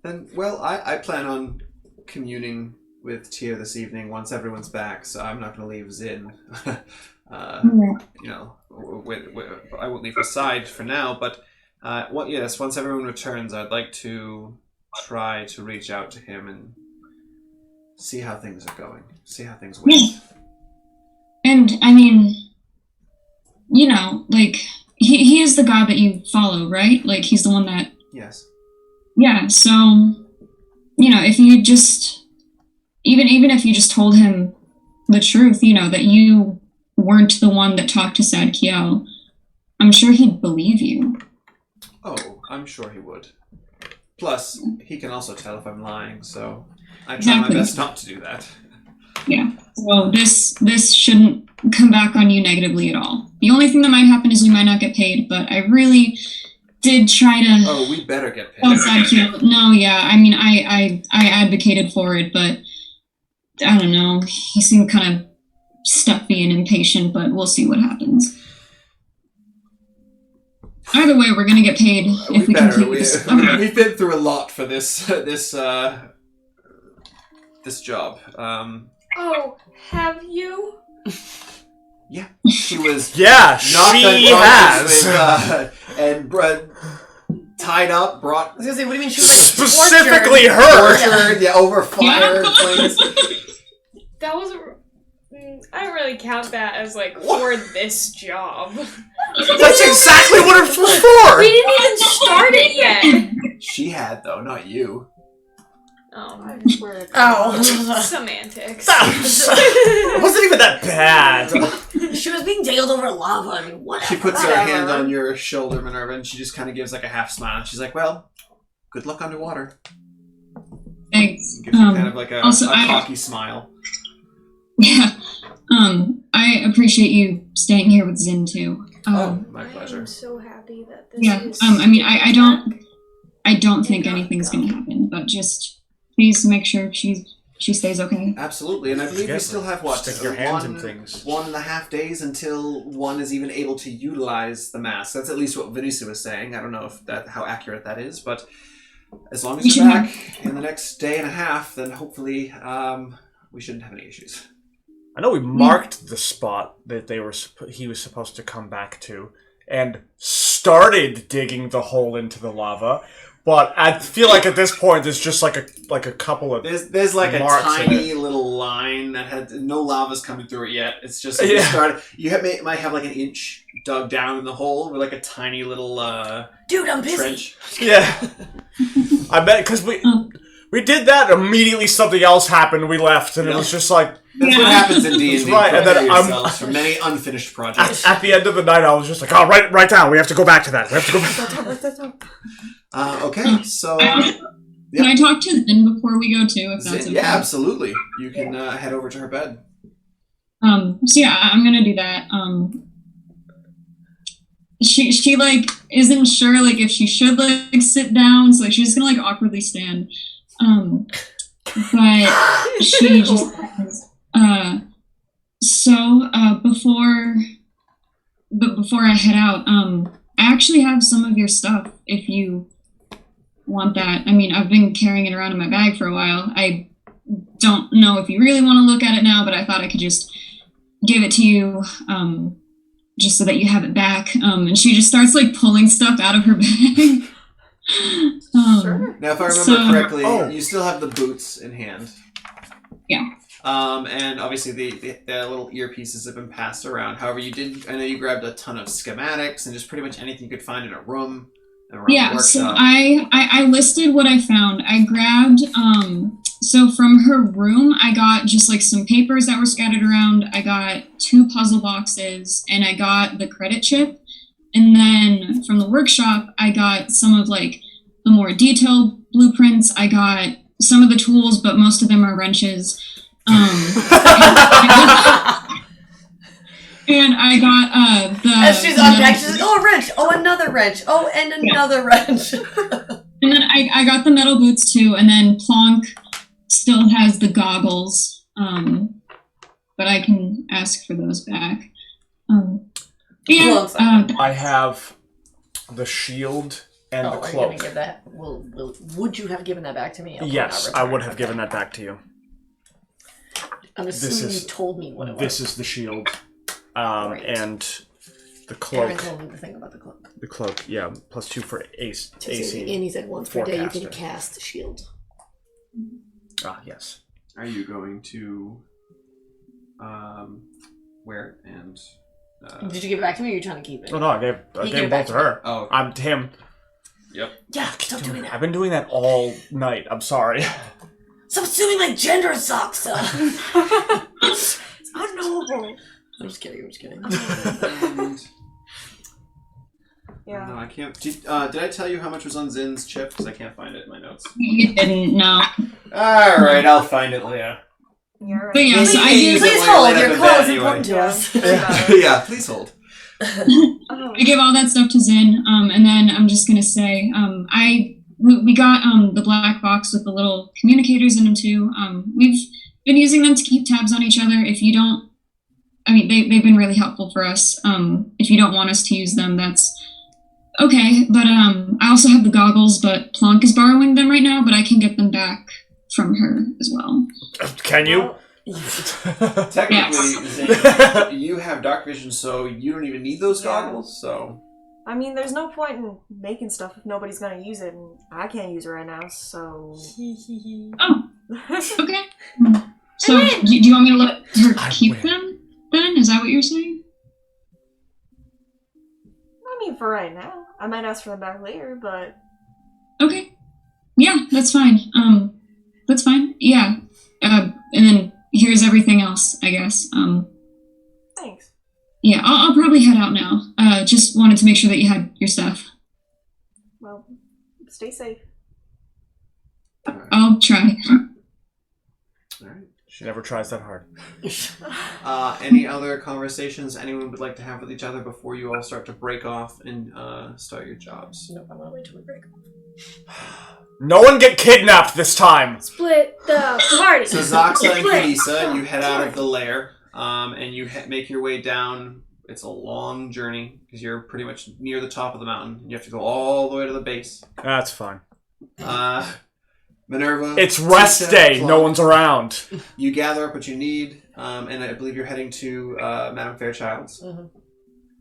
Then, well, I plan on communing with Tyr this evening once everyone's back, so I'm not gonna leave Zin. You know, I won't leave her side for now, but once everyone returns, I'd like to try to reach out to him and see how things are going, see how things went. Yeah. And, I mean, you know, like, he is the god that you follow, right? Like, he's the one that... Yes. Yeah, so, you know, if you just... Even if you just told him the truth, you know, that you weren't the one that talked to Sadkiel, I'm sure he'd believe you. Oh, I'm sure he would. Plus, he can also tell if I'm lying, so I try my best not to do that. Yeah, so this shouldn't come back on you negatively at all. The only thing that might happen is you might not get paid, but I really did try to... Oh, we better get paid. Sadkiel. No, yeah, I mean, I advocated for it, but I don't know. He seemed kind of stuffy and impatient, but we'll see what happens. Either way, we're gonna get paid if we complete this. Okay. We've been through a lot for this job. Oh, have you? Yeah, she was. Yeah, knocked she unconscious has. And tied up, brought. I was gonna say, what do you mean she was like Specifically her. Tortured, yeah, over fire and flames. That was I don't really count that as like for this job. That's exactly what it was for! We didn't even start it yet! She had, though, not you. Semantics. It wasn't even that bad. She was being dangled over lava. I mean, whatever. She puts her hand on your shoulder, Minerva, and she just kind of gives like a half smile. She's like, well, good luck underwater. Thanks. Gives you kind of like a also, cocky smile. Yeah. I appreciate you staying here with Zin too. My pleasure. I'm so happy that this is... I mean, I don't think anything's gonna happen, but just please make sure she stays okay. Absolutely, and I believe we still have Stick your hands in things. 1.5 days until one is even able to utilize the mask. That's at least what Zinesi was saying. I don't know how accurate that is, but as long as you're back in the next day and a half, then hopefully we shouldn't have any issues. I know we marked the spot that he was supposed to come back to, and started digging the hole into the lava. But I feel like at this point there's just like a couple of there's like a marks tiny little line that had no lava's coming through it yet. It's just might have like an inch dug down in the hole with like a tiny little dude, I'm busy. trench. Yeah, I bet because we did that immediately. Something else happened. We left, and it was just like. That's what happens in D&D. Right, and then for many unfinished projects. At the end of the night, I was just like, "Oh, write down. We have to go back to that. We have to go back." Okay, so can I talk to Zin before we go too? If that's okay. Yeah, absolutely. You can head over to her bed. So yeah, I'm gonna do that. She like isn't sure like if she should like sit down, so like she's just gonna like awkwardly stand. But she just before I head out, I actually have some of your stuff if you want that. I mean, I've been carrying it around in my bag for a while. I don't know if you really want to look at it now, but I thought I could just give it to you, just so that you have it back. And she just starts like pulling stuff out of her bag. Sure. Now, if I remember correctly, you still have the boots in hand. Yeah. And obviously the little earpieces have been passed around. However, I know you grabbed a ton of schematics and just pretty much anything you could find in a room. Yeah, so I listed what I found. I grabbed, so from her room, I got just like some papers that were scattered around. I got 2 puzzle boxes and I got the credit chip. And then from the workshop, I got some of like the more detailed blueprints. I got some of the tools, but most of them are wrenches. And I got As she's unpacked, she's like, oh, a wrench! Oh, another wrench! Oh, and another wrench! And then I got the metal boots too, and then Plonk still has the goggles, but I can ask for those back. I have the shield and the Are you cloak. gonna give that? Would you have given that back to me? Yes, I would have given that back to you. I'm assuming you told me what it was. This is the shield. Right. And the cloak. Aaron told me the thing about the cloak. The cloak, yeah, +2 for AC. And he said once per day you can Forecaster. cast shield. Ah, yes. Are you going to wear it and... Did you give it back to me or are you trying to keep it? Oh no, I gave it both back to to her. Oh. I'm to him. Yep. Yeah, stop doing that. I've been doing that all night. I'm sorry. Stop assuming my gender sucks! It's unknowable. I'm just kidding. And... Yeah. No, I can't... Did I tell you how much was on Zin's chip? Because I can't find it in my notes. You didn't know. Alright, I'll find it, Leah. You're right. But yeah, so I Use gave, it Please while hold. you're laying Your up in call bed is important to anyway. us. Yeah, please hold. I gave all that stuff to Zin, and then I'm just gonna say, we got the black box with the little communicators in them too. We've been using them to keep tabs on each other. If you don't, they've been really helpful for us. If you don't want us to use them, that's okay. But I also have the goggles, but Plonk is borrowing them right now, but I can get them back from her as well. Can you? Technically, Zin, you have dark vision, so you don't even need those goggles, so... I mean, there's no point in making stuff if nobody's gonna use it, and I can't use it right now, so... Oh, okay. So, do you want me to let her keep them, then? Is that what you're saying? I mean, for right now. I might ask for them back later, but... Okay. Yeah, that's fine. That's fine. Yeah. And then here's everything else, I guess. Thanks. Yeah, I'll probably head out now. Just wanted to make sure that you had your stuff. Well, stay safe. I'll try. Alright. She never tries that hard. Any other conversations anyone would like to have with each other before you all start to break off and start your jobs? Nope, I'm gonna wait till we break. No one get kidnapped this time! Split the party. So Zaxa and Split. Kanisa, you head out of the lair, and you make your way down. It's a long journey, because you're pretty much near the top of the mountain. You have to go all the way to the base. That's fine. Minerva. It's rest Ti-Tih, day. Plonk, No one's around. You gather up what you need, and I believe you're heading to Madame Fairchild's.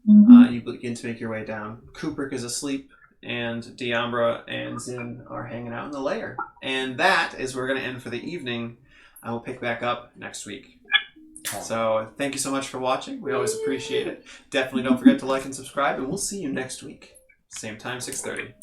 You begin to make your way down. Kubrick is asleep, and Diambra and Zin are hanging out in the lair. And that is where we're going to end for the evening. I will pick back up next week. So thank you so much for watching. We always appreciate it. Definitely don't forget to like and subscribe, and we'll see you next week. Same time, 6:30.